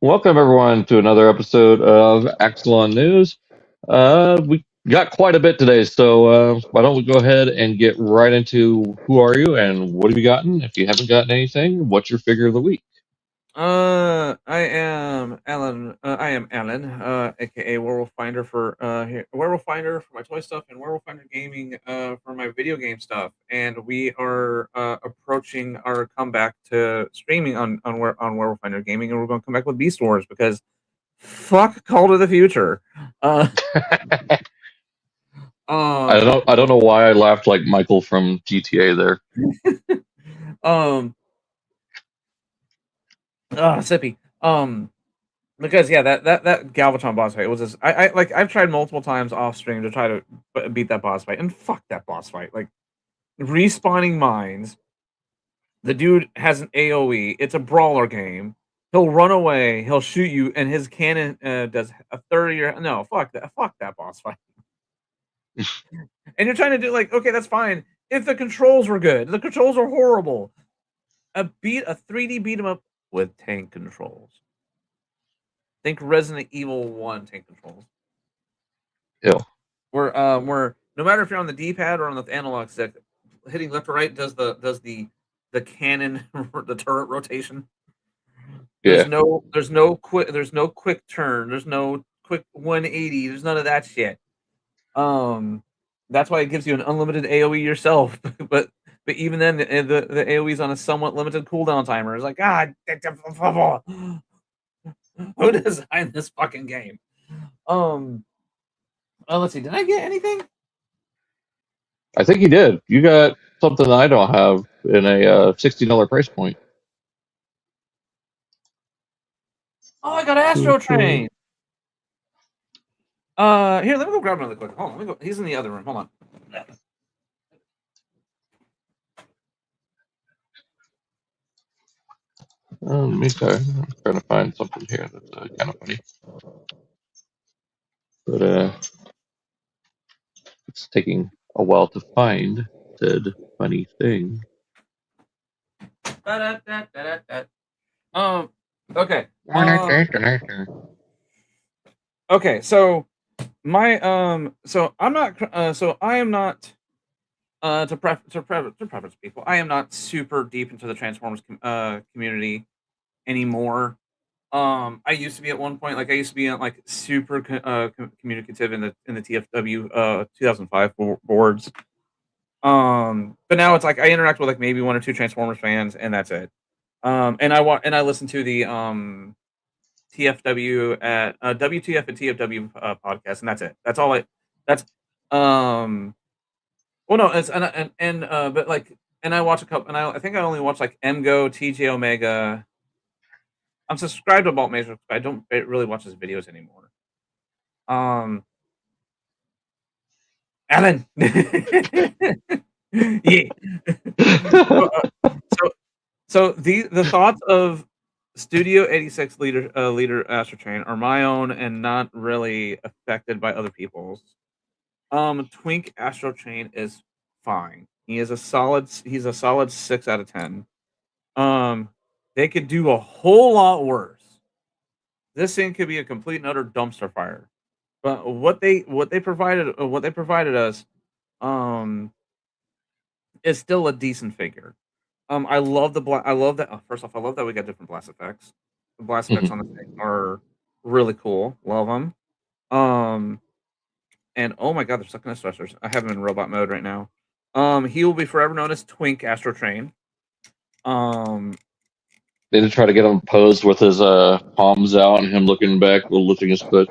Welcome everyone to another episode of Axalon News. We got quite a bit today, so why don't we go ahead and get right into who are you and what have you gotten? If you haven't gotten anything, what's your figure of the week? I am Alan. Aka Werewolf Finder Werewolf Finder for my toy stuff, and Werewolf Finder Gaming, for my video game stuff. And we are approaching our comeback to streaming on Werewolf Finder Gaming, and we're going to come back with Beast Wars because fuck Call to the Future. Uh, I um, don't know why I laughed like Michael from GTA there. um, Sippy. Because yeah, that Galvatron boss fight was just I've tried multiple times off stream to try to beat that boss fight, and fuck that boss fight. Like respawning mines. The dude has an AOE. It's a brawler game. He'll run away. He'll shoot you, and his cannon does a 30 or no. Fuck that. Fuck that boss fight. And you're trying to do like, okay, that's fine if the controls were good. The controls are horrible. A 3D beat 'em up with tank controls. Think Resident Evil 1 tank controls. Yeah. Where no matter if you're on the D-pad or on the analog stick, hitting left or right does the cannon the turret rotation. There's no quick turn. There's no quick 180. There's none of that shit. That's why it gives you an unlimited AOE yourself. but even then, the AOE is on a somewhat limited cooldown timer. It's like, God, who designed this fucking game? Let's see. Did I get anything? I think you did. You got something I don't have in a $60 price point. Oh, I got Astro Train. Here, let me go grab another quick. Hold on, let me go. He's in the other room. Hold on. Let me try. I'm trying to find something here that's kind of funny. But it's taking a while to find said funny thing. Okay. Okay, so my so I'm not so I am not to preface people, I am not super deep into the Transformers community anymore. I used to be at one point, like I used to be like super communicative in the TFW 2005 boards. But now it's like I interact with like maybe one or two Transformers fans, and that's it. And I listen to the TFW at WTF and TFW podcast, and that's it. That's all I. That's Well, no, it's but like, and I watch a couple, and I think I only watch like MGO, TJ Omega. I'm subscribed to Bolt Matrix, but I don't really watch his videos anymore. Alan. Yeah. So the thoughts of Studio 86 leader Astro Train are my own and not really affected by other people's. Twink Astro Train is fine. He's a solid 6 out of 10. They could do a whole lot worse. This thing could be a complete and utter dumpster fire. But what they provided us is still a decent figure. I love that. First off, I love that we got different blast effects. The blast effects on the thing are really cool. Love them. And oh my god, they're sucking as thrusters. I have him in robot mode right now. He will be forever known as Twink Astro Train. They did try to get him posed with his palms out and him looking back while lifting his foot.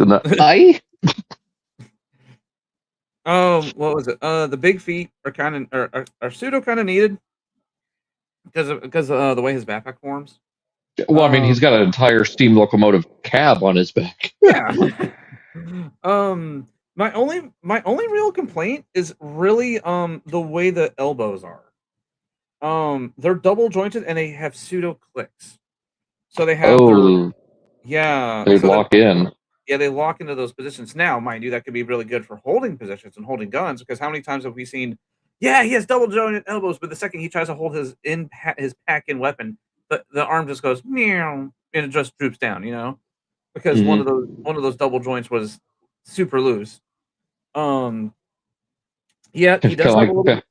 Aye. What was it? The big feet are kind of are pseudo kind of needed because of the way his backpack forms. Well, I mean, he's got an entire steam locomotive cab on his back. Yeah. My only real complaint is really the way the elbows are. They're double jointed and they have pseudo clicks. So they have they lock in. Yeah, they lock into those positions. Now, mind you, that could be really good for holding positions and holding guns, because how many times have we seen, yeah, he has double jointed elbows, but the second he tries to hold his pack-in weapon, the arm just goes meow. just droops down, you know, because one of those double joints was super loose. Yeah, he does have a little.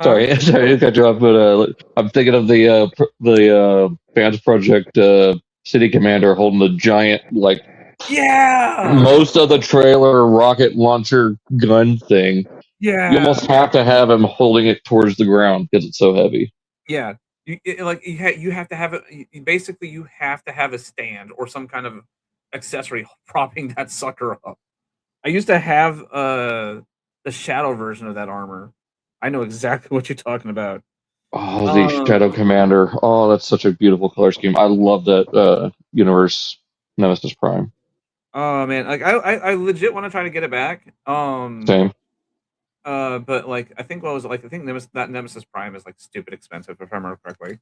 Sorry, sorry to cut you off, but I'm thinking of the Fans Project City Commander holding the giant, like, most of the trailer rocket launcher gun thing. Yeah, You almost have to have him holding it towards the ground because it's so heavy. Yeah, you have to have it. Basically, you have to have a stand or some kind of accessory propping that sucker up. I used to have the shadow version of that armor. I know exactly what you're talking about. Oh, the Shadow Commander. Oh, that's such a beautiful color scheme. I love that universe Nemesis Prime. Oh man, like I legit want to try to get it back. Same. But like I think that Nemesis Prime is like stupid expensive if I remember correctly.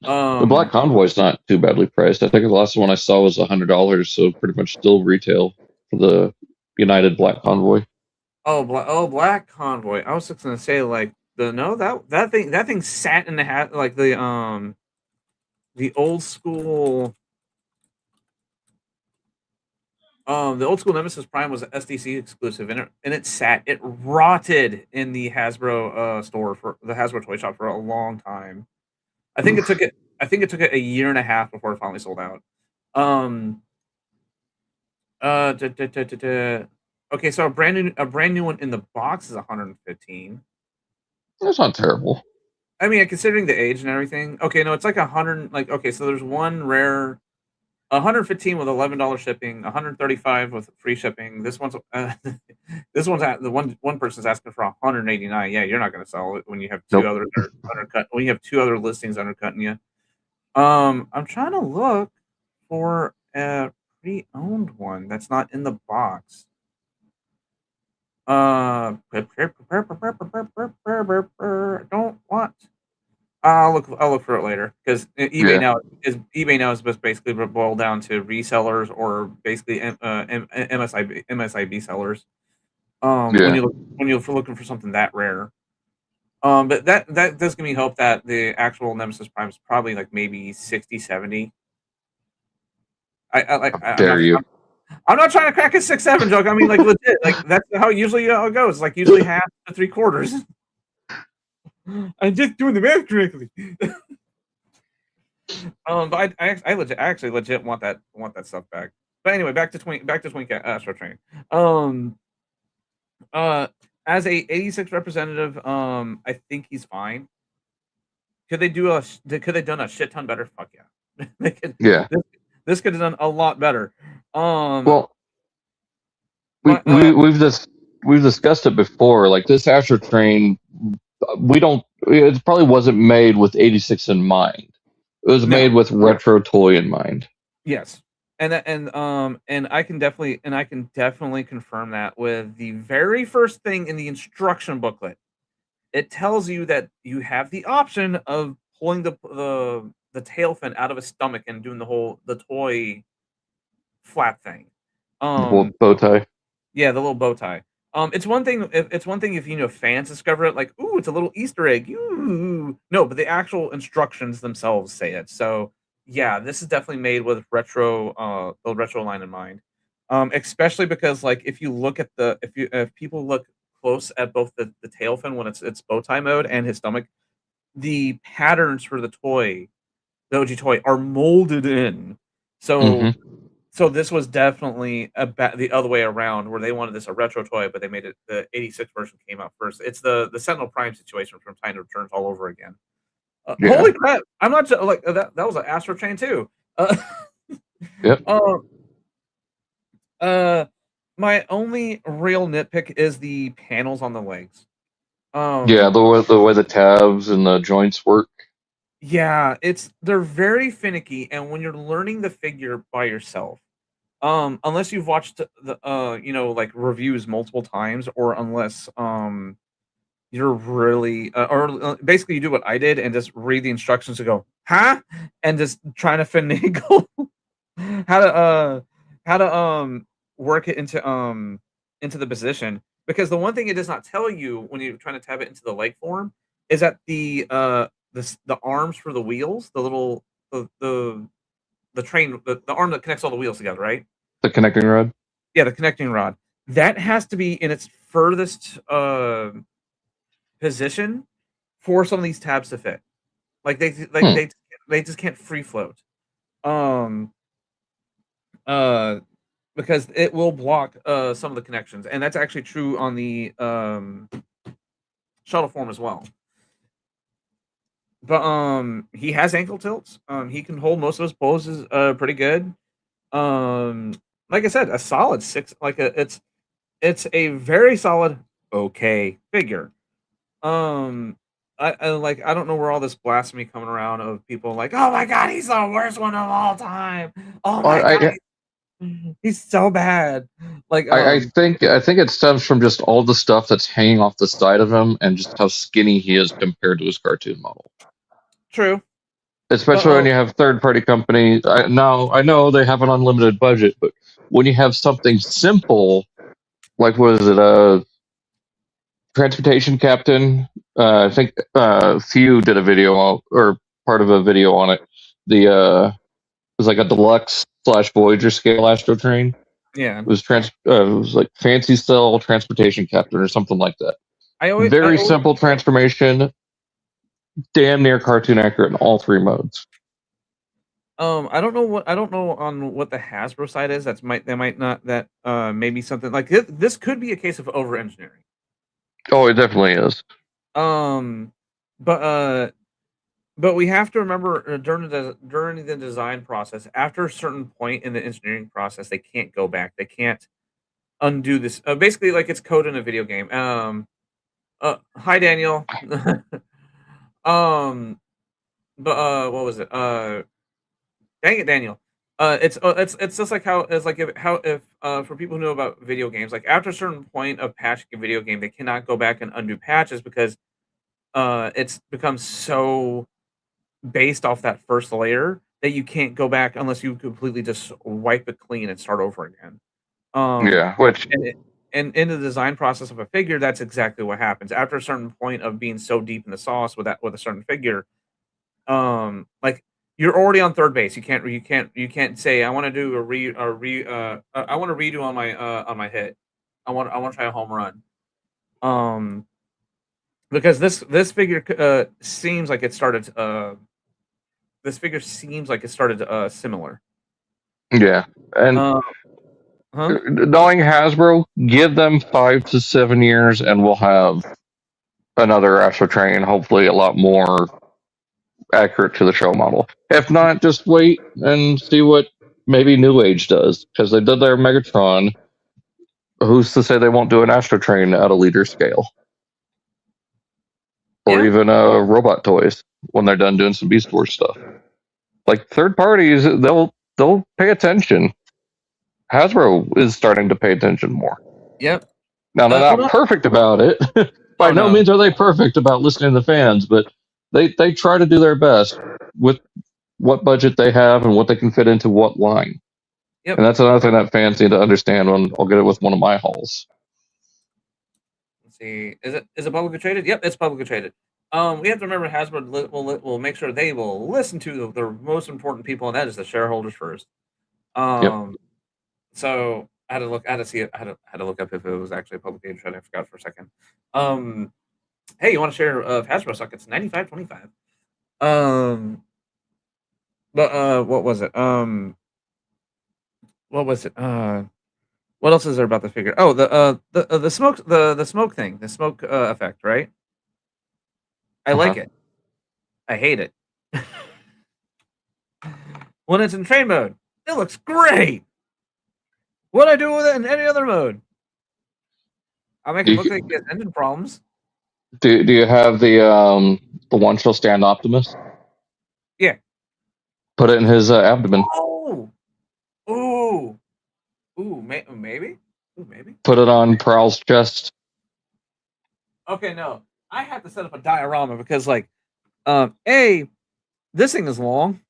The Black Convoy's not too badly priced. I think the last one I saw was $100, so pretty much still retail for the United Black Convoy. Black Convoy. I was just gonna say like that thing sat in the like the old school Nemesis Prime was an SDC exclusive, and it rotted in the Hasbro store for the Hasbro toy shop for a long time. I think it took it a year and a half before it finally sold out. Okay, so a brand new one in the box is 115. That's not terrible. I mean, considering the age and everything. Okay, no, it's like 100. Like, okay, so there's one rare 115 with $11 shipping, 135 with free shipping. This one's one person's asking for 189. Yeah, you're not going to sell it when you have two others undercut. When you have two other listings undercutting you. I'm trying to look for a pre-owned one that's not in the box. Don't want. I'll look for it later because eBay now is basically boiled down to resellers or basically MSIB sellers. When you're looking for something that rare. But that does give me hope that the actual Nemesis Prime is probably like maybe 60, 70. I'm not trying to crack a 6-7 joke. I mean, like legit, like that's how usually it goes. Like usually half to 3/4. I'm just doing the math correctly. But I actually legit want that stuff back. But anyway, back to Twink Astro Train. As a 86 representative, I think he's fine. Could they done a shit ton better? Fuck yeah. They could. Yeah. This could have done a lot better. Well, we've discussed it before. Like this Astro Train, it probably wasn't made with 86 in mind. It was made with retro toy in mind. Yes. And I can definitely confirm that with the very first thing in the instruction booklet. It tells you that you have the option of pulling the tail fin out of his stomach and doing the toy flap thing. The little bow tie. Yeah, the little bow tie. It's one thing if fans discover it, like, ooh, it's a little Easter egg. Ooh. No, but the actual instructions themselves say it. So yeah, this is definitely made with the retro line in mind. Especially because like if you look at if people look close at both the tail fin when it's bow tie mode and his stomach, the patterns for the OG toy are molded in. So So this was definitely the other way around, where they wanted this a retro toy, but they made it the 86 version came out first. It's the Sentinel Prime situation from Time Returns all over again. Holy crap! I'm not like that. That was an Astro Train too. Yep. My only real nitpick is the panels on the legs. The way the tabs and the joints work. Yeah, they're very finicky, and when you're learning the figure by yourself, unless you've watched the like reviews multiple times, or unless you're really or basically you do what I did and just read the instructions and go, huh? And just trying to finagle how to work it into the position. Because the one thing it does not tell you when you're trying to tab it into the leg form is that the arms for the wheels, the the arm that connects all the wheels together, right? The connecting rod. Yeah, the connecting rod. That has to be in its furthest position for some of these tabs to fit. Like they just can't free float. Because it will block some of the connections, and that's actually true on the shuttle form as well. But he has ankle tilts. He can hold most of his poses pretty good. Like I said, a solid 6. It's a very solid okay figure. I don't know where all this blasphemy coming around of people like, oh my god, he's the worst one of all time. Oh my god, he's so bad. Like I think it stems from just all the stuff that's hanging off the side of him and just how skinny he is compared to his cartoon model. True. Especially when you have third-party companies. I know they have an unlimited budget, but when you have something simple, like was it a transportation captain? I think Few did a video or part of a video on it. It was like a deluxe / Voyager scale Astro Train. Yeah, it was like fancy cell transportation captain or something like that. Very simple transformation, damn near cartoon accurate in all 3 modes. I don't know on what the Hasbro side is. Maybe something like this could be a case of over engineering. Oh, it definitely is. But we have to remember during the design process, after a certain point in the engineering process, they can't go back. They can't undo this. Basically, like it's code in a video game. Hi Daniel. But what was it? Dang it, Daniel. It's just like how it's like if for people who know about video games, like after a certain point of patching a video game, they cannot go back and undo patches because it's become so based off that first layer that you can't go back unless you completely just wipe it clean and start over again. Which and in the design process of a figure, that's exactly what happens. After a certain point of being so deep in the sauce with a certain figure, like you're already on third base. You can't say I want to do I want to redo on my hit. I want to try a home run. Because this figure seems like it started similar. Yeah, and knowing Hasbro, give them 5 to 7 years, and we'll have another Astro Train, hopefully a lot more accurate to the show model. If not, just wait and see what maybe Newage does, because they did their Megatron. Who's to say they won't do an Astro Train at a liter scale? Or even robot toys when they're done doing some Beast Wars stuff. Like third parties, they'll pay attention. Hasbro is starting to pay attention more. Yep. Now they're not perfect about it. By no means are they perfect about listening to the fans, but they try to do their best with what budget they have and what they can fit into what line. Yep. And that's another thing that fans need to understand when I'll get it with one of my hauls. Let's see. Is it publicly traded? Yep, it's publicly traded. We have to remember Hasbro will make sure they will listen to the most important people, and that is the shareholders first. So I had to look up if it was actually publicly traded. I forgot for a second. Hey, you want to share Hasbro stock? It's 95.25. But what was it? What else is there about the figure? Oh, the smoke thing, the smoke effect, right? I like it. I hate it. When it's in train mode, it looks great. What I do with it in any other mode? I make it look like it has engine problems. Do you have the one shall stand Optimus? Yeah. Put it in his abdomen. Ooh, maybe. Ooh, maybe. Put it on Prowl's chest. Okay, no. I have to set up a diorama because, like, this thing is long.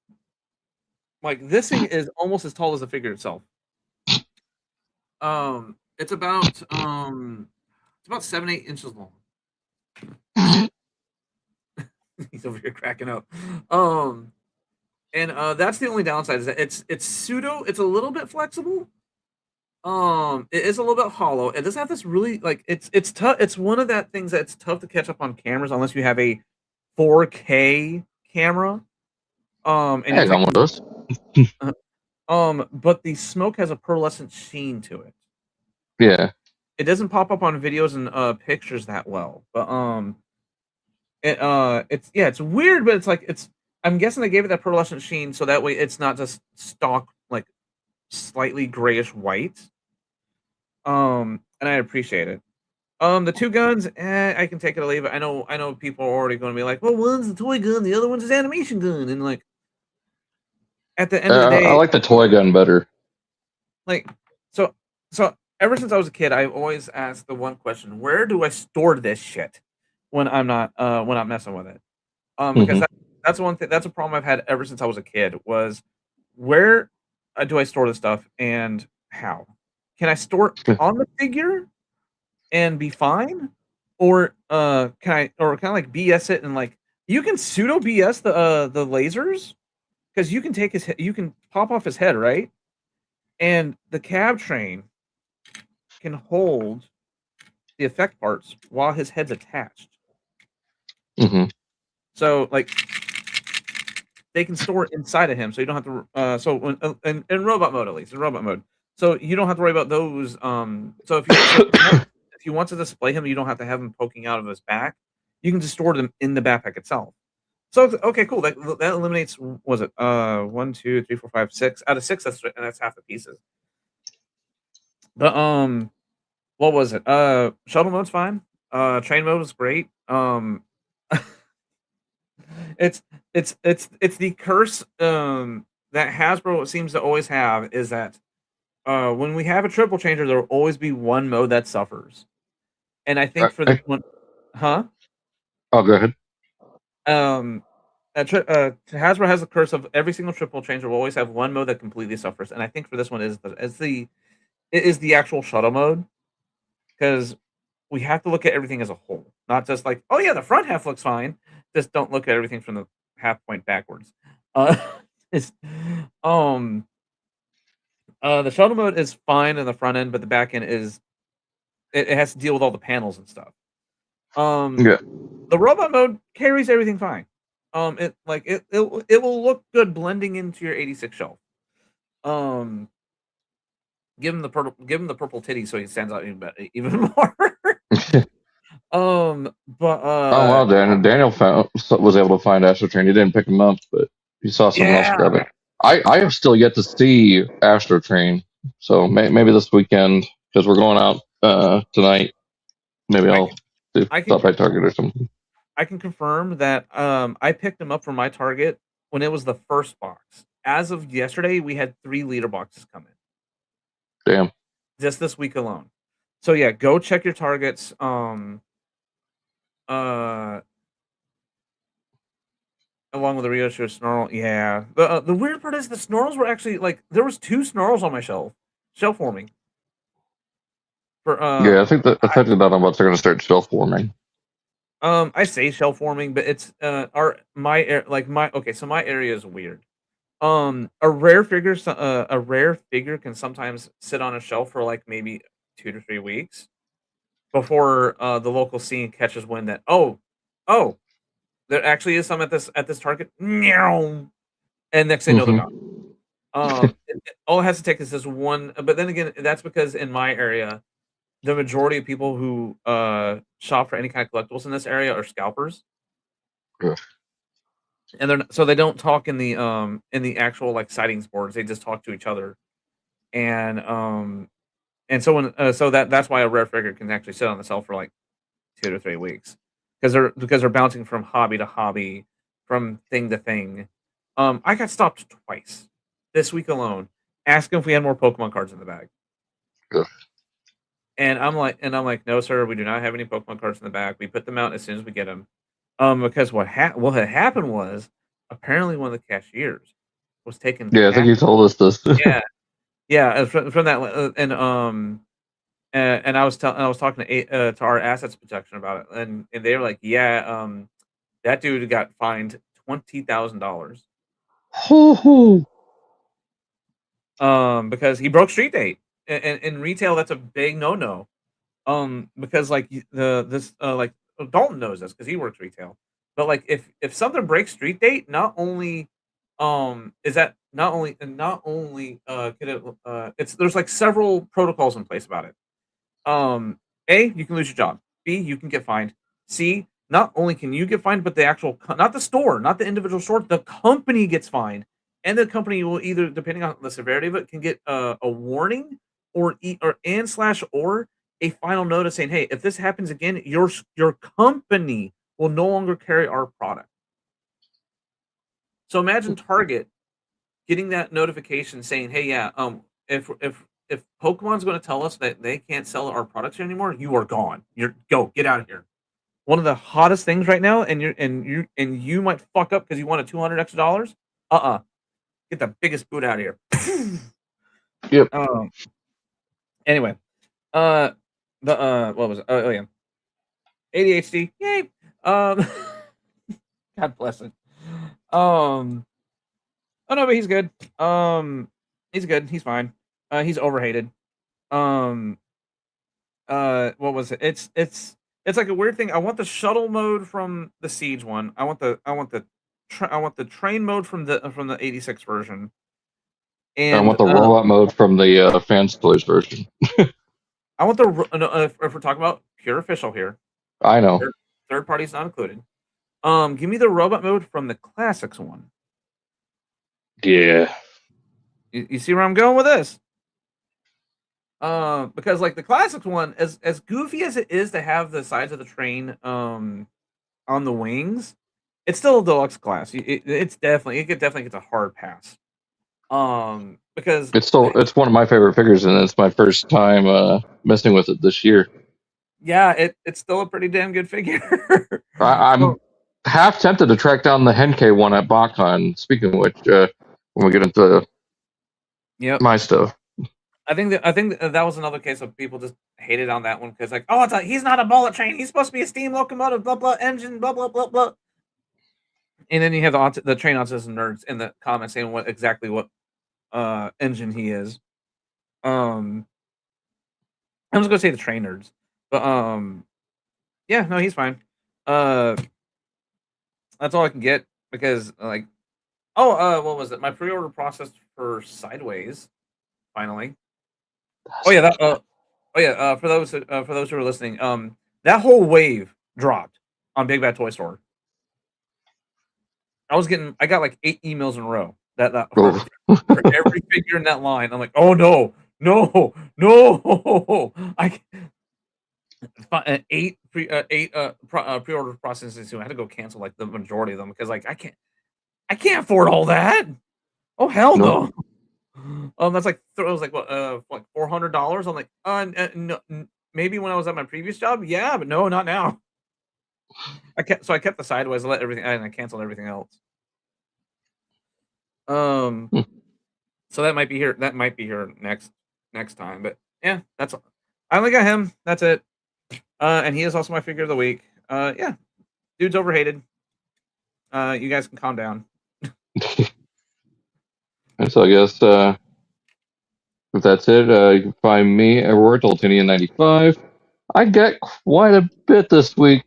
Like, this thing is almost as tall as the figure itself. It's about 7-8 inches long. He's over here cracking up. And that's the only downside is that it's pseudo. It's a little bit flexible. It is a little bit hollow. It does have this really like it's tough. It's one of that things that's tough to catch up on cameras unless you have a 4K camera. And I you're got one of those. but the smoke has a pearlescent sheen to it. Yeah. It doesn't pop up on videos and pictures that well, but it's weird, but it's like I'm guessing they gave it that pearlescent sheen so that way it's not just stock like slightly grayish white. And I appreciate it. The two guns, I can take it or leave it. I know people are already going to be like, well, one's the toy gun, the other one's his animation gun, and like at the end of the day, I like the toy gun better. like so ever since I was a kid, I've always asked the one question: where do I store this shit when I'm not messing with it? Because that's one thing. That's a problem I've had ever since I was a kid. Was where do I store the stuff and how? Can I store it on the figure and be fine, or can I like BS it and like you can pseudo BS the lasers because you can take you can pop off his head, right? And the cab train can hold the effect parts while his head's attached. So like they can store it inside of him, so you don't have to. So when in robot mode, at least in robot mode, so you don't have to worry about those. So if you want to display him, you don't have to have him poking out of his back. You can just store them in the backpack itself. So okay, cool. That eliminates. Was it 1, 2, 3, 4, 5, 6 out of 6? That's half the pieces. But what was it? Shuttle mode's fine. Train mode was great. It's the curse that Hasbro seems to always have is that when we have a triple changer, there will always be one mode that suffers. And I think for this one, huh? Oh, go ahead. Hasbro has the curse of every single triple changer will always have one mode that completely suffers, and I think for this one it is the actual shuttle mode because we have to look at everything as a whole, not just like, oh yeah, the front half looks fine. Just don't look at everything from the half point backwards. It's, the shuttle mode is fine in the front end, but the back end is it has to deal with all the panels and stuff. Yeah. The robot mode carries everything fine. It will look good blending into your 86 shelf. Give him the purple titty so he stands out even more. But oh well, Daniel was able to find Astro Train. He didn't pick him up, but he saw someone else grab it. I have still yet to see Astro Train, so maybe this weekend because we're going out tonight. Maybe I'll stop by Target or something. I can confirm that I picked him up from my Target when it was the first box. As of yesterday, we had 3 leader boxes come in. Damn. Just this week alone. So yeah, go check your Targets. Along with the Rio Show Snarl, yeah. The weird part is the Snarls were actually like there was 2 Snarls on my shelf forming. Yeah, I think that I'm about to start shelf forming. I say shelf forming, but it's so my area is weird. A rare figure can sometimes sit on a shelf for like maybe 2 to 3 weeks before the local scene catches wind that oh, there actually is some at this Target. And next thing you know, they're gone. All it has to take is this one. But then again, that's because in my area, the majority of people who shop for any kind of collectibles in this area are scalpers. Yeah. And so they don't talk in the actual like sightings boards. They just talk to each other. And so that's why a rare figure can actually sit on the shelf for like 2 to 3 weeks. Because they're bouncing from hobby to hobby, from thing to thing. I got stopped twice this week alone, asking if we had more Pokemon cards in the bag. Ugh. And I'm like, no, sir, we do not have any Pokemon cards in the bag. We put them out as soon as we get them. Because what had happened was apparently one of the cashiers was taking. Yeah, I think you told us this. yeah. From that, and I was talking to our assets protection about it, and they were like, yeah, that dude got fined $20,000 Because he broke street date. In retail, that's a big no. Because like like Dalton knows this because he works retail. But like if something breaks street date, not only is that not only could it it's there's like several protocols in place about it. A, you can lose your job. B, you can get fined. C, not only can you get fined, but the actual not the store, not the individual store, the company gets fined, and the company will either, depending on the severity of it, can get a warning or or a final notice saying, "Hey, if this happens again, your company will no longer carry our product." So imagine Target getting that notification saying, "Hey, yeah, if Pokemon's going to tell us that they can't sell our products here anymore, you are gone. Get out of here." One of the hottest things right now, and you might fuck up because you wanted $200 extra. Get the biggest boot out of here. Yep. Anyway, what was it? Oh yeah, ADHD. Yay. God bless it. Oh no, but he's good. He's good. He's fine. He's overhated. What was it? It's like a weird thing. I want the shuttle mode from the Siege one. I want the train mode from the 86 version. And I want the robot mode from the Fans Toys version. I want if we're talking about pure official here. I know. Third party's not included. Give me the robot mode from the Classics one. Yeah. You see where I'm going with this? Because like the Classics one, as goofy as it is to have the sides of the train on the wings, it's still a deluxe class. It could definitely get a hard pass. Because it's one of my favorite figures, and it's my first time messing with it this year. Yeah, it's still a pretty damn good figure. I'm half tempted to track down the Henkei one at BotCon. Speaking of which, when we get into my stuff. I think that was another case of people just hated on that one because like, oh, he's not a bullet train. He's supposed to be a steam locomotive, blah blah engine, blah blah blah blah. And then you have the train autism nerds in the comments saying what engine he is. I'm just gonna say the train nerds, but yeah, no, he's fine. That's all I can get because like, what was it? My pre-order process for Sideways finally. For those who are listening, that whole wave dropped on Big Bad Toy Store. I got like 8 emails in a row that for every figure in that line. I'm like, oh no, I 8 pre-order processes soon. I had to go cancel like the majority of them because like I can't afford all that. Oh hell no. That's like it was like what like $400. I'm like, no, maybe when I was at my previous job, yeah, but no, not now. I kept the Sideways, and I canceled everything else. So that might be here. That might be here next time. But yeah, that's all. I only got him. That's it. And he is also my figure of the week. Yeah, dude's overhated. You guys can calm down. So I guess if that's it, you can find me at Royaltinian95. I got quite a bit this week.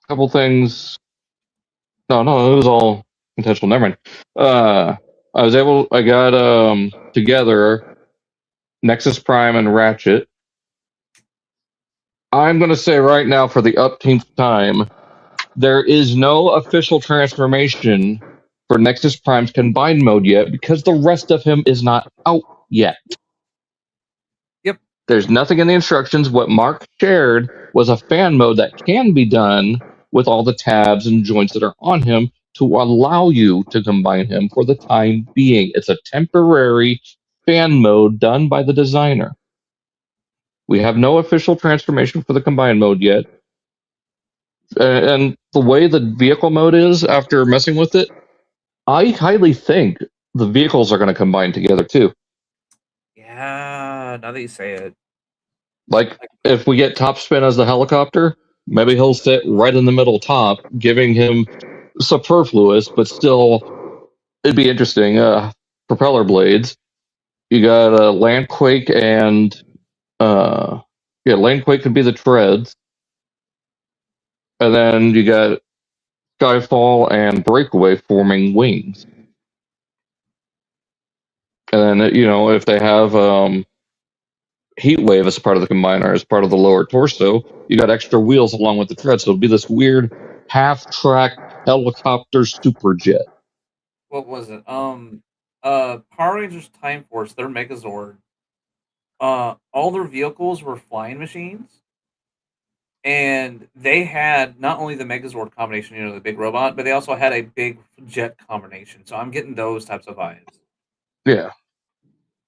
Couple things. No, it was all intentional. Never mind. I got together Nexus Prime and Ratchet. I'm going to say right now for the upteenth time, there is no official transformation for Nexus Prime's combined mode yet because the rest of him is not out yet. Yep. There's nothing in the instructions. What Mark shared was a fan mode that can be done with all the tabs and joints that are on him to allow you to combine him for the time being. It's a temporary fan mode done by the designer. We have no official transformation for the combined mode yet. And the way the vehicle mode is, after messing with it, I highly think the vehicles are going to combine together too. Yeah, now that you say it. Like, if we get Top Spin as the helicopter, maybe he'll sit right in the middle top, giving him superfluous, but still, it'd be interesting. Propeller blades. You got Landquake and Landquake could be the treads, and then you got Skyfall and Breakaway forming wings. And then if they have Heatwave as part of the combiner, as part of the lower torso, you got extra wheels along with the tread, so it'll be this weird half-track helicopter superjet. What was it? Power Rangers Time Force, their Megazord. All their vehicles were flying machines, and they had not only the Megazord combination, the big robot, but they also had a big jet combination. So I'm getting those types of vibes. Yeah.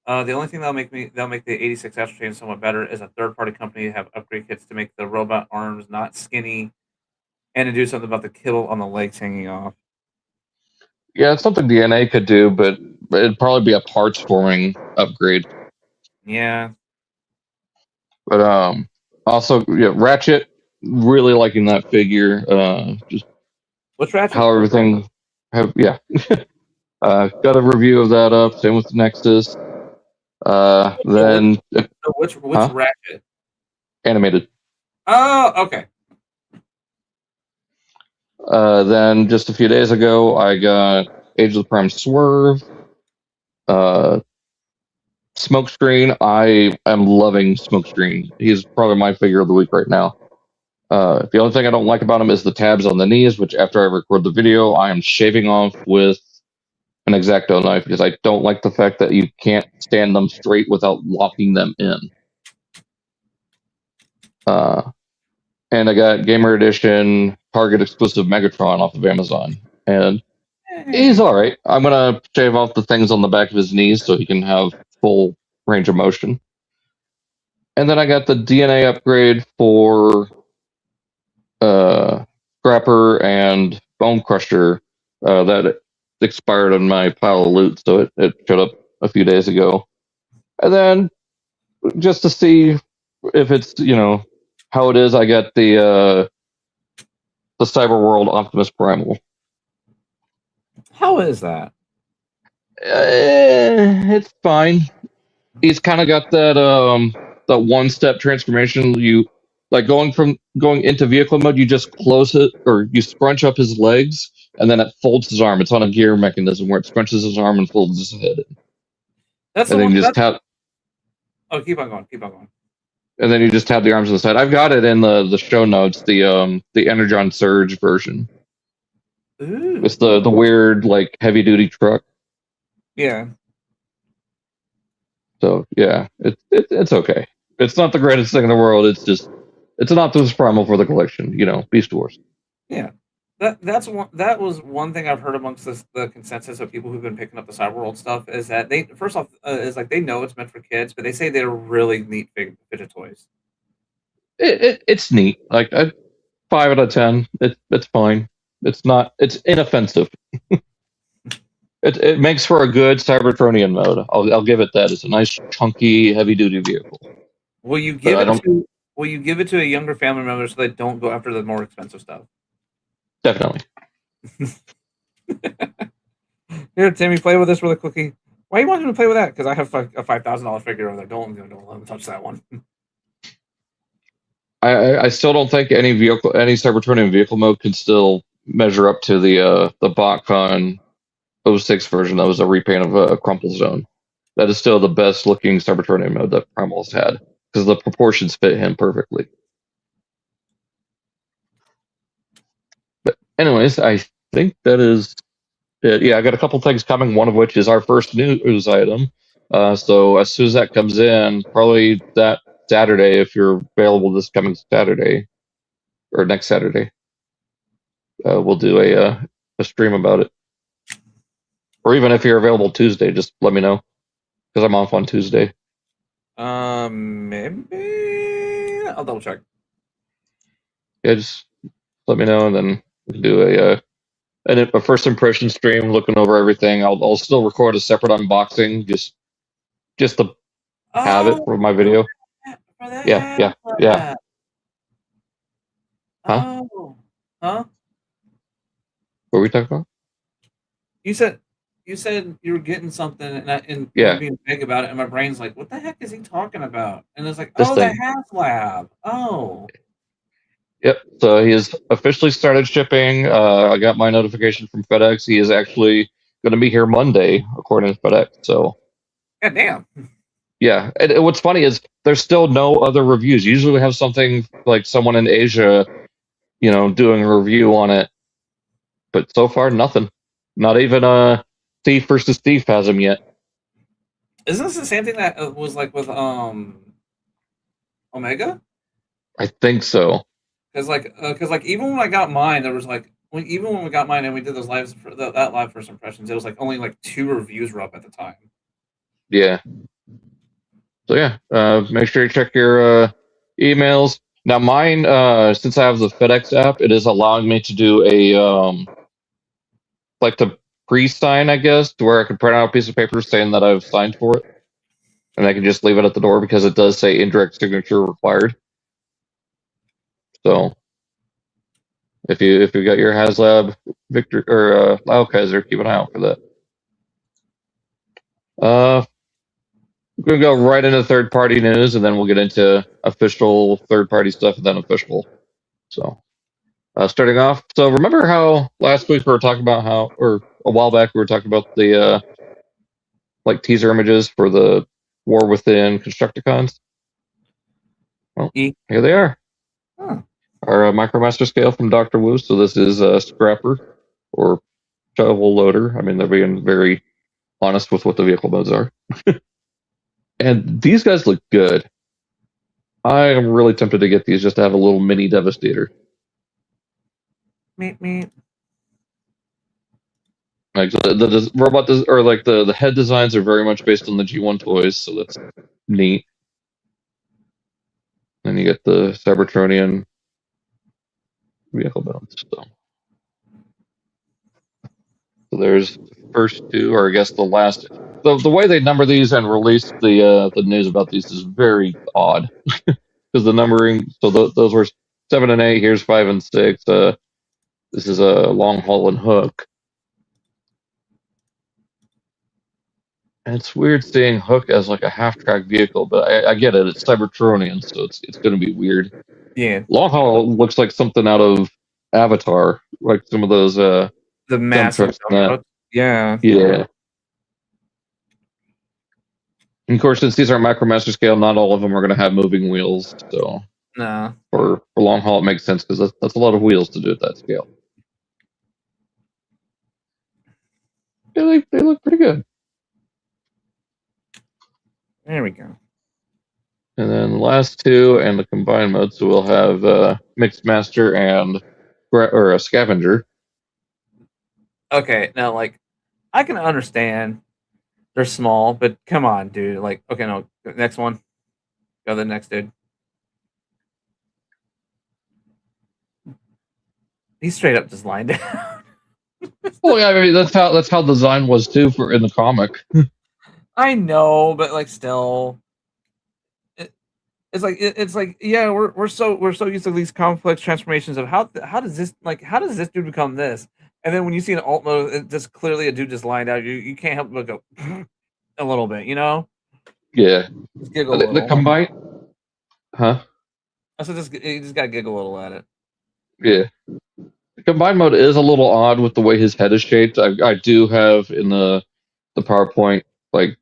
The only thing that'll make the 86 Astral Chain somewhat better is a third-party company to have upgrade kits to make the robot arms not skinny, and to do something about the kibble on the legs hanging off. Yeah, it's something DNA could do, but it'd probably be a parts forming upgrade. Yeah. But also, Ratchet, really liking that figure. Just what's Ratchet? How everything got a review of that up. Same with the Nexus. Then which Ratchet? Animated. Oh, okay. Then just a few days ago, I got Age of the Prime Swerve. Smokescreen. I am loving Smokescreen. He's probably my figure of the week right now. The only thing I don't like about him is the tabs on the knees, which after I record the video, I am shaving off with an X-Acto knife because I don't like the fact that you can't stand them straight without locking them in. And I got Gamer Edition Target exclusive Megatron off of Amazon, and he's all right. I'm gonna shave off the things on the back of his knees so he can have full range of motion. And then I got the DNA upgrade for Scrapper and Bonecrusher that expired on my pile of loot, so it showed up a few days ago. And then just to see if it's how it is, I got the Cyber World Optimus Primal. How is that? It's fine. He's kind of got that one-step transformation. You like going into vehicle mode. You just close it, or you scrunch up his legs, and then it folds his arm. It's on a gear mechanism where it scrunches his arm and folds his head. That's and the then one. You just tap. Oh, keep on going. And then you just have the arms on the side. I've got it in the show notes. The Energon Surge version. Ooh. It's the weird like heavy duty truck. Yeah. So yeah, it's okay. It's not the greatest thing in the world. It's an Optimus Primal for the collection. Beast Wars. Yeah. That was one thing I've heard amongst the consensus of people who've been picking up the Cyberworld stuff is that they first off is like they know it's meant for kids, but they say they're really neat fidget toys. It's neat. Like 5 out of 10. It's fine. It's inoffensive. It makes for a good Cybertronian mode. I'll give it that. It's a nice chunky heavy duty vehicle. Will you give it to a younger family member so they don't go after the more expensive stuff? Definitely. Here, Timmy, play with this really quickly. Why do you want him to play with that? Because I have a $5,000 figure over there. Don't let him touch that one. I still don't think any Cybertronian vehicle mode can still measure up to the BotCon 06 version. That was a repaint of a Crumple Zone. That is still the best looking Cybertronian mode that Primal's had because the proportions fit him perfectly. But anyways, I think that is it. Yeah, I got a couple things coming. One of which is our first news item. So as soon as that comes in, probably that Saturday, if you're available this coming Saturday or next Saturday, we'll do a stream about it. Or even if you're available Tuesday, just let me know because I'm off on Tuesday. Maybe I'll double check. Yeah, just let me know, and then we can do a first impression stream, looking over everything. I'll still record a separate unboxing, just to have it for my video. Yeah. Huh? What were we talking about? You said you were getting something, and you were Yeah, being big about it, and my brain's like, "What the heck is he talking about?" And it's like, this "Oh, the thing. Haslab. Oh, Yep. So he has officially started shipping. I got my notification from FedEx. He is actually going to be here Monday, according to FedEx. So god damn." yeah. And what's funny is there's still no other reviews. Usually we have something like someone in Asia, doing a review on it, but so far nothing. Not even Thief versus Thief has him yet. Isn't this the same thing that was like with Omega? I think so. Because even when I got mine, there was like even when we got mine and we did those lives for that live first impressions, it was like only like 2 reviews were up at the time. Yeah. So yeah, make sure you check your emails. Now mine, since I have the FedEx app, it is allowing me to do a like to pre-sign, I guess, to where I can print out a piece of paper saying that I've signed for it, and I can just leave it at the door because it does say indirect signature required. So if you got your Haslab Victor or Liokaiser, keep an eye out for that. We're gonna go right into third-party news, and then we'll get into official third-party stuff, and then official. So starting off, so remember how last week we were talking about or a while back we were talking about the like teaser images for the War Within Constructicons? Well, here they are. Huh. Our micromaster scale from Dr. Wu. So this is a scrapper or shovel loader. I mean, they're being very honest with what the vehicle modes are. And these guys look good. I am really tempted to get these just to have a little mini Devastator. Meep. Like the robot or like the head designs are very much based on the G1 toys, so that's neat. Then you get the Cybertronian vehicle modes. So there's the first two, or I guess the last. The way they number these and release the news about these is very odd because the numbering. So those were 7 and 8. Here's 5 and 6. This is a long haul and hook. And it's weird seeing Hook as like a half-track vehicle, but I get it. It's Cybertronian, so it's going to be weird. Yeah. Long haul looks like something out of Avatar, like some of those The massive dump yeah. Yeah. And of course, since these are micromaster scale, not all of them are going to have moving wheels. So No. for long haul, it makes sense because that's a lot of wheels to do at that scale. They look pretty good. There we go. And then the last two and the combined mode, so we'll have Mixmaster and or a Scavenger. Okay, now like I can understand they're small, but come on, dude. Like, okay, no, next one. Go to the next dude. He's straight up just lying down. Well, yeah, I mean that's how the design was too for in the comic. I know, but like still, it's like yeah, we're so used to these complex transformations of how does this dude become this? And then when you see an alt mode, it's just clearly a dude just lying down. You can't help but go a little bit, you know? Yeah. Just giggle a little. The combined, huh? I said you just gotta giggle a little at it. Yeah. The combined mode is a little odd with the way his head is shaped. I do have in the PowerPoint like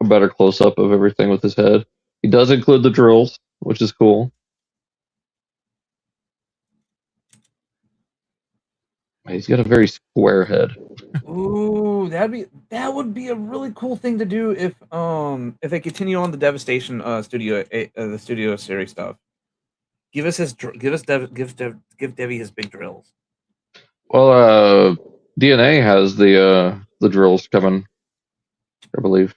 a better close up of everything with his head. He does include the drills, which is cool. He's got a very square head. Ooh, that would be a really cool thing to do if they continue on the Devastation the studio series stuff. Give Debbie his big drills. Well, DNA has the drills coming, I believe.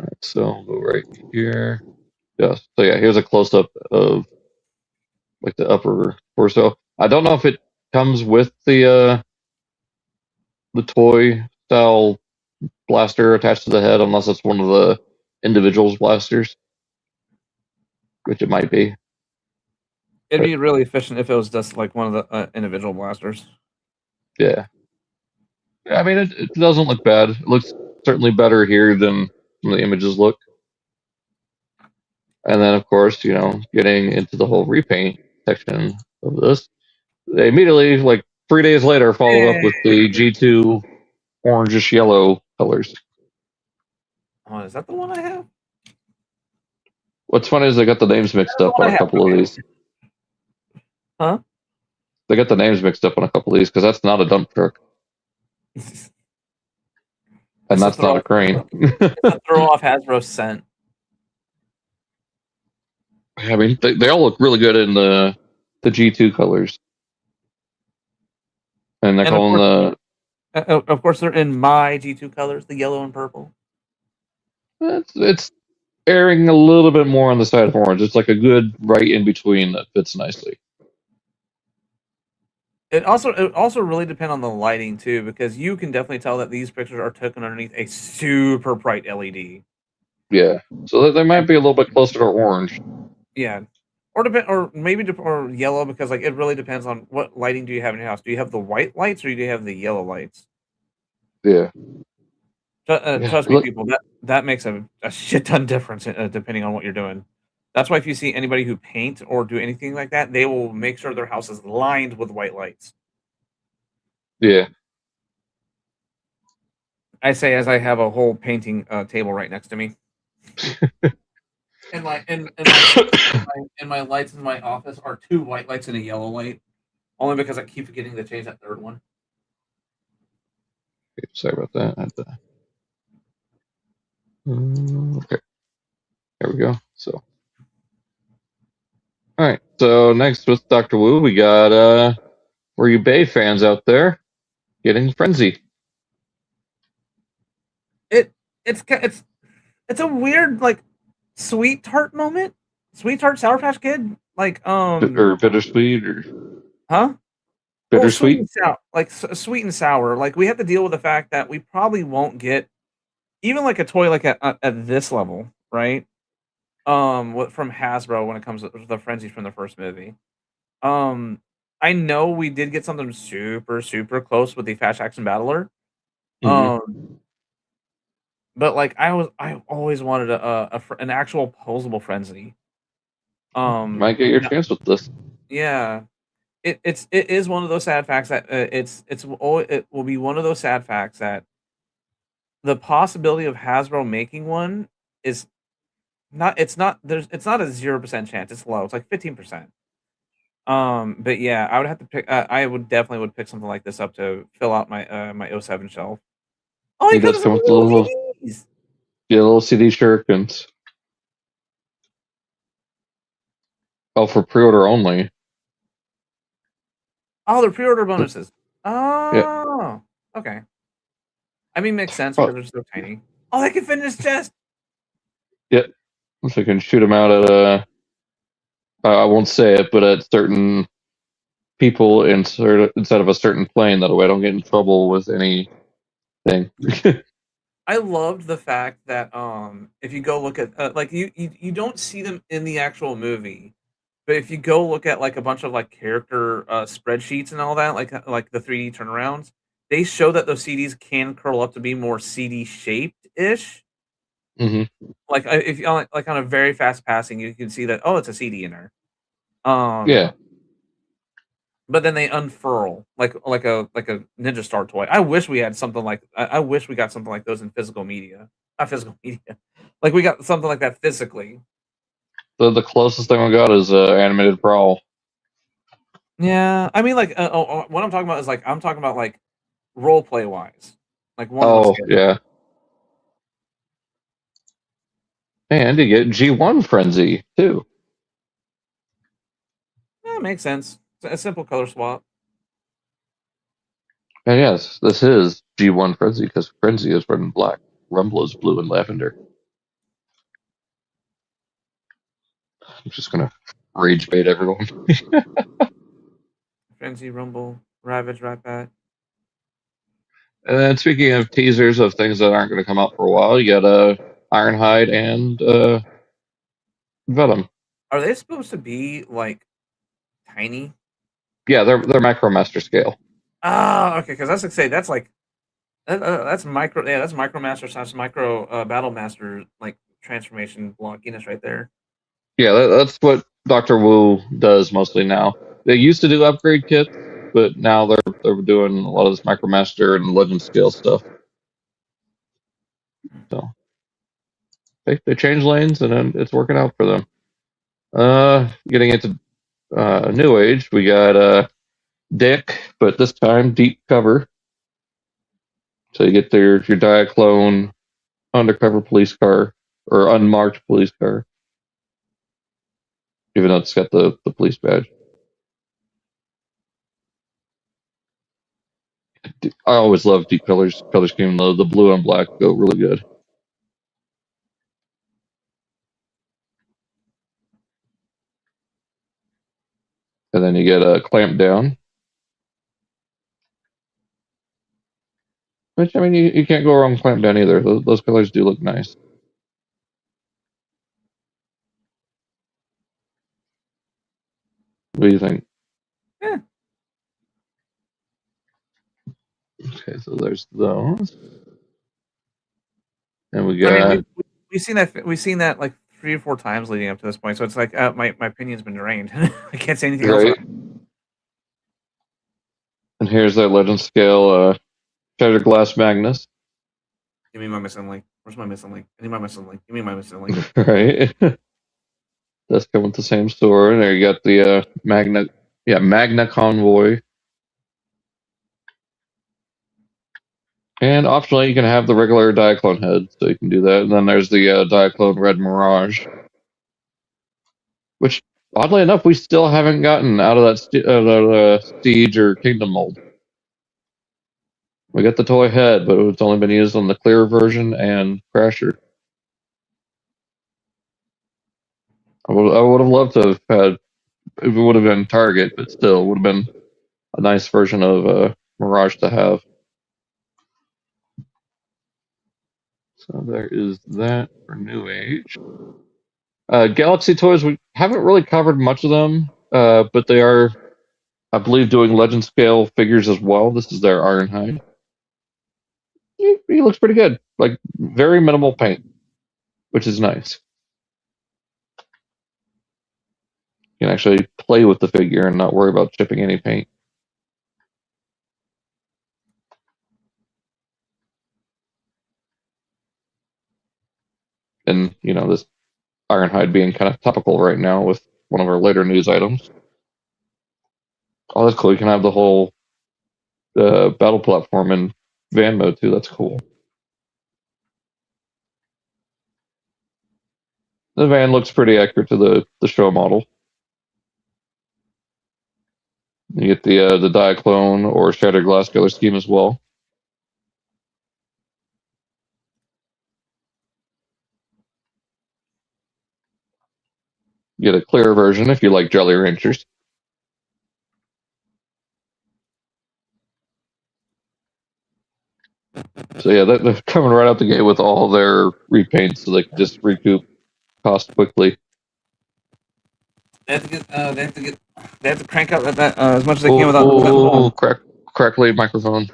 All right, so I'll go right here. Yeah. So yeah, here's a close up of like the upper torso. I don't know if it comes with the toy style blaster attached to the head, unless it's one of the individual's blasters, which it might be. It'd be really efficient if it was just like one of the individual blasters. Yeah. I mean, it doesn't look bad. It looks certainly better here than some of the images look. And then, of course, getting into the whole repaint section of this, they immediately, like 3 days later, follow up with the G2 orangish yellow colors. Oh, is that the one I have? What's funny is they got the names mixed up on a couple of these. Huh? They got the names mixed up on a couple of these because that's not a dump truck. And that's not a crane. It's a throw off Hasbro scent. I mean, they all look really good in the G2 colors. And they're calling of course, they're in my G2 colors, the yellow and purple. It's erring a little bit more on the side of orange. It's like a good right in between that fits nicely. It also really depends on the lighting too, because you can definitely tell that these pictures are taken underneath a super bright LED. Yeah, so they might be a little bit closer to orange. Yeah, or maybe yellow, because like it really depends on what lighting do you have in your house. Do you have the white lights or do you have the yellow lights? Yeah. Trust me, people, that makes a shit ton difference depending on what you're doing. That's why if you see anybody who paint or do anything like that, they will make sure their house is lined with white lights. Yeah. I say as I have a whole painting table right next to me. and my lights in my office are 2 white lights and a yellow light, only because I keep forgetting to change that third one. Sorry about that. Okay. There we go. So, all right. So next with Dr. Wu, we got for you Bay fans out there, getting Frenzy. It's a weird, like, sweet tart moment. Sweet tart Sour Patch Kid, like or bittersweet, or bittersweet. Sweet and sour, like sweet and sour. Like, we have to deal with the fact that we probably won't get even like a toy like at this level, right? From Hasbro when it comes to the Frenzy from the first movie. I know we did get something super, super close with the Fast Action Battler. But like I always wanted an actual posable Frenzy. Might get your chance with this. Yeah, it is one of those sad facts that it will be one of those sad facts that the possibility of Hasbro making one is not. It's not a 0% chance. It's low. It's like 15%. But yeah, I would have to pick. I would definitely pick something like this up to fill out my my 07 shelf. Oh, he does come with little CD shurikens. Oh, for pre-order only. Oh, they're pre-order bonuses. Oh, yeah. Okay. I mean, makes sense because they're so tiny. Oh, they can fit in his chest. Yeah, so you can shoot them out at I won't say it, but at certain people instead of a certain plane. That way, I don't get in trouble with anything. I loved the fact that if you go look at like you don't see them in the actual movie, but if you go look at like a bunch of like character spreadsheets and all that, like the 3D turnarounds, they show that those CDs can curl up to be more CD shaped ish. Mm-hmm. Like if you like on a very fast passing, you can see that it's a CD in there. Yeah. But then they unfurl like a Ninja Star toy. I wish we had something like I wish we got something like those in physical media. Not physical media. Like we got something like that physically. The closest thing we got is animated Prowl. Yeah, I mean, like what I'm talking about is like I'm talking about like role play wise. Like one. Oh yeah. And you get G1 Frenzy too. Yeah, makes sense. It's a simple color swap. And yes, this is G1 Frenzy because Frenzy is red and black. Rumble is blue and lavender. I'm just gonna rage bait everyone. Frenzy, Rumble, Ravage, Ratbat. And then speaking of teasers of things that aren't going to come out for a while, you got Ironhide and Venom. Are they supposed to be like tiny? Yeah, they're micromaster scale. Oh, okay. Because I was gonna say that's like that's micro. Yeah, that's micromaster / micro battle master like transformation blockiness right there. Yeah, that's what Doctor Wu does mostly now. They used to do upgrade kits, but now they're doing a lot of this micromaster and legend scale stuff. So they change lanes and then it's working out for them. Getting into Newage, we got Dick, but this time deep cover. So you get your Diaclone undercover police car or unmarked police car, even though it's got the police badge. I always love deep color scheme though. The blue and black go really good. And then you get a Clampdown, which I mean you can't go wrong with Clampdown either. Those colors do look nice. What do you think? Yeah. Okay, so there's those, and we I got mean, we've seen that like 3 or 4 times leading up to this point. So it's like my opinion's been drained. I can't say anything else. right. And here's their legend scale Shattered Glass Magnus. Give me my missing link. Where's my missing link? I need my missing link. Give me my missing link. Right. That's coming with the same store. And there you got the Magna Convoy. And optionally, you can have the regular Diaclone head, so you can do that. And then there's the Diaclone Red Mirage, which, oddly enough, we still haven't gotten out of that Siege or Kingdom mold. We got the toy head, but it's only been used on the clear version and Crasher. I would have loved to have had, if it would have been Target, but still would have been a nice version of Mirage to have. So there is that for Newage. Galaxy Toys, we haven't really covered much of them, but they are, I believe, doing legend scale figures as well. This is their Ironhide. He looks pretty good. Like, very minimal paint, which is nice. You can actually play with the figure and not worry about chipping any paint. And, this Ironhide being kind of topical right now with one of our later news items. Oh, that's cool. You can have the whole battle platform in van mode, too. That's cool. The van looks pretty accurate to the show model. You get the Diaclone or Shattered Glass color scheme as well. You get a clear version if you like Jolly Ranchers. So yeah, they're coming right out the gate with all their repaints, so they can just recoup cost quickly. They have to crank out that as much as they can without Crackly microphone.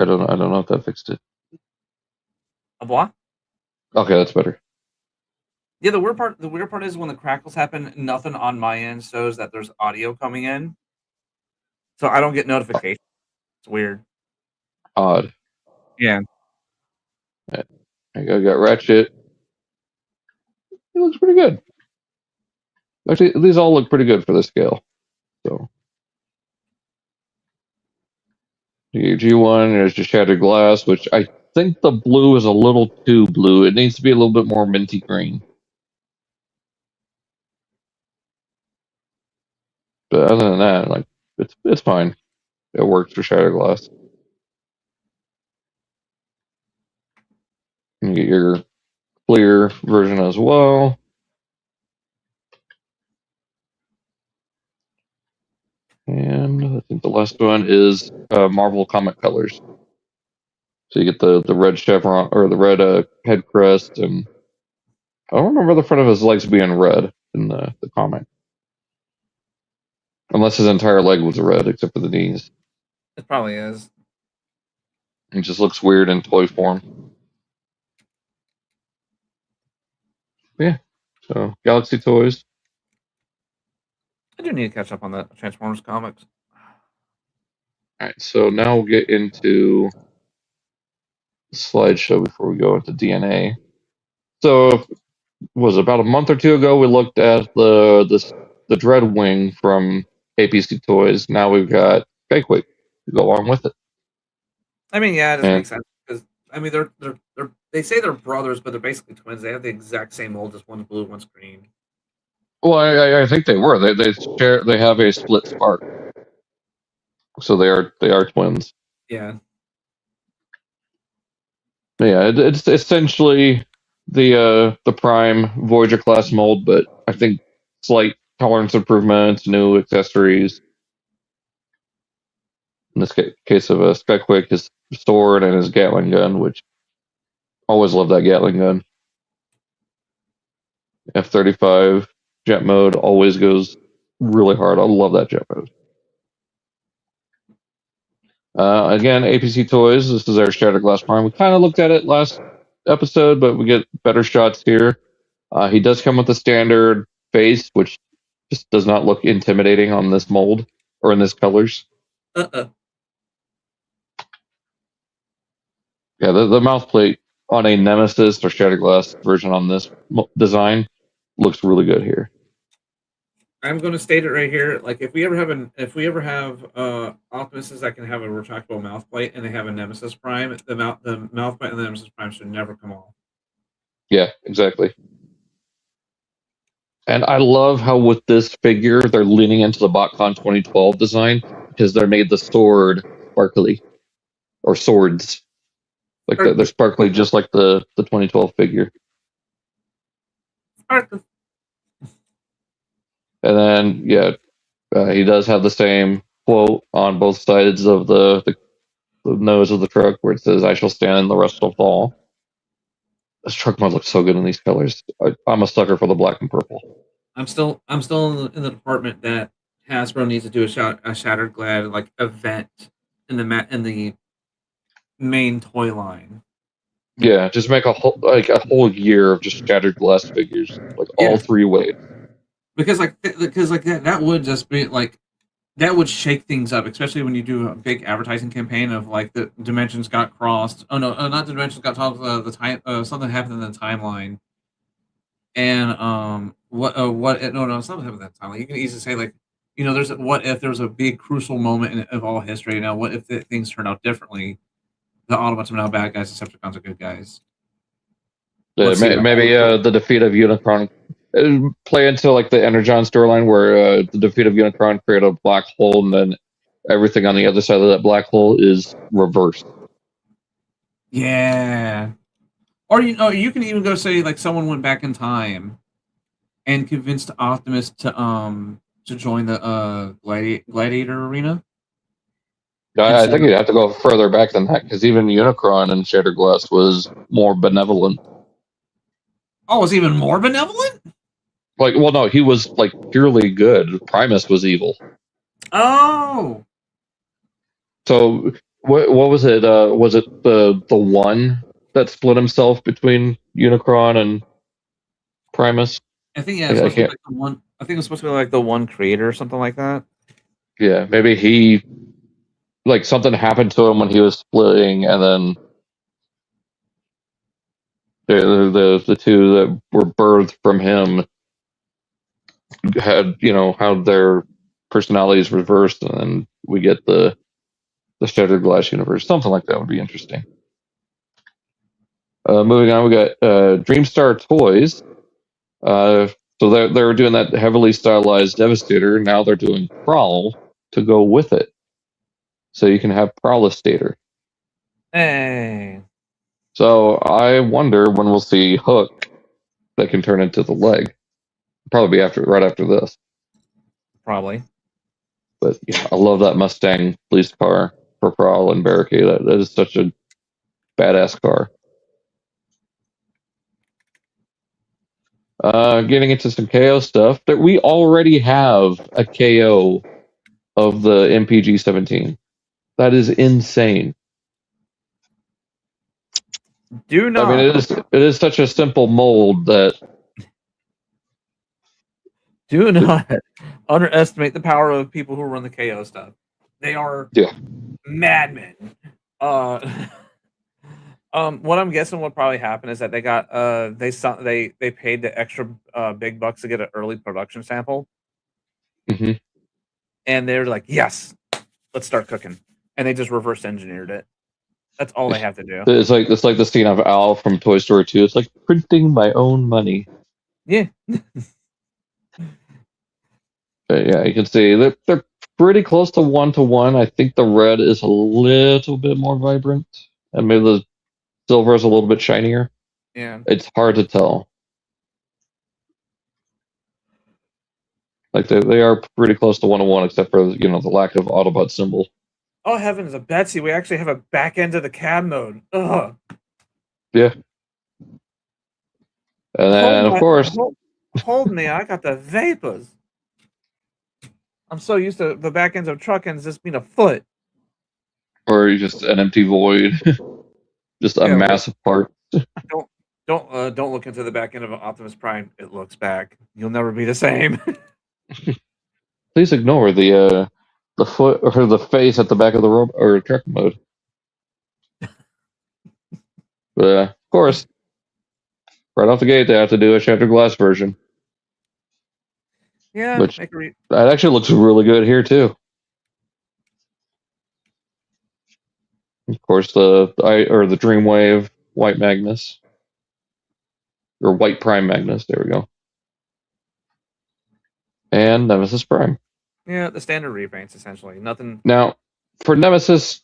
I don't know if that fixed it. A what? Okay, that's better. Yeah, the weird part is when the crackles happen, nothing on my end shows that there's audio coming in, so I don't get notifications. It's weird. Odd. Yeah. I got Ratchet. It looks pretty good. Actually, these all look pretty good for the scale. So your G1, there's just Shattered Glass, which I think the blue is a little too blue. It needs to be a little bit more minty green. But other than that, like it's fine. It works for Shattered Glass. You get your clear version as well. And I think the last one is Marvel Comic Colors. So you get the red chevron or the red head crest, and I don't remember the front of his legs being red in the comic, unless his entire leg was red except for the knees. It probably is. It just looks weird in toy form. Yeah. So Galaxy Toys. I do need to catch up on the Transformers comics. All right. So now we'll get into the slideshow before we go into DNA. So was about a month or two ago we looked at the Dreadwing from APC Toys. Now we've got Fakewig to go along with it. I mean, yeah, it does And- make sense because I mean they say they're brothers, but they're basically twins. They have the exact same mold, just one's blue, one's green. Well, I think they were. They have a split spark, so they are twins. Yeah. Yeah, it's essentially the Prime Voyager class mold, but I think slight tolerance improvements, new accessories. In this case of Skykwick, his sword and his Gatling gun, which always love that Gatling gun. F-35 jet mode always goes really hard. I love that jet mode. Again, APC Toys. This is our Shattered Glass Prime. We kind of looked at it last episode, but we get better shots here. He does come with the standard face, which just does not look intimidating on this mold or in this colors. Yeah, the mouth plate on a Nemesis or Shattered Glass version on this design looks really good here. I'm going to state it right here. Like, if we ever have Optimuses that can have a retractable mouth plate, and they have a Nemesis Prime, the mouth plate and the Nemesis Prime should never come off. Yeah, exactly. And I love how with this figure they're leaning into the BotCon 2012 design because they made the sword sparkly, or swords, like they're sparkly just like the 2012 figure. Sparkly. And then, yeah, he does have the same quote on both sides of the nose of the truck where it says, "I shall stand and the rest will fall." This truck mod looks so good in these colors. I'm a sucker for the black and purple. I'm still in the department that Hasbro needs to do a Shattered Glass like event in the main toy line. Yeah, just make a whole year of just Shattered Glass figures, like all three ways. Because that would just be like, that would shake things up, especially when you do a big advertising campaign of like the dimensions got crossed. Oh no, not the dimensions got crossed. The time something happened in the timeline, and something happened in that timeline. You can easily say like, there's what if there was a big crucial moment of all history. Now, what if things turned out differently? The Autobots are now bad guys, Decepticons are good guys. Maybe the defeat of Unicron play into like the Energon storyline where the defeat of Unicron create a black hole, and then everything on the other side of that black hole is reversed. Yeah. Or you can even go say like someone went back in time and convinced Optimus to join the gladiator arena. I think you'd have to go further back than that because even Unicron in Shattered Glass was more benevolent. Oh, was even more benevolent? Like, well, no, he was like purely good. Primus was evil. Oh. So what was it? Was it the one that split himself between Unicron and Primus? I think it's supposed to be like the one. I think it's supposed to be like the one creator or something like that. Yeah, maybe he like something happened to him when he was splitting, and then the two that were birthed from him had how their personalities reversed, and then we get the Shattered Glass universe. Something like that would be interesting. Moving on, we got Dreamstar Toys. So they were doing that heavily stylized Devastator. Now they're doing Prowl to go with it. So you can have Prowlistator. Hey. So I wonder when we'll see Hook that can turn into the leg. Probably be right after this. Probably. But I love that Mustang police car for Prowl and Barricade. That is such a badass car. Getting into some KO stuff, that we already have a KO of the MPG-17. That is insane. Do not. I mean, it is such a simple mold that. Do not underestimate the power of people who run the KO stuff. They are madmen. What I'm guessing what probably happened is that they got they paid the extra big bucks to get an early production sample, and they're like, yes, let's start cooking, and they just reverse engineered it. That's all they have to do. It's like the scene of Al from Toy Story 2. It's like printing my own money. Yeah. Yeah, you can see they're pretty close to 1-to-1. I think the red is a little bit more vibrant, and maybe the silver is a little bit shinier. Yeah, it's hard to tell. Like they are pretty close to 1-to-1, except for the lack of Autobot symbol. Oh heavens, a Betsy! We actually have a back end of the cab mode. Ugh. Yeah. And then of course, hold me! I got the vapors. I'm so used to the back ends of truck ends just being a foot. Or just an empty void, just a massive part. Don't look into the back end of an Optimus Prime. It looks back. You'll never be the same. Please ignore the foot or the face at the back of the robot or truck mode. But of course, right off the gate, they have to do a shattered glass version. Yeah, which that actually looks really good here too. Of course, the Dreamwave White Magnus or White Prime Magnus. There we go. And Nemesis Prime. Yeah, the standard repaints essentially. Nothing. Now, for Nemesis,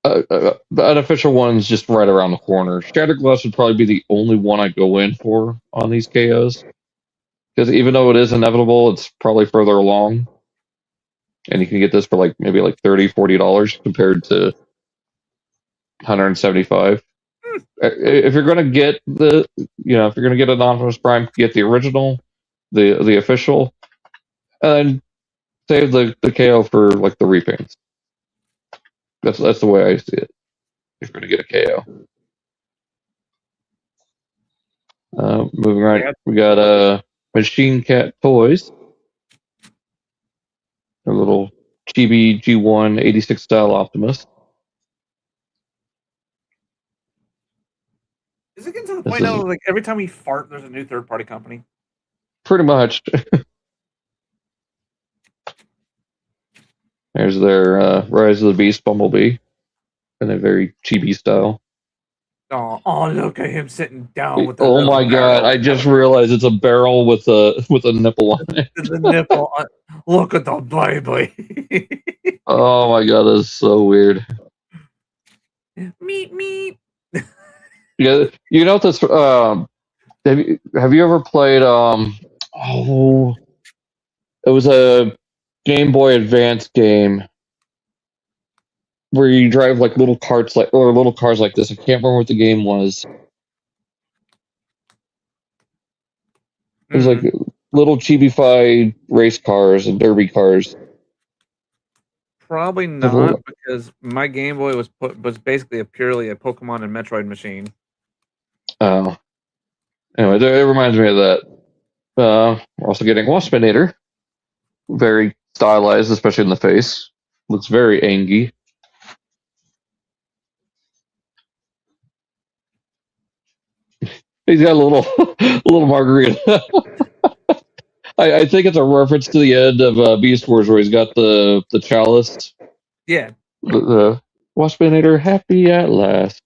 the unofficial one's just right around the corner. Shattered Glass would probably be the only one I go in for on these KOs. Because even though it is inevitable, it's probably further along. And you can get this for maybe $30, $40 compared to $175. If you're gonna get if you're gonna get an Optimus Prime, get the original, the official, and then save the KO for the repaints. That's the way I see it. If you're gonna get a KO. Moving right, we got Machine Cat Toys. A little chibi G1 86 style Optimus. Is it getting to the point now every time we fart, there's a new third-party company? Pretty much. There's their Rise of the Beast Bumblebee in a very chibi style. Oh, look at him sitting down with the Oh my god, I just realized it's a barrel with a nipple on it. The nipple on, look at the baby. Oh my god, that's so weird. Meep. Yeah, this have you ever played it was a Game Boy Advance game where you drive little carts little cars like this. I can't remember what the game was. It was little chibi-fied race cars and derby cars. Probably not, because my Game Boy was basically purely a Pokemon and Metroid machine. Oh. Anyway, it reminds me of that. We're also getting Waspinator. Very stylized, especially in the face. Looks very angy. He's got a little margarita. I think it's a reference to the end of Beast Wars where he's got the chalice. Yeah. The Waspinator, happy at last.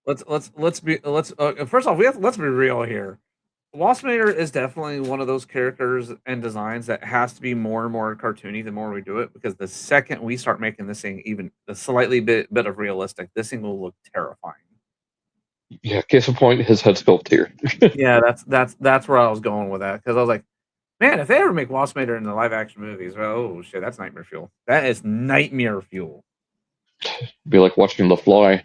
Let's first off, let's be real here. Waspinator is definitely one of those characters and designs that has to be more and more cartoony the more we do it, because the second we start making this thing even a slightly bit of realistic, this thing will look terrifying. Yeah, case in point, his head sculpt here. Yeah, that's where I was going with that, because I was like, man, if they ever make Waspinator in the live action movies, oh shit, that's nightmare fuel. That is nightmare fuel. Be like watching The Fly.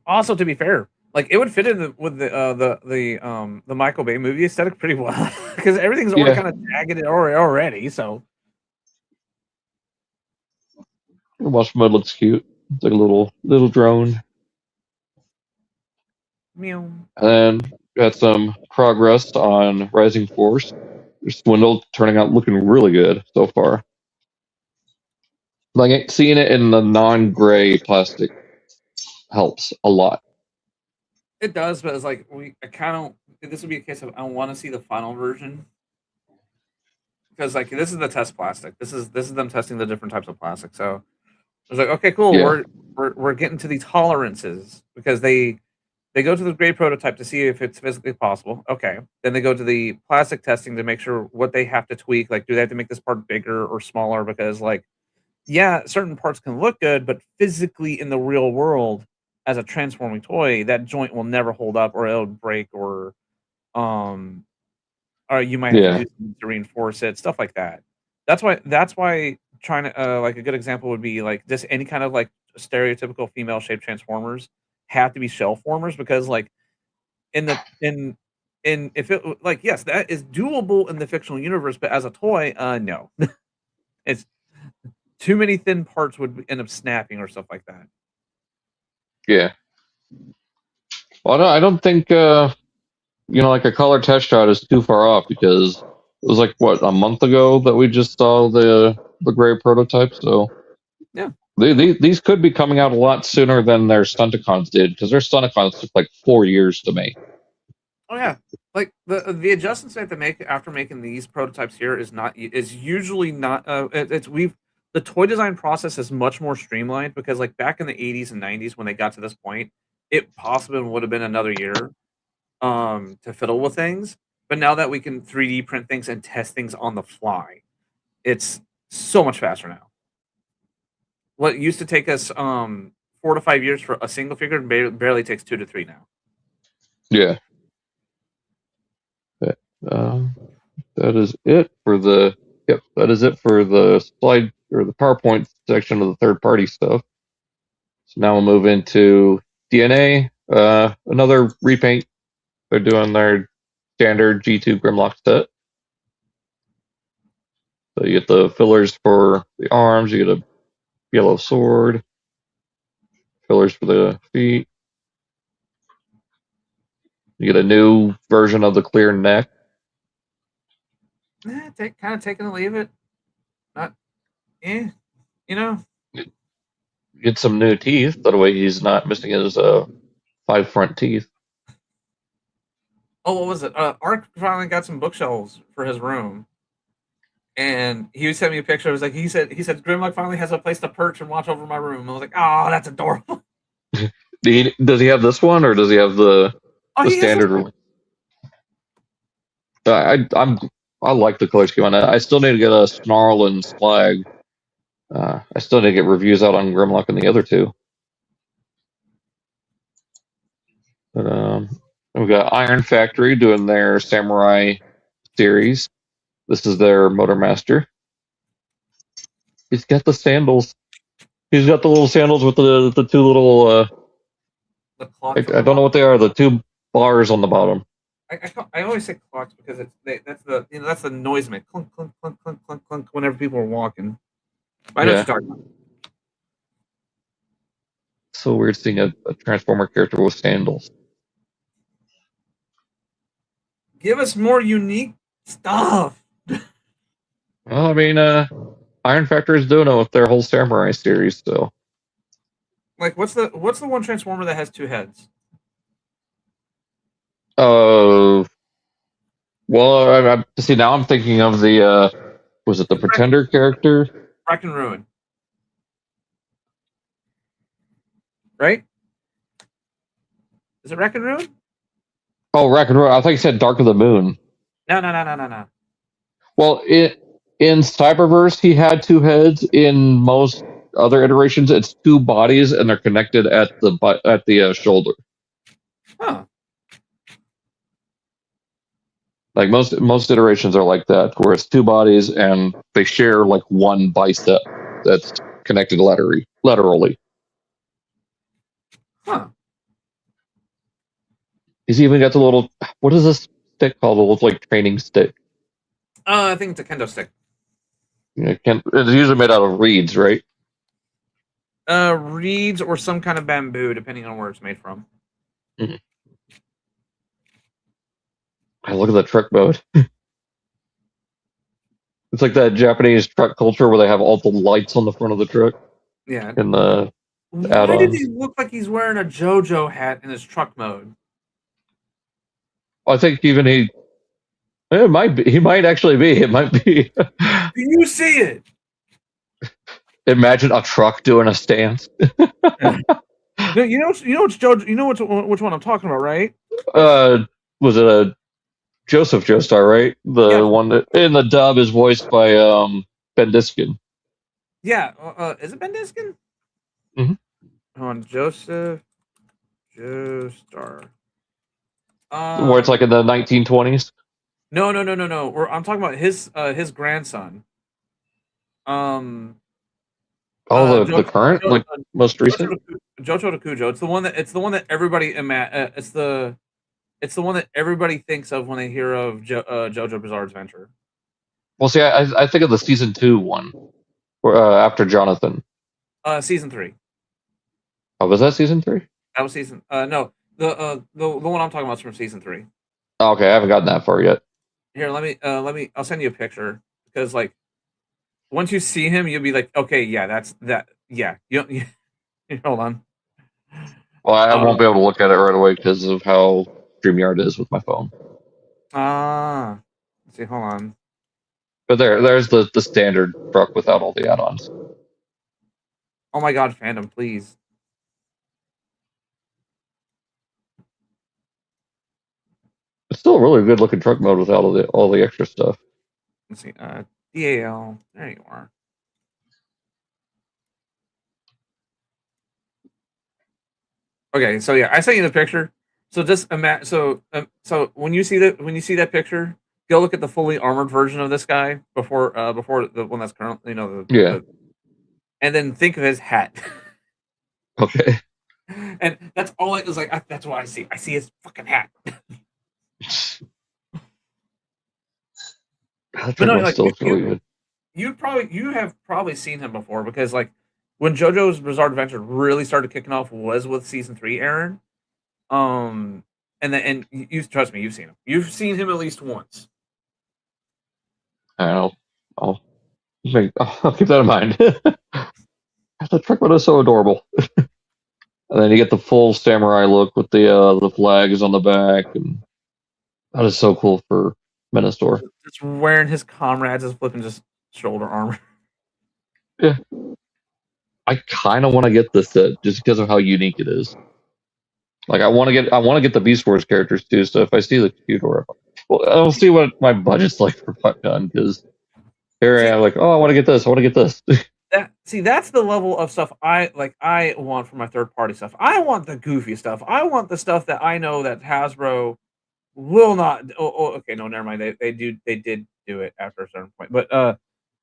Also, to be fair, like it would fit in with the Michael Bay movie aesthetic pretty well because everything's already kind of jagged already. So Watchmud looks cute. It's like a little drone. meow. And then got some progress on Rising Force. Swindle turning out looking really good so far. Like seeing it in the non-gray plastic helps a lot. It does, but it's like I kind of. This would be a case of I want to see the final version because like this is the test plastic. This is them testing the different types of plastic. So it's like okay, cool. Yeah. We're getting to these tolerances because they go to the gray prototype to see if it's physically possible. Okay, then they go to the plastic testing to make sure what they have to tweak. Like, do they have to make this part bigger or smaller? Because like, yeah, certain parts can look good, but physically in the real world, as a transforming toy, that joint will never hold up, or it'll break, um, or you might have to do something to reinforce it, stuff like that. That's why trying to like a good example would be like just any kind of like stereotypical female shaped transformers have to be shell formers because like in if it like yes that is doable in the fictional universe, but as a toy, no, it's too many thin parts would end up snapping or stuff like that. Yeah. Well, I don't think like a color test shot is too far off because it was like what, a month ago that we just saw the gray prototype. So yeah, these could be coming out a lot sooner than their Stunticons did because their Stunticons took like 4 years to make. Oh yeah, like the adjustments they have to make after making these prototypes here is usually not. The toy design process is much more streamlined because like back in the 80s and 90s when they got to this point, it possibly would have been another year to fiddle with things. But now that we can 3D print things and test things on the fly, it's so much faster now. What used to take us 4 to 5 years for a single figure barely takes 2 to 3 now. Yeah. That is it for the slide or the PowerPoint section of the third party stuff. So now we'll move into DNA. Another repaint. They're doing their standard G2 Grimlock set. So you get the fillers for the arms, you get a yellow sword, fillers for the feet. You get a new version of the clear neck. Kind of taking to leave it. Not, you know. Get some new teeth. That way he's not missing his 5 front teeth. Oh, what was it? Ark finally got some bookshelves for his room, and he sent me a picture. It was like he said Grimlock finally has a place to perch and watch over my room. I was like, oh, that's adorable. Does he have this one or does he have the standard? I like the color scheme on it. I still need to get a Snarl and Slag. I still need to get reviews out on Grimlock and the other two. But we've got Iron Factory doing their Samurai series. This is their Motormaster. He's got the sandals. He's got the little sandals with the two little. I don't know what they are. The 2 bars on the bottom. I always say clocks because that's the noise make clunk clunk clunk clunk clunk clunk whenever people are walking. I know what you're talking about. So weird seeing a Transformer character with sandals. Give us more unique stuff. Well, I mean, Iron Factory is doing it with their whole Samurai series, so. Like, what's the one Transformer that has 2 heads? Well, see, now I'm thinking of the, was it the Pretender character? Wreck and Ruin. Right? Is it Wreck and Ruin? Oh, Wreck and Ruin. I thought you said Dark of the Moon. No. Well, in Cyberverse, he had 2 heads. In most other iterations, it's 2 bodies, and they're connected at the shoulder. Huh. Like most iterations are like that, where it's 2 bodies and they share like 1 bicep that's connected laterally. Huh. He's even got the little, what is this stick called? The little like training stick. I think it's a kendo stick. It's usually made out of reeds, right? Reeds or some kind of bamboo, depending on where it's made from. Mm-hmm. I look at the truck mode. It's like that Japanese truck culture where they have all the lights on the front of the truck. Yeah. And the Why did he look like he's wearing a JoJo hat in his truck mode? I think even he might be. He might actually be. It might be. Can you see it? Imagine a truck doing a stance. You know what's JoJo. You know which one I'm talking about, right? Was it a Joseph Joestar, right? The one that in the dub is voiced by Ben Diskin. Yeah, is it Ben Diskin? Mm-hmm. On Joseph Joestar. Where it's like in the 1920s. No. I'm talking about his grandson. The current, like most recent. Jocho Takujo. It's the one that everybody it's the one that everybody thinks of when they hear of JoJo Bizarre Adventure. Well, see, I think of the season 2 one, after Jonathan. Season 3. Oh, was that season 3? That was season. No, the one I'm talking about is from season 3. Okay, I haven't gotten that far yet. Here, let me. I'll send you a picture because, like, once you see him, you'll be like, okay, yeah, that's that. Yeah, you hold on. Well, I won't be able to look at it right away because of how StreamYard is with my phone. Let's see, hold on. But there's the standard truck without all the add-ons. Oh my god, fandom, please. It's still a really good looking truck mode without all the extra stuff. Let's see, DAL. There you are. Okay, so yeah, I sent you the picture. So just imagine. So when you see that picture, go look at the fully armored version of this guy before the one that's currently, and then think of his hat. Okay. And that's all it was like. That's what I see. I see his fucking hat. But no, like, still really good. You have probably seen him before because, like, when JoJo's Bizarre Adventure really started kicking off was with season 3, Aaron. And you trust me, you've seen him. You've seen him at least once. I'll keep that in mind. The truck mode is so adorable. And then you get the full samurai look with the flags on the back, and that is so cool for Ministor. Just wearing his comrades as flipping just shoulder armor. Yeah. I kind of want to get this set just because of how unique it is. Like I want to get the Beast Wars characters too. So if I see the Q-Door, well, I'll see what my budget's like for Puckgun because here I am like, oh, I want to get this. I want to get this. That's the level of stuff I want for my third party stuff. I want the goofy stuff. I want the stuff that I know that Hasbro will not. Okay, no, never mind. They did do it after a certain point, but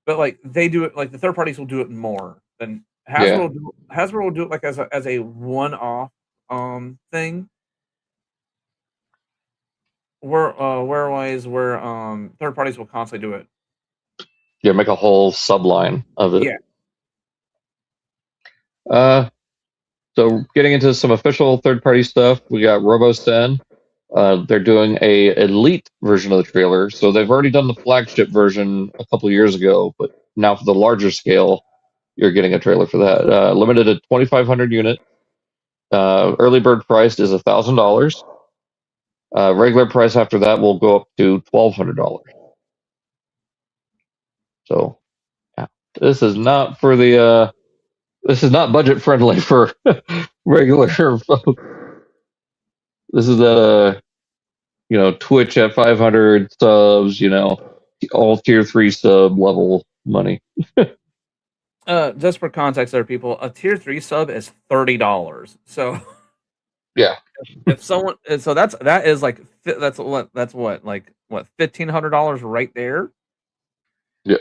like they do it like the third parties will do it more than Hasbro. Yeah. Hasbro will do it like as a one-off thing. Where third parties will constantly do it. Yeah, make a whole subline of it. Yeah. So getting into some official third-party stuff, we got RoboSen. They're doing a elite version of the trailer. So they've already done the flagship version a couple years ago, but now for the larger scale, you're getting a trailer for that. Limited to 2,500 units. Early bird price is $1,000. Regular price after that will go up to $1,200. So, yeah, this is not for the. This is not budget friendly for regular folks. This is Twitch at 500 subs. All tier 3 sub level money. Just for context, there, people, a tier 3 sub is $30. So. Yeah. If someone, so that's what $1,500 right there. Yeah.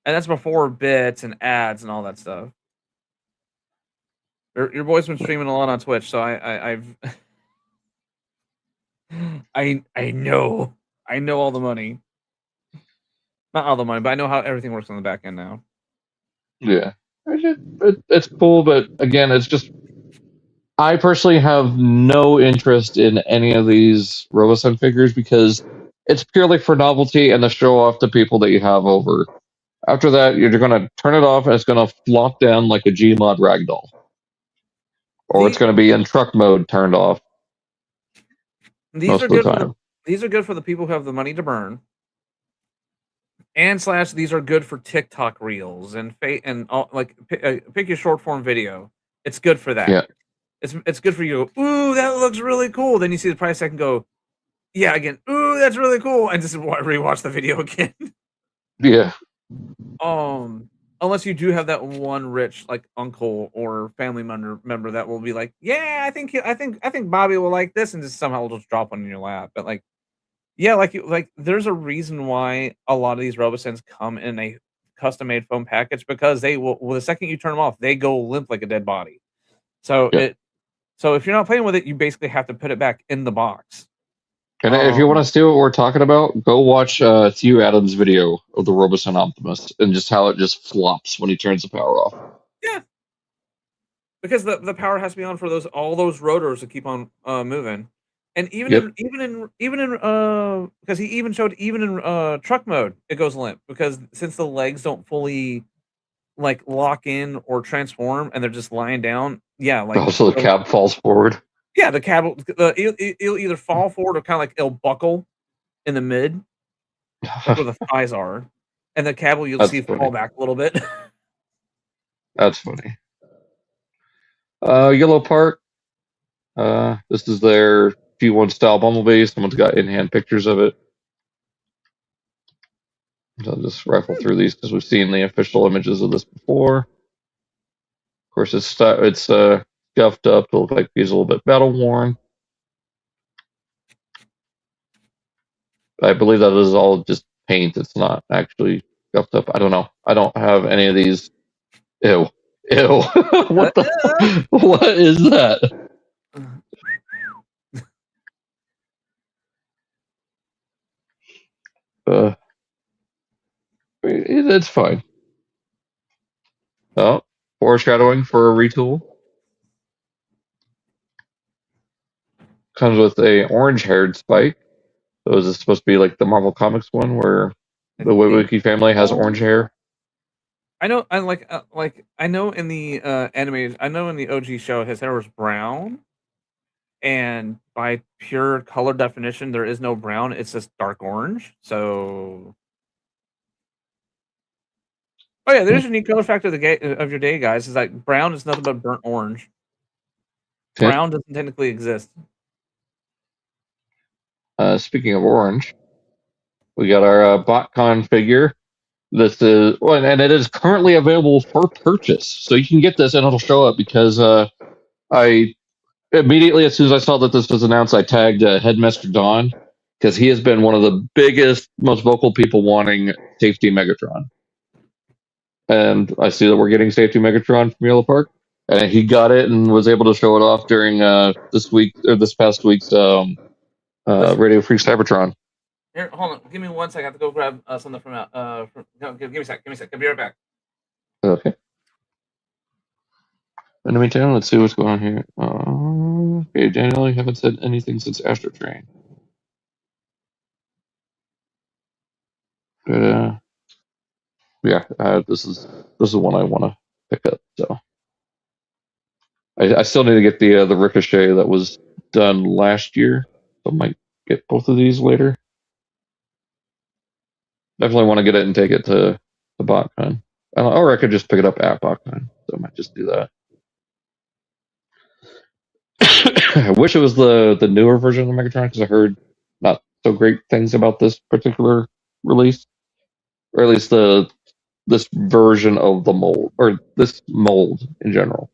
And that's before bits and ads and all that stuff. Your boy's been streaming a lot on Twitch, so I've I know all the money. Not all the money, but I know how everything works on the back end now. Yeah, it's cool, but again, it's just I personally have no interest in any of these RoboSun figures because it's purely for novelty and to show off the people that you have over. After that, you're going to turn it off and it's going to flop down like a Gmod ragdoll. Or it's going to be in truck mode turned off. These are good for the people who have the money to burn. And / these are good for TikTok reels and all, like pick your short form video. It's good for that. Yeah. It's good for you. Ooh, that looks really cool. Then you see the price tag and go, yeah, again. Ooh, that's really cool. And just rewatch the video again. Yeah. Unless you do have that one rich like uncle or family member that will be like, yeah, I think Bobby will like this, and just somehow will just drop one in your lap. But like, yeah, like there's a reason why a lot of these RoboSens come in a custom made foam package, because they will, the second you turn them off, they go limp like a dead body. So so if you're not playing with it, you basically have to put it back in the box. And if you want to see what we're talking about, go watch Theo Adams' video of the RoboSun Optimus and just how it just flops when he turns the power off. Yeah, because the power has to be on for all those rotors to keep on moving. And even in because he even showed in truck mode it goes limp, because since the legs don't fully like lock in or transform and they're just lying down. Yeah, like also the cab falls forward. Yeah, the cab it'll either fall forward or kind of like it'll buckle in the mid, like where the thighs are, and the cab you'll see fall back a little bit. That's funny. Yellow Park. This is their G1 style Bumblebee. Someone's got in-hand pictures of it. So I'll just rifle through these because we've seen the official images of this before. Of course, it's scuffed up to look like he's a little bit battle worn. I believe that is all just paint. It's not actually scuffed up. I don't know. I don't have any of these. Ew. What is that? It's fine. Oh, foreshadowing for a retool. Comes with a orange-haired Spike. So is this supposed to be like the Marvel Comics one where the Wiki family has orange hair? I know. I I know in the anime. I know in the OG show his hair was brown, and by pure color definition, there is no brown. It's just dark orange. So, oh yeah, there's a unique color factor of your day, guys. Is like brown is nothing but burnt orange. Brown doesn't technically exist. Speaking of orange, we got our BotCon figure. This is and it is currently available for purchase, so you can get this and it'll show up because I immediately, as soon as I saw that this was announced, I tagged Headmaster Don because he has been one of the biggest, most vocal people wanting Safety Megatron. And I see that we're getting Safety Megatron from Yellow Park, and he got it and was able to show it off during this past week's Radio Free Cybertron. Here, hold on. Give me 1 second. I have to go grab something from out. Give me a sec. I'll be right back. Okay. In the meantime, let's see what's going on here. Okay, Daniel, you haven't said anything since Astro Train. But, yeah, this is one I want to pick up. So I still need to get the Ricochet that was done last year. So I might get both of these later. Definitely want to get it and take it to the BotCon. Or I could just pick it up at BotCon. So I might just do that. I wish it was the newer version of the Megatron because I heard not so great things about this particular release, or at least this version of the mold, or this mold in general.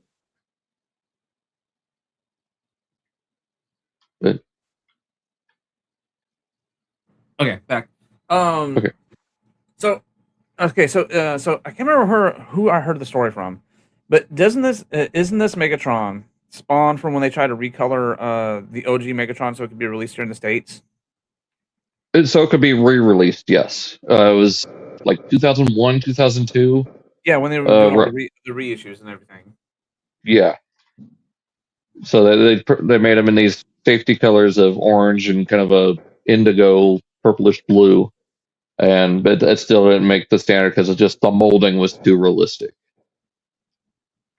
But, okay, back. Okay. So I can't remember who I heard the story from, but isn't this Megatron spawned from when they tried to recolor the OG Megatron so it could be released here in the States? So it could be re-released, yes. It was like 2001, 2002. Yeah, when they were doing all the reissues and everything. Yeah. So they made them in these safety colors of orange and kind of a indigo purplish blue, but it still didn't make the standard because it just the molding was too realistic.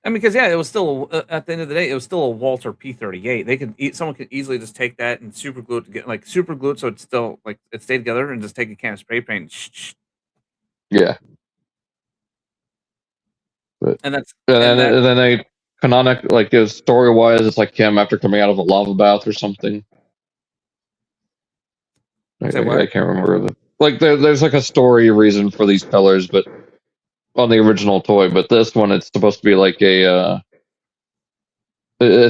I mean, because it was still at the end of the day, it was still a Walter P38. Someone could easily just take that and super glue it to get super glue it so it's still it stayed together, and just take a can of spray paint. Yeah. And then they canonic story wise, it's like him after coming out of a lava bath or something. I can't remember there's like a story reason for these colors, but on the original toy. But this one, it's supposed to be like it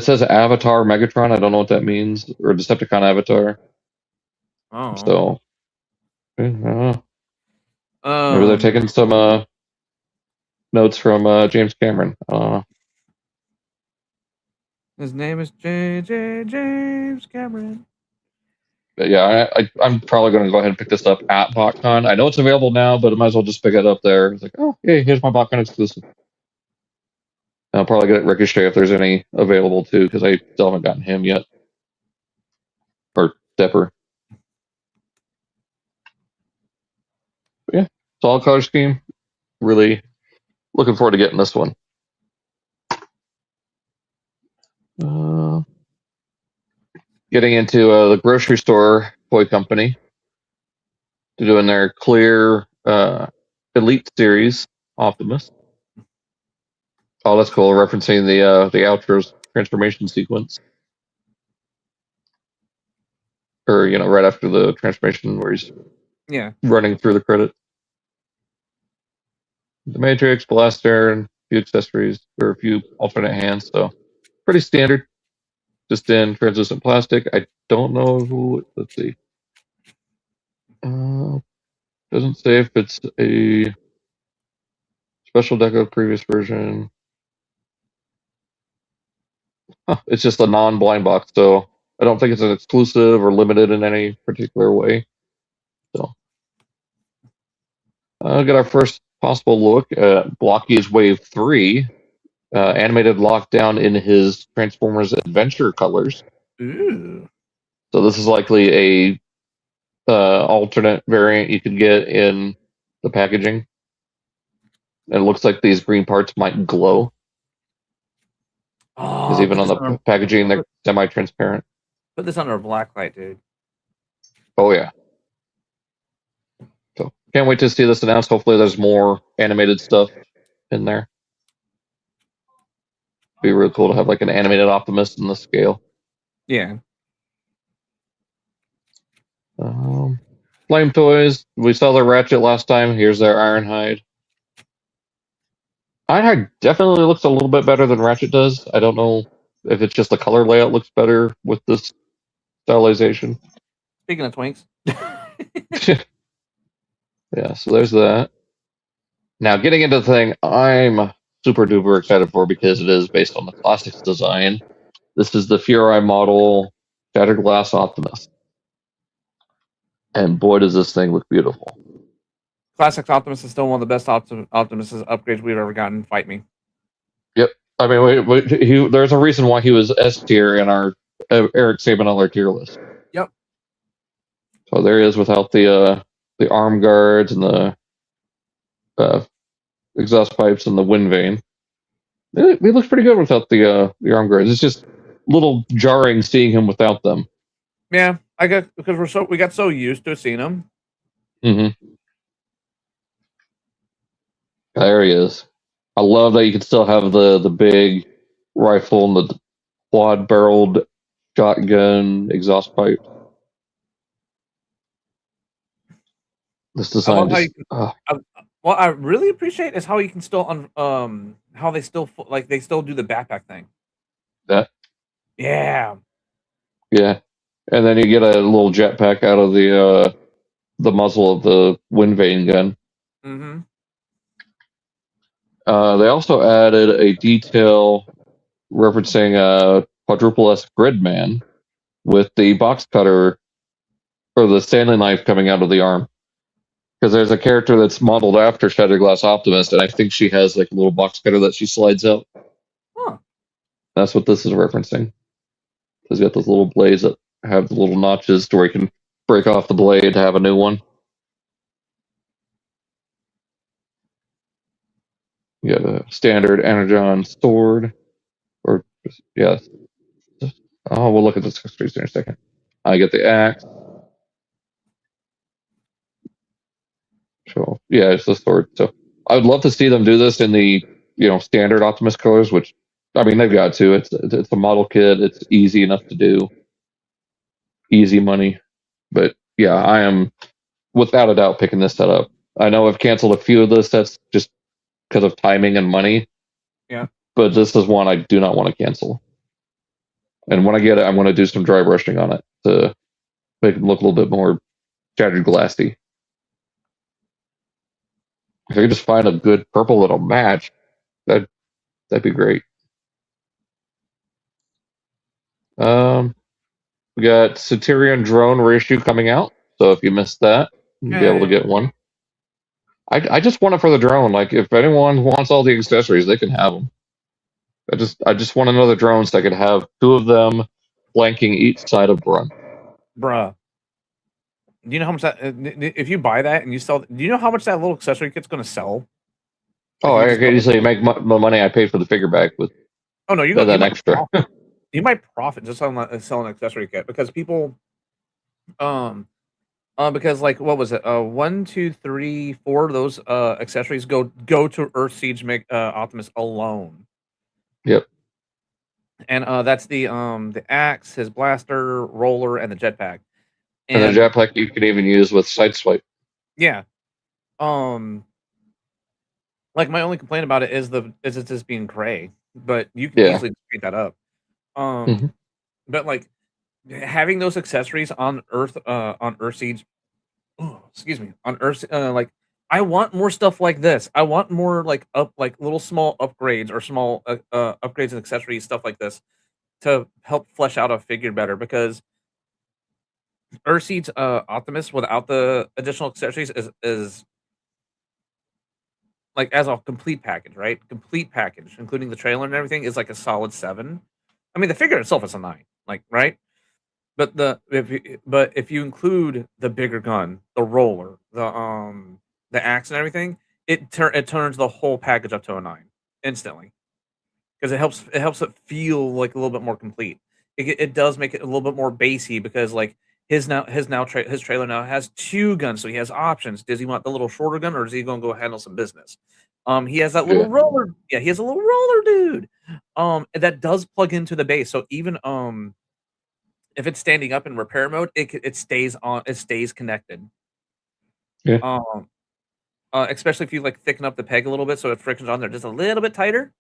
says Avatar Megatron. I don't know what that means, or Decepticon Avatar. Oh, so maybe they're taking some notes from James Cameron. His name is J.J. James Cameron. But yeah, I'm probably going to go ahead and pick this up at BotCon. I know it's available now, but I might as well just pick it up there. It's like, oh, hey, here's my BotCon exclusive. And I'll probably get Ricochet if there's any available too, because I still haven't gotten him yet. Or Depper. But yeah, solid color scheme. Really looking forward to getting this one. Getting into the grocery store toy company. They're doing their clear Elite Series Optimus. Oh, that's cool. Referencing the outro's transformation sequence. Or, right after the transformation where he's running through the credits. The Matrix, Blaster, and a few accessories, or a few alternate hands, so pretty standard. Just in translucent plastic. I don't know who, let's see. Doesn't say if it's a special deco previous version. It's just a non-blind box, so I don't think it's an exclusive or limited in any particular way. So, I'll get our first possible look at Blocky's Wave 3, animated lockdown in his Transformers Adventure colors. Ooh. So this is likely a alternate variant you could get in the packaging. And it looks like these green parts might glow. Because even on the packaging, they're semi-transparent. Put this under a black light, dude. Oh, yeah. So, can't wait to see this announced. Hopefully there's more animated stuff in there. Be really cool to have like an animated Optimus in the scale. Yeah. Flame Toys. We saw the Ratchet last time. Here's their Ironhide. Ironhide definitely looks a little bit better than Ratchet does. I don't know if it's just the color layout looks better with this stylization. Speaking of twinks. Yeah, so there's that. Now, getting into the thing I'm super duper excited for because it is based on the Classics design. This is the Furai model Shattered Glass Optimus. And boy, does this thing look beautiful. Classics Optimus is still one of the best Optimus upgrades we've ever gotten. Fight me. Yep. I mean, there's a reason why he was S tier in our Eric Sabanelli tier list. Yep. So there he is without the arm guards and the exhaust pipes and the wind vane. He looks pretty good without the arm guards. It's just a little jarring seeing him without them. Yeah, because we got so used to seeing him. Mm-hmm. There he is. I love that you can still have the big rifle and the quad-barreled shotgun exhaust pipe. This design what I really appreciate is how you can still how they still do the backpack thing. That. Yeah. Yeah, and then you get a little jetpack out of the muzzle of the wind vane gun. Mm-hmm. They also added a detail referencing Quadruple S Gridman with the box cutter or the Stanley knife coming out of the arm. Because there's a character that's modeled after Shattered Glass Optimist, and I think she has like a little box cutter that she slides out. Huh. That's what this is referencing. It's got those little blades that have the little notches to where you can break off the blade to have a new one. You got a standard Energon sword. Or, yeah. Oh, we'll look at the accessories in a second. I get the axe. So, yeah, it's the sword. So, I would love to see them do this in the, standard Optimus colors, which, I mean, they've got to. It's a model kit. It's easy enough to do. Easy money. But, yeah, I am, without a doubt, picking this set up. I know I've canceled a few of the sets just because of timing and money. Yeah. But this is one I do not want to cancel. And when I get it, I'm going to do some dry brushing on it to make it look a little bit more shattered glassy. If I could just find a good purple that'll match, that'd be great. We got Satyrian drone reissue coming out, so if you missed that, you'll be able to get one. I just want it for the drone. Like, if anyone wants all the accessories, they can have them. I just want another drone so I could have two of them flanking each side of Brun. Bruh. Do you know how much that, if you buy that and you sell, do you know how much that little accessory kit's going to sell? Oh, I can easily make the money I paid for the figure back with. Oh no, you that extra. You might profit just on selling an accessory kit because people, because like what was it? 1, 2, 3, 4 of those accessories go to Earth Siege Optimus alone. Yep. And that's the axe, his blaster, roller, and the jetpack. And the jetpack you can even use with sideswipe. Yeah. Like my only complaint about it is it just being gray, but you can easily paint that up. But like having those accessories on Earth Siege, on Earth, like I want more stuff like this. I want more like little small upgrades or small upgrades and accessories, stuff like this, to help flesh out a figure better, because Earthseed's Optimus without the additional accessories is like, as a complete package, right? Complete package, including the trailer and everything, is like a solid 7. I mean, the figure itself is a 9, like, right? But if you include the bigger gun, the roller, the axe and everything, it turns the whole package up to a 9 instantly, because it helps it feel like a little bit more complete. It does make it a little bit more basey, because like his trailer now has 2 guns, so he has options. Does he want the little shorter gun, or is he going to go handle some business? He has that little roller. Yeah, he has a little roller dude. That does plug into the base, so even if it's standing up in repair mode, it stays on. It stays connected. Yeah. Especially if you like thicken up the peg a little bit, so it frictions on there just a little bit tighter.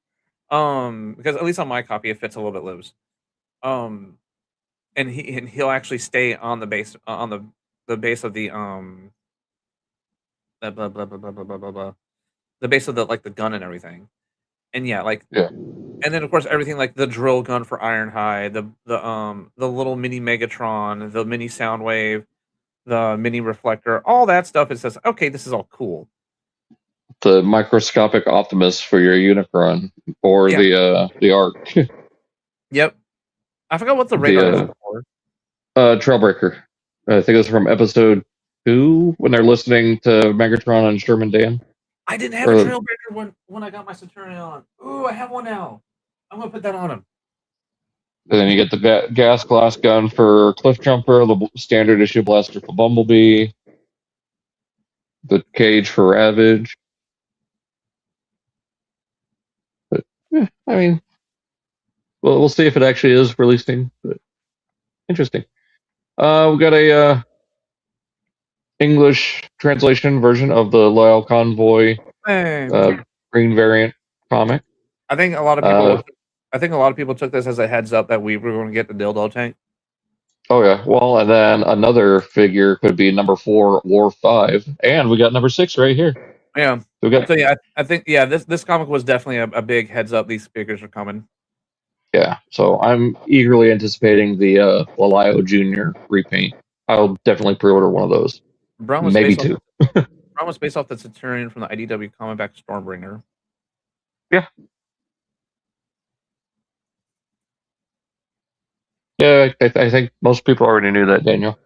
Because at least on my copy, it fits a little bit loose. And he'll actually stay on the base, on the base of the the base of the, like, the gun and everything. And yeah, like, and then of course everything like the drill gun for Ironhide, the little mini Megatron, the mini Soundwave, the mini reflector, all that stuff. It says, okay, this is all cool. The microscopic Optimus for your Unicron, or the Arc. Yep. I forgot what the radar is for. Trailbreaker. I think it's from episode 2 when they're listening to Megatron and Sherman Dan. I didn't have a Trailbreaker when I got my Saturnian on. Ooh, I have one now. I'm gonna put that on him. And then you get the gas glass gun for Cliff Jumper, the standard issue blaster for Bumblebee, the cage for Ravage. But I mean, well, we'll see if it actually is releasing. But interesting. We got a English translation version of the Loyal Convoy green variant comic. I think a lot of people took this as a heads up that we were going to get the dildo tank. Oh yeah, well, and then another figure could be number 4, War 5, and we got number 6 right here. Yeah. So yeah, I think this comic was definitely a big heads up. These figures are coming. Yeah, so I'm eagerly anticipating the Lalio Junior repaint. I'll definitely pre-order one of those, Brown was maybe based off two. Brown was based off the Centurion from the IDW comic back Stormbringer. Yeah, yeah. I think most people already knew that, Daniel.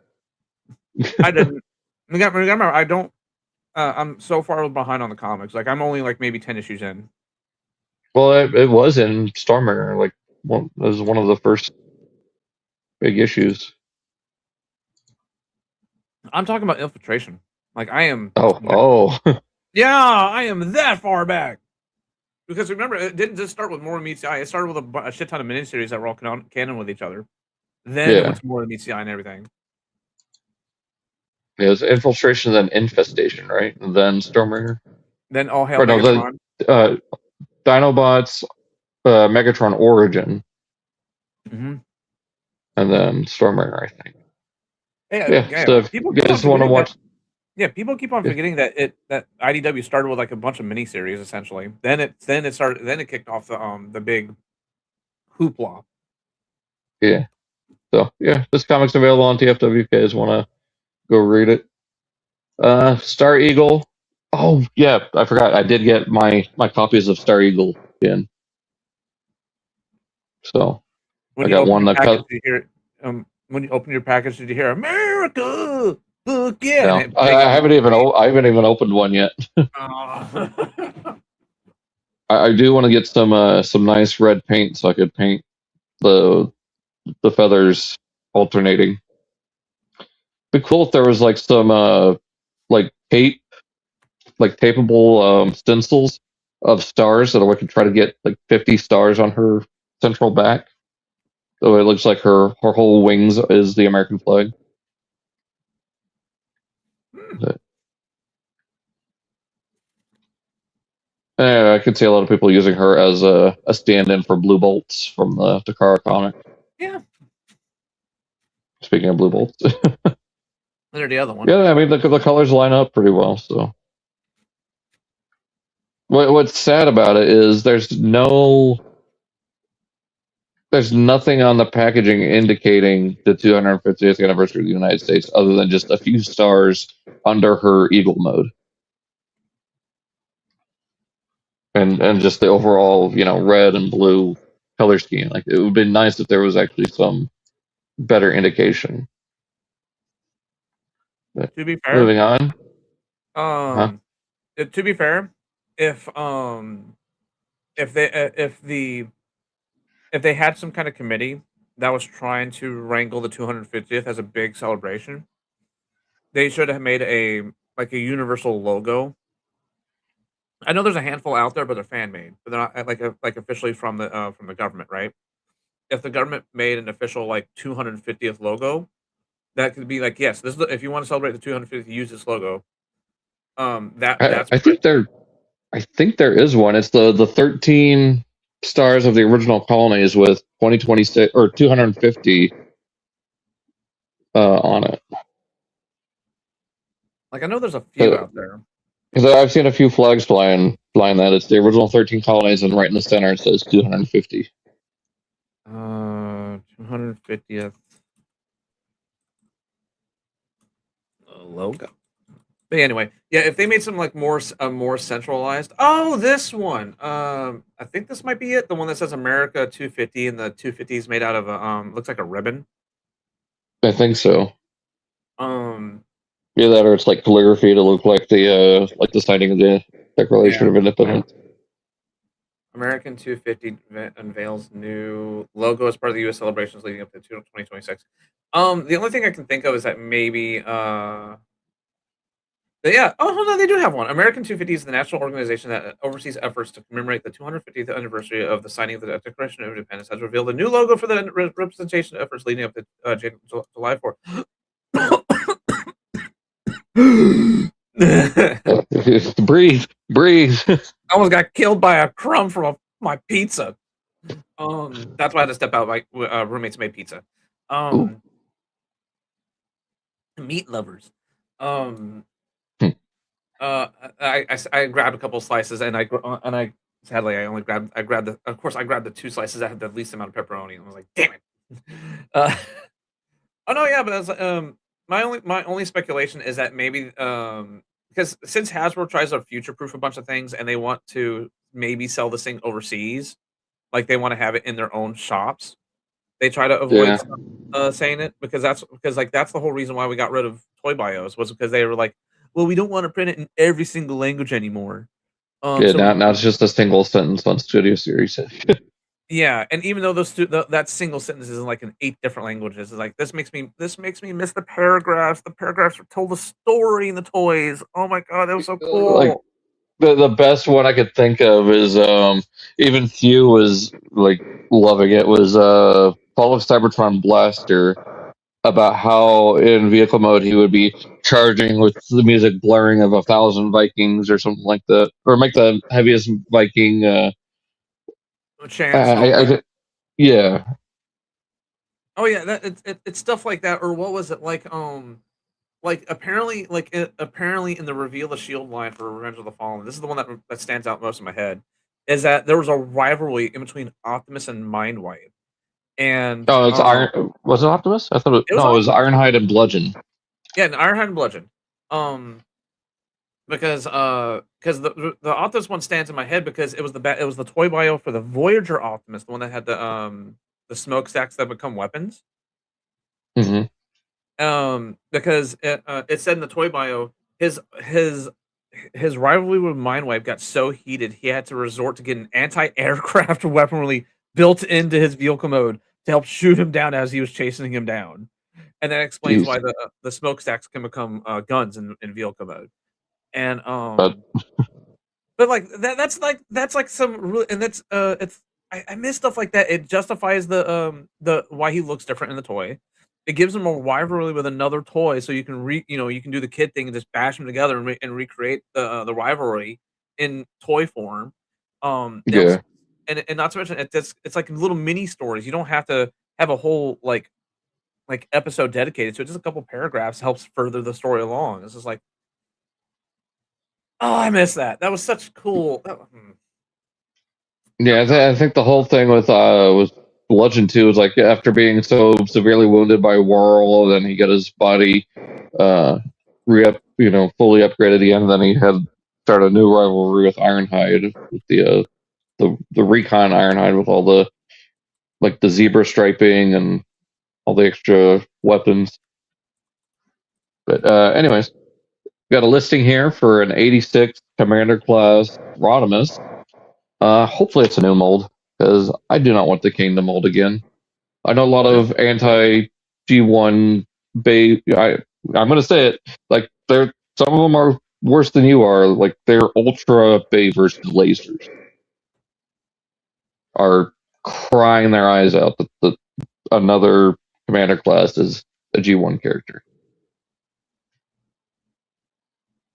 I didn't. Remember, I don't. I'm so far behind on the comics. Like I'm only like maybe 10 issues in. Well, it was in Stormbringer. Like, it was one of the first big issues. I'm talking about Infiltration. Like I am. Oh. Yeah, I am that far back. Because remember, it didn't just start with more Meets the Eye. It started with a shit ton of miniseries that were all canon with each other. Then it Yeah. went to more Meets the Eye and everything. It was Infiltration, then Infestation, right? And then Stormbringer. Then All Hail Or no, Megatron. the Dinobots, Megatron Origin, Mm-hmm. and then Stormbringer, I think. Yeah. So if People you keep on guys want to forgetting that. watch, Yeah, people keep on forgetting that IDW started with like a bunch of miniseries essentially. Then it kicked off the big hoopla. yeah. So yeah, this comic's available on TFW. If you guys want to go read it. Star Eagle. Oh yeah, I forgot. I did get my copies of Star Eagle in. So When I you got open one your that package, did you hear when you open your package, did you hear America? Look, yeah, and no, it I, big I up haven't even I haven't even opened one yet. uh, I do want to get some nice red paint so I could paint the feathers alternating. Be cool if there was like some like tape, like tapeable stencils of stars that I could try to get like 50 stars on her central back. So it looks like her whole wings is the American flag. But, I could see a lot of people using her as a stand-in for Blue Bolts from the Takara comic. yeah. Speaking of Blue Bolts. They're the other one. Yeah, I mean the colors line up pretty well. So what's sad about it is there's nothing on the packaging indicating the 250th anniversary of the United States other than just a few stars under her Eagle mode. And just the overall, red and blue color scheme. Like it would be nice if there was actually some better indication. But To be fair, moving on. Huh? to be fair, if if they if they had some kind of committee that was trying to wrangle the 250th as a big celebration, they should have made a universal logo. I know there's a handful out there, but they're fan made, but they're not like officially from the government, right? If the government made an official like 250th logo, that could be like, yes, this is if you want to celebrate the 250th, use this logo. That's I great. think there is one. It's the 13 stars of the original colonies with 2026 or 250 on it. Like I know there's a few out there. Because I've seen a few flags flying that. It's the original 13 colonies, and right in the center it says 250. 250th logo. But anyway, yeah, if they made some like more centralized. Oh, this one. I think this might be it. The one that says America 250 and the 250 is made out of a looks like a ribbon. I think so. Um, Yeah, that or it's like calligraphy to look like the signing of the Declaration yeah. of Independence. American 250 unveils new logo as part of the U.S. celebrations leading up to 2026. The only thing I can think of is that maybe yeah. Oh, hold on. They do have one. American 250 is the national organization that oversees efforts to commemorate the 250th anniversary of the signing of the Declaration of Independence. Has revealed a new logo for the representation efforts leading up to July 4th. Breathe. I almost got killed by a crumb from my pizza. That's why I had to step out. My roommates made pizza. Meat lovers. Hmm. I grabbed a couple slices and I sadly, I grabbed the 2 slices that had the least amount of pepperoni, and I was like, damn it. Oh no, yeah, but that's my only speculation is that maybe because since Hasbro tries to future proof a bunch of things and they want to maybe sell this thing overseas, like they want to have it in their own shops, they try to avoid saying it because that's the whole reason why we got rid of Toy Bios was because they were like, well, we don't want to print it in every single language anymore. Yeah, now it's just a single sentence on Studio Series. Yeah, and even though that single sentence is in like in 8 different languages, it's like this makes me miss the paragraphs. The paragraphs told the story in the toys. Oh my god, that was so cool. Like the best one I could think of is even Hugh was like loving it was Fall of Cybertron Blaster, about how in vehicle mode he would be charging with the music blaring of 1,000 Vikings or something like that, or make the heaviest Viking. Chance. Yeah. Oh yeah, it's stuff like that. Or what was it like? Apparently in the reveal the Shield line for Revenge of the Fallen. This is the one that stands out most in my head. Is that there was a rivalry in between Optimus and Mindwipe, and it's Iron. Was it Optimus? I thought it was Ironhide and Bludgeon. Yeah, and Ironhide and Bludgeon. Because the Optimus one stands in my head because it was the toy bio for the Voyager Optimus, the one that had the smokestacks that become weapons. Mm-hmm. Because it said in the toy bio his rivalry with Mindwipe got so heated he had to resort to get an anti-aircraft weaponry built into his vehicle mode to help shoot him down as he was chasing him down, and that explains why the smokestacks can become guns in vehicle mode. And but like that's like some really, and that's it's I miss stuff like that. It justifies the why he looks different in the toy. It gives him a rivalry with another toy, so you can you can do the kid thing and just bash them together and recreate the rivalry in toy form. Yeah. And not to mention it's like little mini stories. You don't have to have a whole like episode dedicated to it. Just a couple paragraphs helps further the story along. It's just like, oh, I miss that. That was such cool. Yeah, I think the whole thing with Bludgeon 2 was like after being so severely wounded by Whirl, then he got his body fully upgraded again. Then he had started a new rivalry with Ironhide, with the Recon Ironhide with all the like the zebra striping and all the extra weapons. But anyways, got a listing here for an 86 Commander class Rodimus. Hopefully it's a new mold, because I do not want the Kingdom mold again. I know a lot of anti G1 I'm gonna say it, like some of them are worse than you are. Like their Ultra Bay versus lasers are crying their eyes out that another Commander class is a G1 character.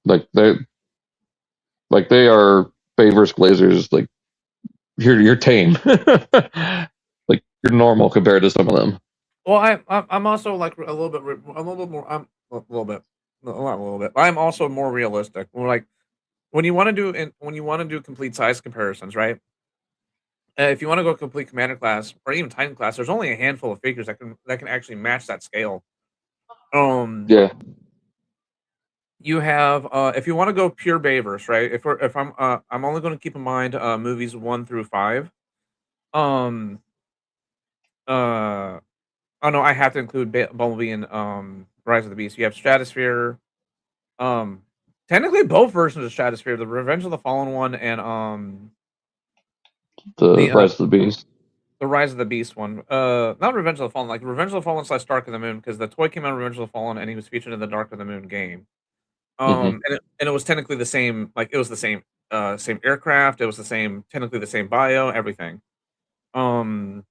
Like they are Bay versus lasers. Like you're tame. Like you're normal compared to some of them. Well, I'm also like a little bit more. I'm a little bit, not a little bit. I'm also more realistic. We're like when you want to do complete size comparisons, right? If you want to go complete Commander class or even Titan class, there's only a handful of figures that can actually match that scale. Yeah. You have if you want to go pure Bayverse, right? If I'm only going to keep in mind movies 1 through 5. Oh no, I have to include Bumblebee and Rise of the Beast. You have Stratosphere. Technically both versions of Stratosphere, the Revenge of the Fallen one and the Rise of the Beast. The Rise of the Beast one. Not Revenge of the Fallen, like Revenge of the Fallen / Dark of the Moon, because the toy came out of Revenge of the Fallen and he was featured in the Dark of the Moon game. And it was technically the same, like it was the same aircraft, it was technically the same bio, everything. You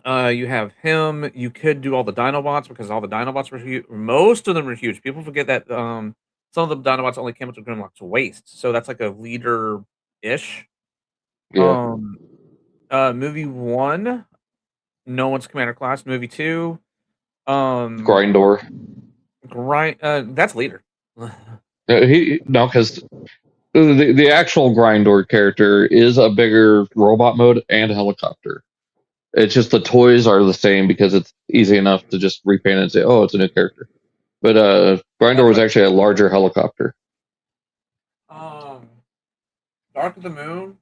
have him. You could do all the Dinobots because all the Dinobots were huge. Most of them were huge. People forget that some of the Dinobots only came up to Grimlock's waist, so that's like a leader-ish. Yeah. Movie 1, no one's Commander class. Movie 2, Grindor. that's leader. Because The actual Grindor character is a bigger robot mode and a helicopter. It's just the toys are the same because it's easy enough to just repaint it and say, oh, it's a new character. But Grindor was actually a larger helicopter. Dark of the Moon.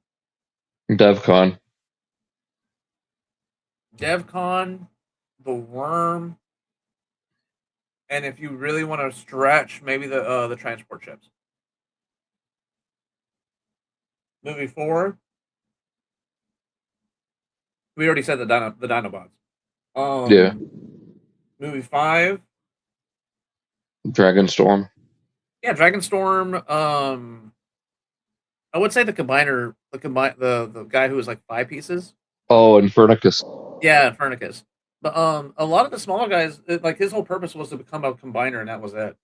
DevCon. DevCon, the Worm, and if you really want to stretch, maybe the transport ships. Movie 4. We already said the Dinobots. Yeah. Movie 5. Dragonstorm. Yeah, Dragonstorm. I would say the combiner, the guy who was like 5 pieces. Oh, Infernicus. Yeah, Infernicus. But a lot of the smaller guys, like his whole purpose was to become a combiner, and that was it.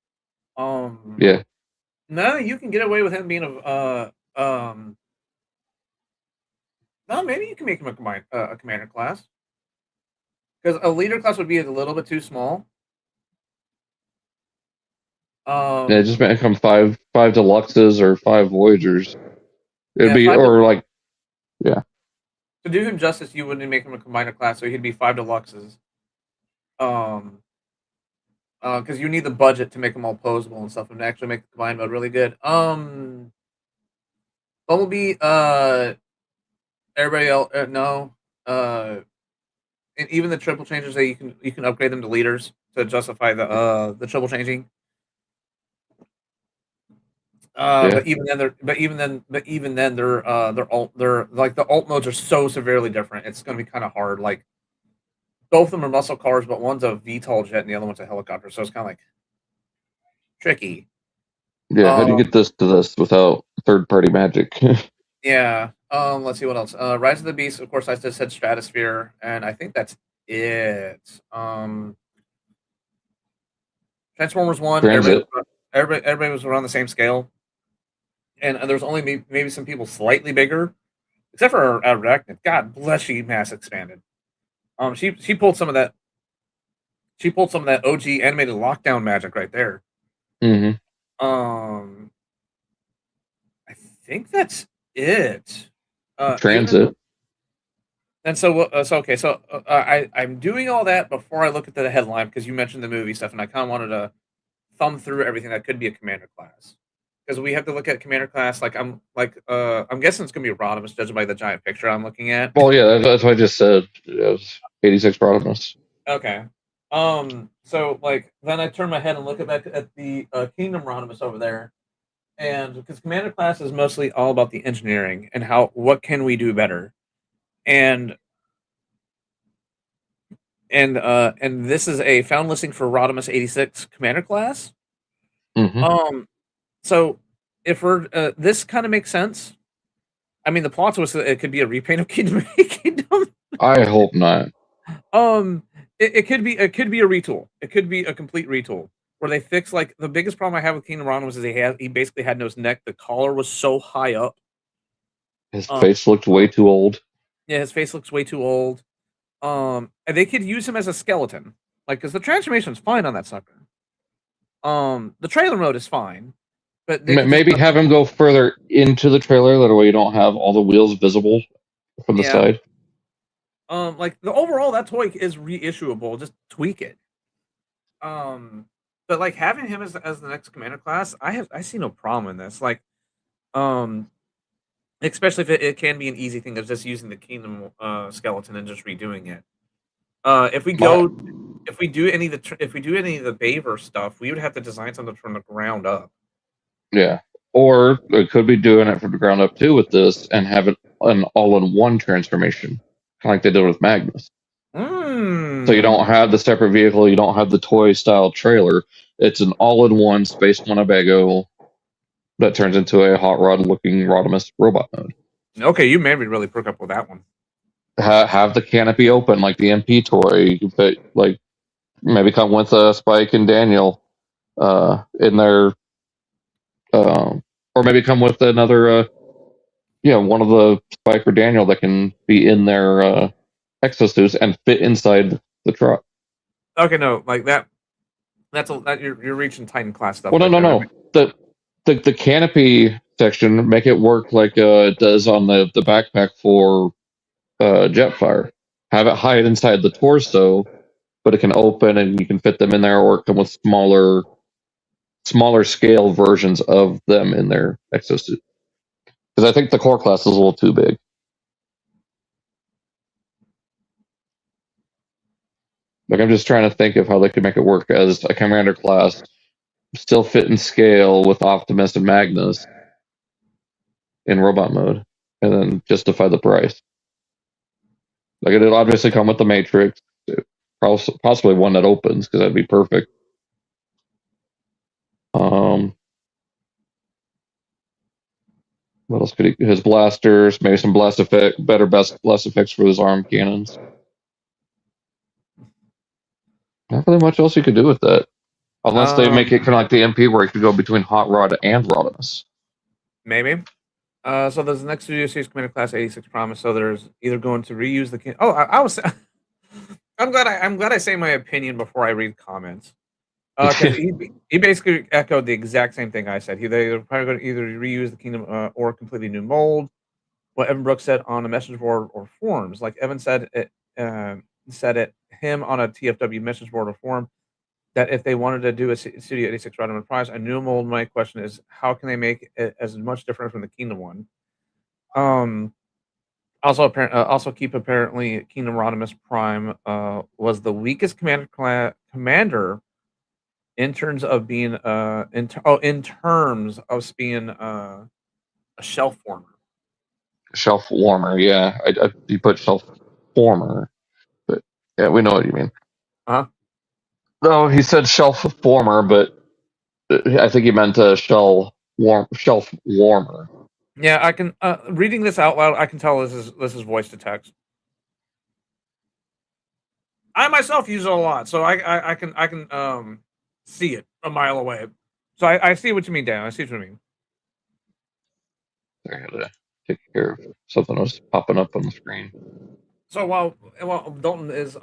Yeah. No, you can get away with him being no, maybe you can make him a commander class. Because a leader class would be a little bit too small. Yeah, just make him five deluxes or 5 Voyagers. It'd be yeah. To do him justice, you wouldn't make him a combiner class, so he'd be 5 deluxes. Because you need the budget to make them all posable and stuff, and to actually make the combine mode really good. Bumblebee, everybody else, no. And even the triple changes that you can upgrade them to leaders to justify the triple changing. Yeah. But even then they're like the alt modes are so severely different. It's going to be kind of hard. Like both of them are muscle cars, but one's a VTOL jet and the other one's a helicopter. So it's kind of like tricky. Yeah, how do you get this to this without third-party magic? Yeah. Let's see what else. Rise of the Beast. Of course, I just said Stratosphere, and I think that's it. Transformers 1. Everybody was around the same scale. And there's only maybe some people slightly bigger, except for Arachnid. God bless you, Mass Expanded. She pulled some of that. She pulled some of that OG animated lockdown magic right there. Mm-hmm. I think that's it. Transit. And so okay. So I'm doing all that before I look at the headline because you mentioned the movie stuff, and I kind of wanted to thumb through everything that could be a commander class. Because we have to look at commander class. I'm guessing it's gonna be Rodimus, judging by the giant picture I'm looking at. Well, yeah, that's what I just said. It was 86 Rodimus. Okay. So like then I turn my head and look back at the Kingdom Rodimus over there, and because commander class is mostly all about the engineering and what can we do better, and this is a found listing for Rodimus 86 commander class. Mm-hmm. So if we're this kind of makes sense. I mean, the plot was it could be a repaint of Kingdom. I hope not. It could be a retool. It could be a complete retool where they fix like the biggest problem I have with Kingdom Rodimus is he basically had no neck. The collar was so high up. His face looked way too old. Yeah, his face looks way too old. And they could use him as a skeleton, like because the transformation is fine on that sucker. The trailer mode is fine. But maybe have him go further into the trailer. That way you don't have all the wheels visible from the side. Like the overall that toy is reissuable. Just tweak it. But like having him as the next commander class, I see no problem in this. Like, especially if it can be an easy thing of just using the Kingdom skeleton and just redoing it. If we do any of the Baver stuff, we would have to design something from the ground up. Yeah, or it could be doing it from the ground up too with this and have it an all-in-one transformation, kind of like they did with Magnus. So you don't have the separate vehicle, you don't have the toy-style trailer. It's an all-in-one Space Winnebago that turns into a hot rod-looking Rodimus robot mode. Okay, you made me really perk up with that one. Have the canopy open like the MP toy. You can put like maybe come with Spike and Daniel in their. Or maybe come with another, one of the Spike or Daniel that can be in their exosuits and fit inside the truck. Okay, no, like that. You're reaching Titan class stuff. Well, no. The canopy section, make it work like it does on the backpack for Jetfire. Have it hide inside the torso, but it can open and you can fit them in there, or come with smaller scale versions of them in their exosuit. Because I think the core class is a little too big. Like, I'm just trying to think of how they could make it work as a commander class, still fit in scale with Optimus and Magnus in robot mode, and then justify the price. Like, it'll obviously come with the Matrix, possibly one that opens, because that'd be perfect. What else could he? His blasters, maybe some blast effects for his arm cannons. Not really much else you could do with that. Unless they make it kind of like the MP where you could go between Hot Rod and Rodimus. Maybe. So there's the next Studio Series Commander Class 86 Promise. So there's either going to reuse the... I was... I'm glad I say my opinion before I read comments. Because he basically echoed the exact same thing I said. They're probably going to either reuse the Kingdom or a completely new mold. What Evan Brooks said on a message board or forums. Like Evan said it him on a TFW message board or forum, that if they wanted to do a Studio 86 Rodimus Prize, a new mold, my question is, how can they make it as much different from the Kingdom one? Also keep apparently Kingdom Rodimus Prime was the weakest commander in terms of being in terms of being a shelf former. Shelf warmer, yeah. You put shelf former, but yeah, we know what you mean. No, he said shelf former, but I think he meant shelf warmer. Yeah, I can reading this out loud. I can tell this is voice to text. I myself use it a lot, so I can see it a mile away. So I see what you mean, Dan. I see what you mean. I had to take care of something that was popping up on the screen. So while Dalton is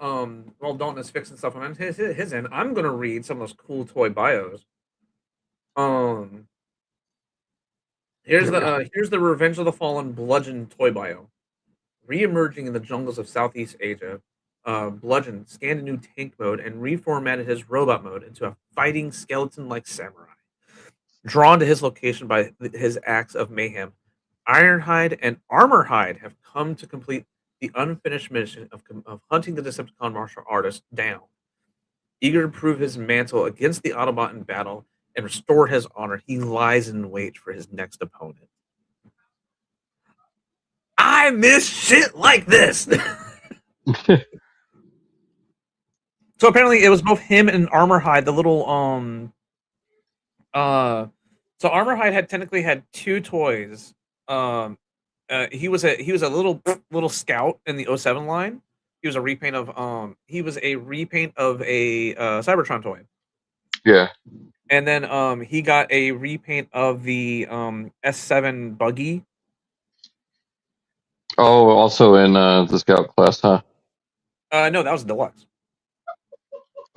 fixing stuff on his end, I'm gonna read some of those cool toy bios. Here's the Revenge of the Fallen Bludgeon toy bio. Re-emerging in the jungles of Southeast Asia, Bludgeon scanned a new tank mode and reformatted his robot mode into a fighting skeleton-like samurai. Drawn to his location by his acts of mayhem, Ironhide and Armorhide have come to complete the unfinished mission of hunting the Decepticon martial artist down. Eager to prove his mantle against the Autobot in battle and restore his honor, he lies in wait for his next opponent. I miss shit like this! So apparently it was both him and Armorhide, the little so Armorhide had technically had two toys. He was a little scout in the 07 line. He was a repaint of a Cybertron toy. Yeah. And then he got a repaint of the S7 buggy. Oh, also in the scout class, huh? No, that was deluxe.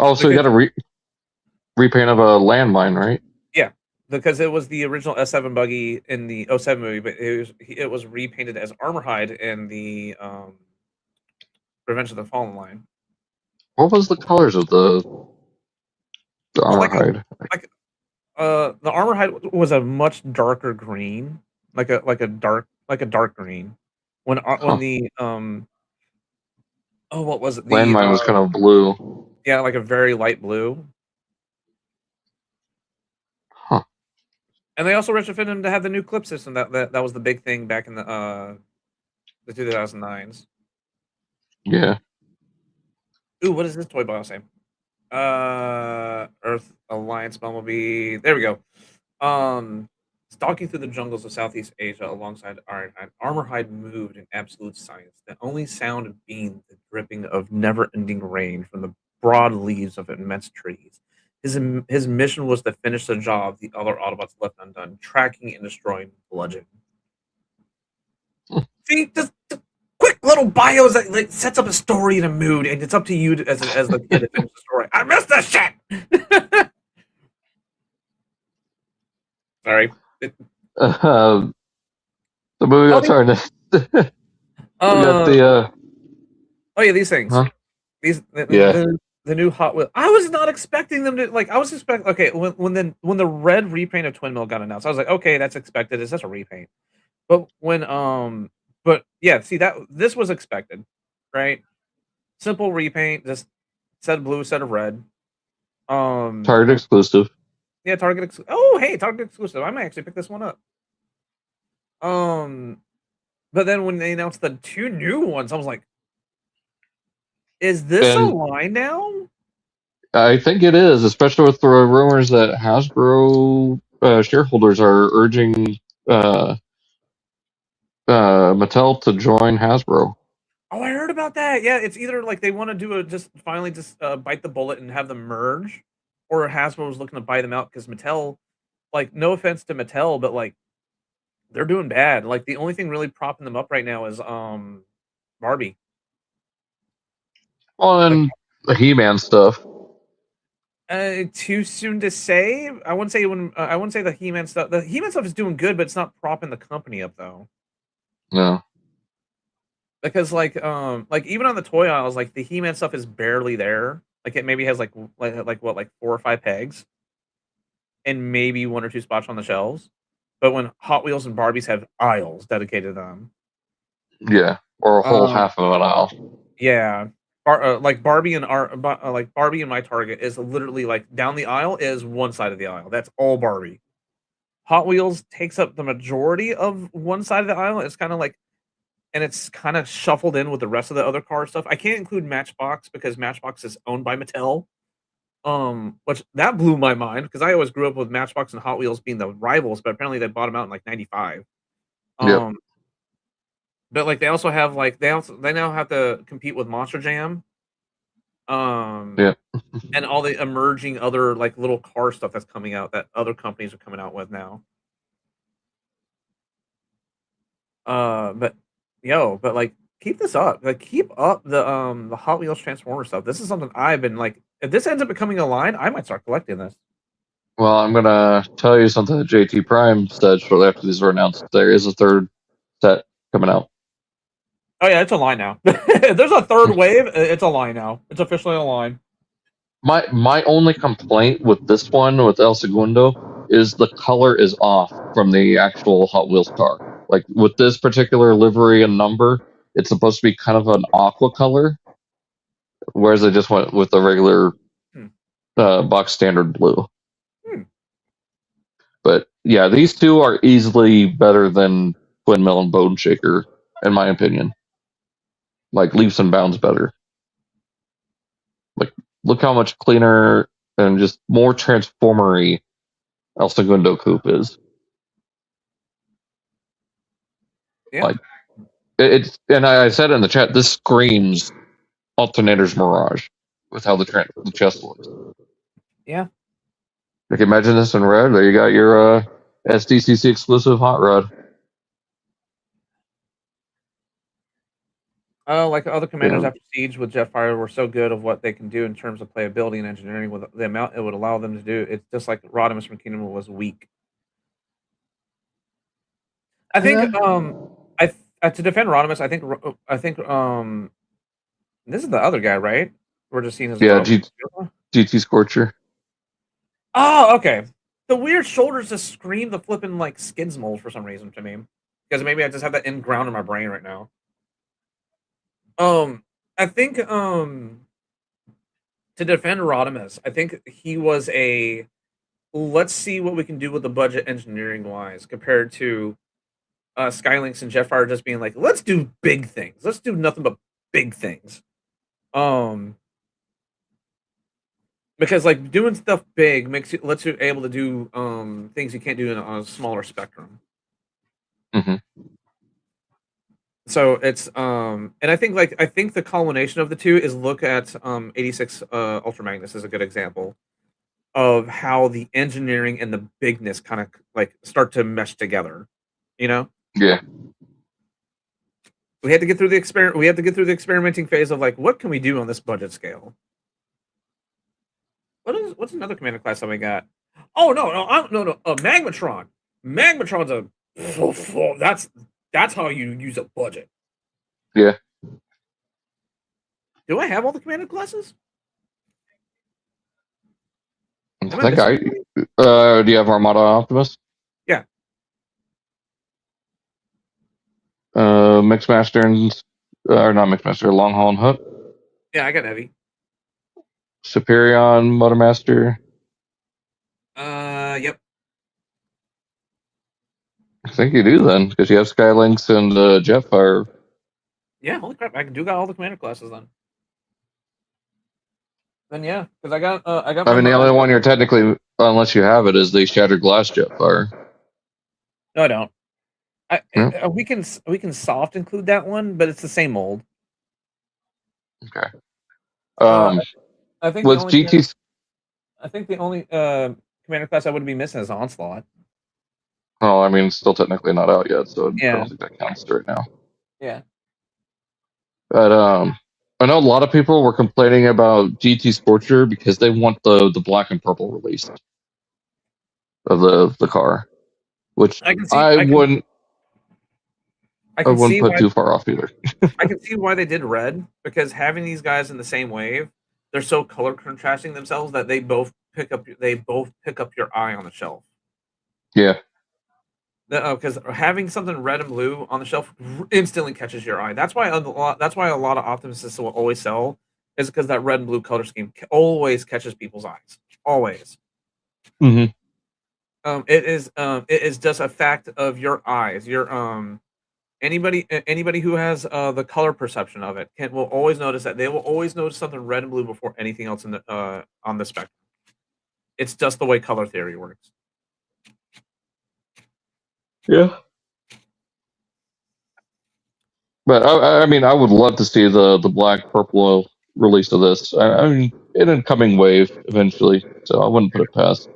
Oh, so you got a repaint of a landmine, right? Yeah, because it was the original S7 buggy in the 07 movie, but it was repainted as Armorhide in the Revenge of the Fallen line. What was the colors of the Armorhide? The Armorhide was a much darker green, like a dark green. When the what was it? The landmine was kind of blue. Yeah, like a very light blue. Huh. And they also retrofitted him to have the new clip system. That was the big thing back in the 2009s. Yeah. Ooh, what does this toy bio say? Earth Alliance Bumblebee. There we go. Stalking through the jungles of Southeast Asia alongside Ironhide, Armorhide moved in absolute silence. The only sound being the dripping of never-ending rain from the broad leaves of immense trees. His mission was to finish the job the other Autobots left undone, tracking and destroying Bludgeon. See, the quick little bios that sets up a story and a mood, and it's up to you as the kid to finish the story. I missed this shit! Sorry. So moving on to our next. We got the. Oh yeah, these things. Huh? These Yeah. the new Hot Wheels. I was not expecting them to like. I was expecting. Okay, when the red repaint of Twin Mill got announced, I was like, okay, that's expected. It's just a repaint. But but yeah, see that this was expected, right? Simple repaint, just set of blue, set of red. Target exclusive. Yeah, oh, hey, Target exclusive. I might actually pick this one up. But then when they announced the 2 new ones, I was like, is this a line now? I think it is, especially with the rumors that Hasbro shareholders are urging Mattel to join Hasbro. Oh, I heard about that. Yeah, it's either like they want to do just bite the bullet and have them merge, or Hasbro was looking to buy them out because Mattel, like, no offense to Mattel, but like they're doing bad. Like the only thing really propping them up right now is Barbie. Well, and Like, the He-Man stuff. too soon to say. I wouldn't say the He-Man stuff. The He-Man stuff is doing good, but it's not propping the company up though. No. Because like even on the toy aisles, like the He-Man stuff is barely there. Like it maybe has like 4 or 5 pegs, and maybe 1 or 2 spots on the shelves. But when Hot Wheels and Barbies have aisles dedicated to them, Yeah, or a whole half of an aisle. yeah, like Barbie and Barbie and my Target is literally like down the aisle is one side of the aisle. That's all Barbie. Hot Wheels takes up the majority of one side of the aisle. It's kind of like, and it's kind of shuffled in with the rest of the other car stuff. I can't include Matchbox because Matchbox is owned by Mattel. Which that blew my mind because I always grew up with Matchbox and Hot Wheels being the rivals, but apparently they bought them out in like '95. Yep. But like they also have like they now have to compete with Monster Jam. Yeah. And all the emerging other like little car stuff that's coming out that other companies are coming out with now. But like keep this up. Like keep up the Hot Wheels Transformer stuff. This is something I've been like, if this ends up becoming a line, I might start collecting this. Well, I'm gonna tell you something that JT Prime said shortly after these were announced. There is a third set coming out. Oh yeah, it's a line now. If there's a third wave, it's a line now. It's officially a line. My only complaint with this one with El Segundo is the color is off from the actual Hot Wheels car. Like with this particular livery and number, it's supposed to be kind of an aqua color, whereas they just went with the regular box standard blue. But yeah, these two are easily better than Twin Mill and Bone Shaker, in my opinion. Like leaps and bounds better. Like look how much cleaner and just more transformery El Segundo Coupe is. Yeah. Like it's, and I said in the chat, this screams Alternator's Mirage with how the chest looks. Yeah. Like imagine this in red. There you got your SDCC exclusive hot rod. Like other commanders after Siege with Jetfire were so good of what they can do in terms of playability and engineering with the amount it would allow them to do. It's just like Rodimus from Kingdom was weak. I think to defend Rodimus, I think this is the other guy, right? We're just seeing his GT Scorcher. Oh, okay. The weird shoulders just scream the flipping like Skids mold for some reason to me. Because maybe I just have that in ground in my brain right now. I think to defend Rodimus, I think he was let's see what we can do with the budget engineering wise compared to Skylynx and Jetfire just being like, let's do big things. Let's do nothing but big things. Because like doing stuff big lets you able to do things you can't do on a smaller spectrum. Mm-hmm. So it's and I think the culmination of the two is look at 86 Ultra Magnus is a good example of how the engineering and the bigness kind of like start to mesh together. You know? Yeah. We had to get through the experiment. We had to get through the experimenting phase of like, what can we do on this budget scale? What's another commander class that we got? Oh no, Magmatron. Magmatron's that's how you use a budget. Yeah. Do I have all the commander classes? I think do you have Armada Optimus? Yeah. Mixmaster and or not Mixmaster, Long Haul and Hook. Yeah, I got heavy. Superion, Motormaster. Yep. I think you do then, because you have Skylinks and Jetfire. Yeah, holy crap! I do got all the commander classes then. Then yeah, because I got. I mean, the only one you're technically, unless you have it, is the Shattered Glass Jetfire. No, I don't. We can soft include that one, but it's the same mold. Okay. I think was GT. I think the only commander class I would be missing is Onslaught. Oh, I mean, it's still technically not out yet, so Yeah. I don't think that counts right now. Yeah. But I know a lot of people were complaining about GT Scorcher because they want the black and purple release of the car, which I wouldn't put too far off either. I can see why they did red, because having these guys in the same wave, they're so color contrasting themselves that they both pick up your eye on the shelf. Yeah. Because having something red and blue on the shelf instantly catches your eye. That's why a lot of Optimists will always sell, is because that red and blue color scheme always catches people's eyes. Always. Mm-hmm. It is just a fact of your eyes. Your anybody who has the color perception of it will always notice that. They will always notice something red and blue before anything else in the on the spectrum. It's just the way color theory works. Yeah. But I mean, I would love to see the black purple release of this. I mean, in a coming wave eventually. So I wouldn't put it past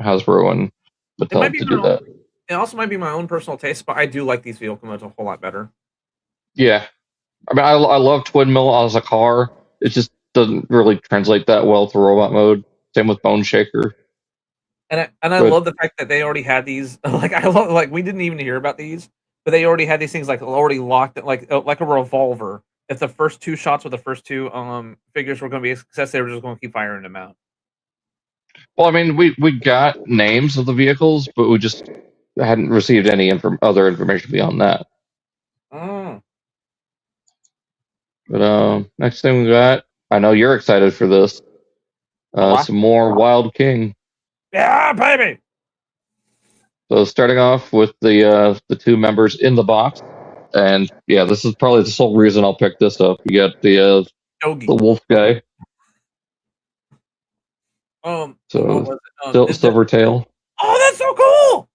Hasbro and Mattel to do that. It also might be my own personal taste, but I do like these vehicle modes a whole lot better. Yeah, I mean, I love Twin Mill as a car. It just doesn't really translate that well to robot mode. Same with Bone Shaker. And I love the fact that they already had these. We didn't even hear about these, but they already had these things already locked, like a revolver. If the first two shots with the first two figures were going to be a success, they were just going to keep firing them out. Well, I mean, we got names of the vehicles, but we just hadn't received any other information beyond that. Mm. But next thing we got, I know you're excited for this. Some more Wild King. Yeah, baby. So starting off with the two members in the box, and yeah, this is probably the sole reason I'll pick this up. You got the wolf guy. Silvertail. Oh, that's so cool.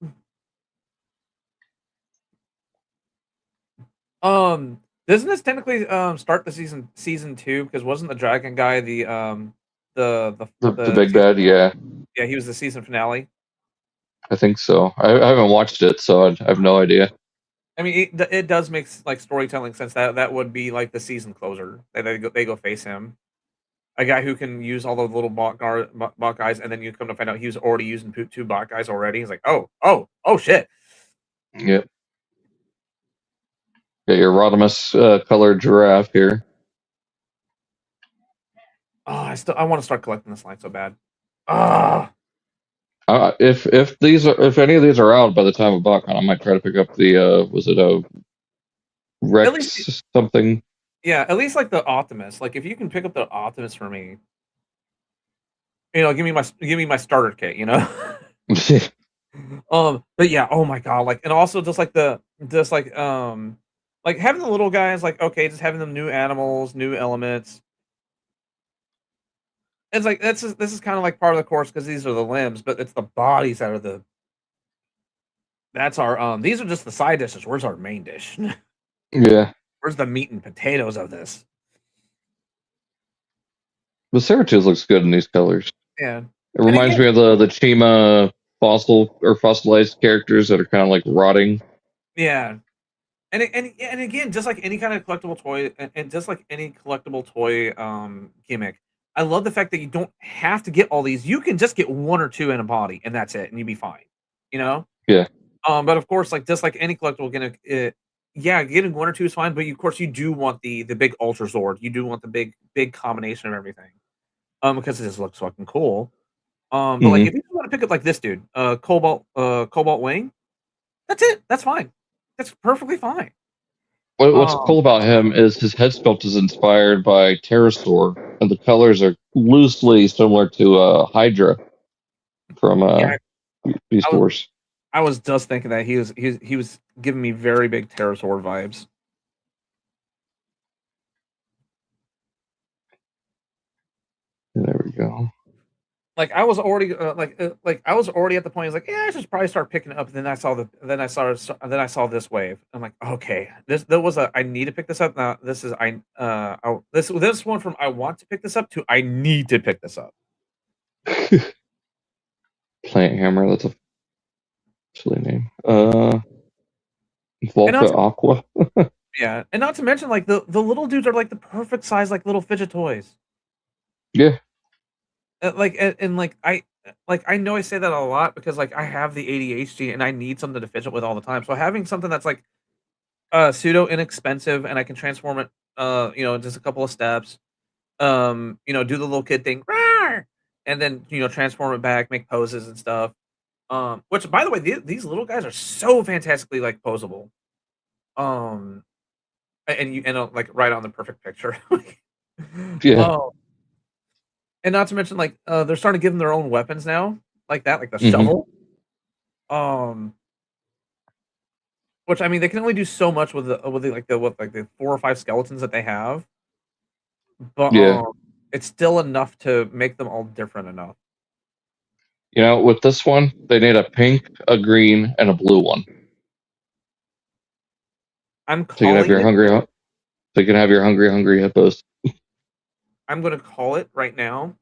Doesn't this technically start the season 2? Because wasn't the dragon guy the big bad? Yeah. Yeah, he was the season finale. I think so. I haven't watched it, so I have no idea. I mean, it does make storytelling sense. That would be like the season closer. They go face him, a guy who can use all the little bot guys, and then you come to find out he was already using 2 bot guys already. He's like, oh shit. Yep. Got your Rodimus colored giraffe here. Oh, I want to start collecting this line so bad. If any of these are out by the time of BotCon, I might try to pick up the was it a Rex something? Yeah, at least like the Optimus. Like if you can pick up the Optimus for me, give me my starter kit, But yeah, oh my god, and also just having the little guys, just having them new animals, new elements. It's like this is kind of like part of the course because these are the limbs, but it's the bodies that are that's our these are just the side dishes. Where's our main dish? Yeah. Where's the meat and potatoes of this? The Ceratuz looks good in these colors. Yeah. It reminds me of the Chima fossilized characters that are kind of like rotting. Yeah. And again, just like any kind of collectible toy, and just like any collectible toy gimmick, I love the fact that you don't have to get all these. You can just get 1 or 2 in a body, and that's it, and you'd be fine. Yeah. But of course, like just like any collectible, getting 1 or 2 is fine. But of course, you do want the big Ultra Zord. You do want the big combination of everything. Because it just looks fucking cool. But like Mm-hmm. if you want to pick up like this dude, Cobalt Wing, that's it. That's fine. That's perfectly fine. What's cool about him is his head sculpt is inspired by Pterosaur, and the colors are loosely similar to Hydra from Yeah, Beast I was Wars. I was just thinking that he was giving me very big Pterosaur vibes. There we go. Like I was already I was already at the point. I was like, yeah, I should probably start picking it up. And then I saw this wave. I'm like, okay, there was I need to pick this up now. This is this one from I want to pick this up to I need to pick this up. Plant Hammer, that's a silly name. And Volca Aqua. yeah, and not to mention like the little dudes are like the perfect size like little fidget toys. Yeah. I know I say that a lot because like I have the ADHD and I need something to fidget with all the time. So having something that's like pseudo inexpensive and I can transform it just a couple of steps, do the little kid thing, "Rawr!" And then transform it back, make poses and stuff. Which by the way, these little guys are so fantastically like posable. Um like right on the perfect picture. Yeah. Oh, and not to mention like they're starting to give them their own weapons now, like that, like the Mm-hmm. shovel. Um, which I mean, they can only do so much with the 4 or 5 skeletons that they have, but Yeah. it's still enough to make them all different enough. With this one, they need a pink, a green, and a blue one. I'm So you can have calling your it. hungry. So you can have your hungry hippos. I'm gonna call it right now.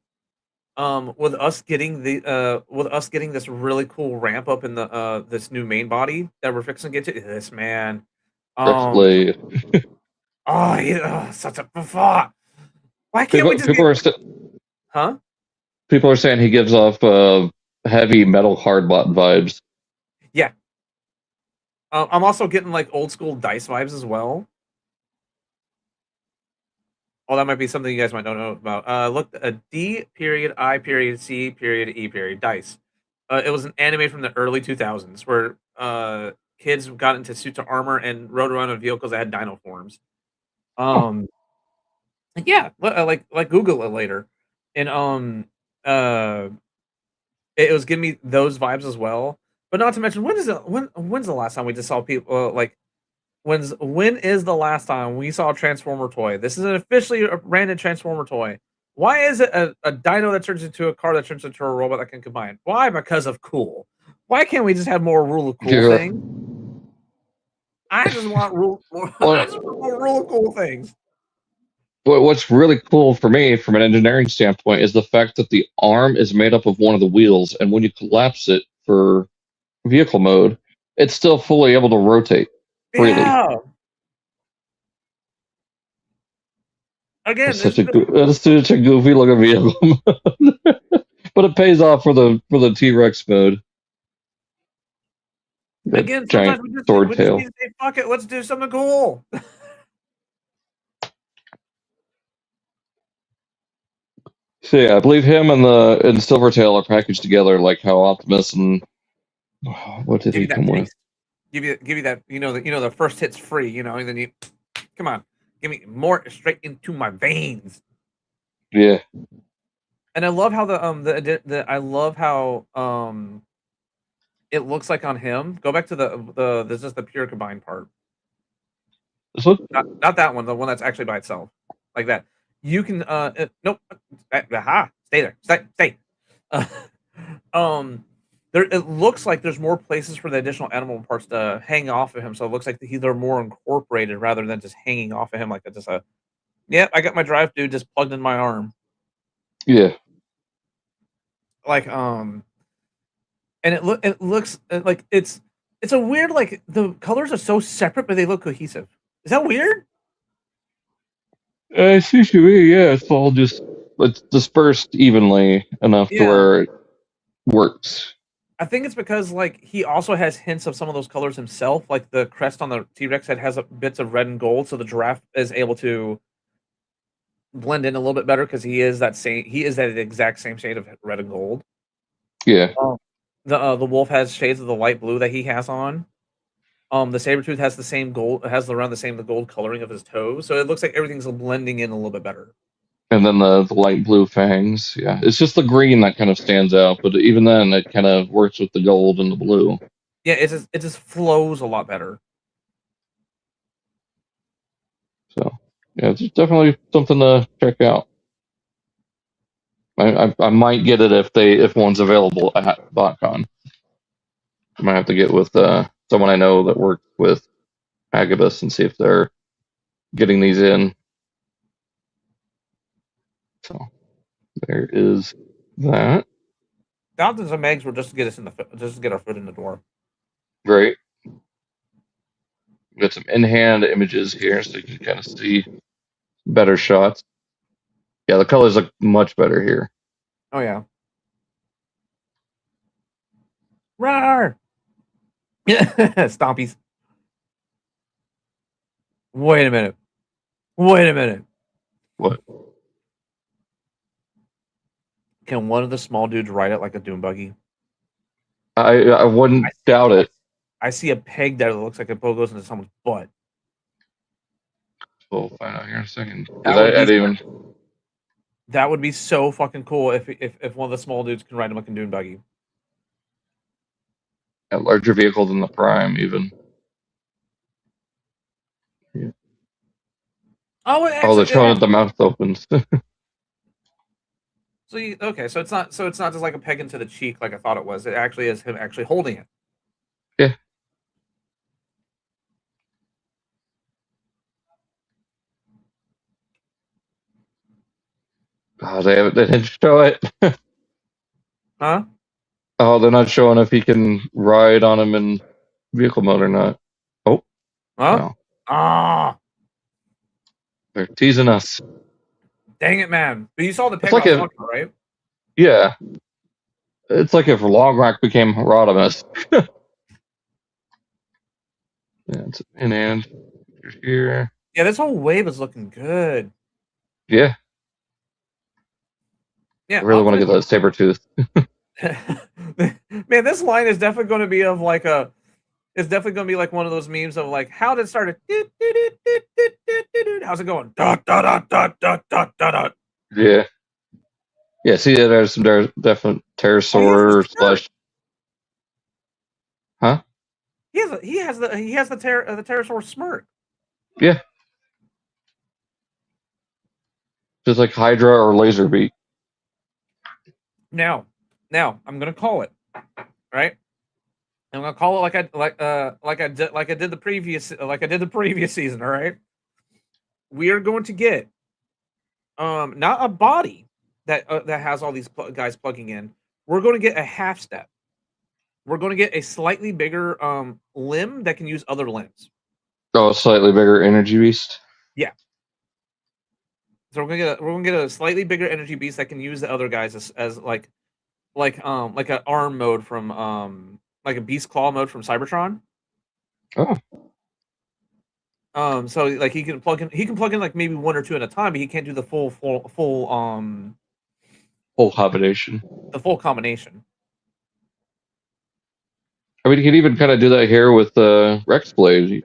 With us getting this really cool ramp up in the this new main body that we're fixing to get to. This man, um, Blade. oh, such a fuck. Why can't we just People get? are Huh? people are saying he gives off heavy metal hardbot vibes. Yeah. I'm also getting like old school dice vibes as well. Oh, that might be something you guys might not know about. Look, D period I period C period E period dice. It was an anime from the early 2000s where kids got into suits of armor and rode around in vehicles that had dino forms. Um, yeah, like Google it later, and uh, it was giving me those vibes as well. But not to mention, when's the last time we just saw people when is the last time we saw a Transformer toy? This is an officially a branded Transformer toy. Why is it a dino that turns into a car that turns into a robot that can combine? Why? Because of cool. Why can't we just have more rule of cool Yeah. things? I just want more rule of cool things. But what's really cool for me, from an engineering standpoint, is the fact that the arm is made up of one of the wheels, and when you collapse it for vehicle mode, it's still fully able to rotate freely. Yeah. Again, That's such a goofy looking vehicle, but it pays off for the T-Rex mode. That again, giant sometimes we just sword need tail. to say, fuck it, let's do something cool. So yeah, I believe him and Silvertail are packaged together, like how Optimus and what did Give he you that come with? taste. Give you that, the first hit's free, and then you come on, give me more straight into my veins. Yeah. And I love how I love how it looks like on him. Go back to this is the pure combined part. This one? Not that one, the one that's actually by itself. Like that. You can nope. Aha. Stay there. Stay. Uh, there it looks like there's more places for the additional animal parts to hang off of him, so it looks like they're more incorporated rather than just hanging off of him like just a yeah, I got my drive dude just plugged in my arm. Yeah. Like and it looks like it's a weird like the colors are so separate but they look cohesive. Is that weird? It seems to me, yeah, it's dispersed evenly enough to Yeah. where it works. I think it's because like he also has hints of some of those colors himself. Like the crest on the T-Rex head has bits of red and gold, so the giraffe is able to blend in a little bit better because he is that exact same shade of red and gold. Yeah. The wolf has shades of the light blue that he has on. The saber-tooth has the same gold, has around the gold coloring of his toes, so it looks like everything's blending in a little bit better. And then the light blue fangs. Yeah. It's just the green that kind of stands out, but even then it kind of works with the gold and the blue. Yeah, it just flows a lot better. So yeah, it's definitely something to check out. I might get it if one's available at BotCon. I might have to get with someone I know that works with Agabus and see if they're getting these in. So there is that. Fountains and Megs were just to get us just to get our foot in the door. Great. We've got some in-hand images here, so you can kind of see better shots. Yeah, the colors look much better here. Oh yeah. Rawr! Stompies. Wait a minute. What? Can one of the small dudes ride it like a dune buggy? I wouldn't doubt it. I see a peg there that looks like it goes into someone's butt. We'll find out here in a second. That would be so fucking cool if one of the small dudes can ride him like a dune buggy. A larger vehicle than the Prime, even. Yeah. Oh, they're showing that the mouth opens. So it's not just like a peg into the cheek like I thought it was. It actually is him actually holding it. Yeah. Oh, they didn't show it. Huh? Oh, they're not showing if he can ride on him in vehicle mode or not. Oh. Huh? No. Ah. They're teasing us. Dang it, man. But you saw the peg like right? Yeah. It's like if Longrack became Rodimus. Yeah, it's in and here. Yeah, this whole wave is looking good. Yeah. Yeah. I really want to get that saber-tooth. Man, this line is definitely going to be of like a. It's definitely going to be like one of those memes of like, how did it start? How's it going? Yeah. Yeah, see, there's some definite pterosaur slash. Huh? He has the pterosaur smirk. Yeah. Just like Hydra or Laserbeak. Now I'm gonna call it, right? I'm gonna call it like I did the previous season. All right, we are going to get not a body that has all these guys plugging in. We're going to get a half step. We're going to get a slightly bigger limb that can use other limbs. Oh, a slightly bigger energy beast. Yeah. So we're gonna get a slightly bigger energy beast that can use the other guys as like an arm mode from like a beast claw mode from Cybertron. Oh. So like he can plug in like maybe one or two at a time, but he can't do the full combination. The full combination. I mean, you can even kind of do that here with Rex Blade.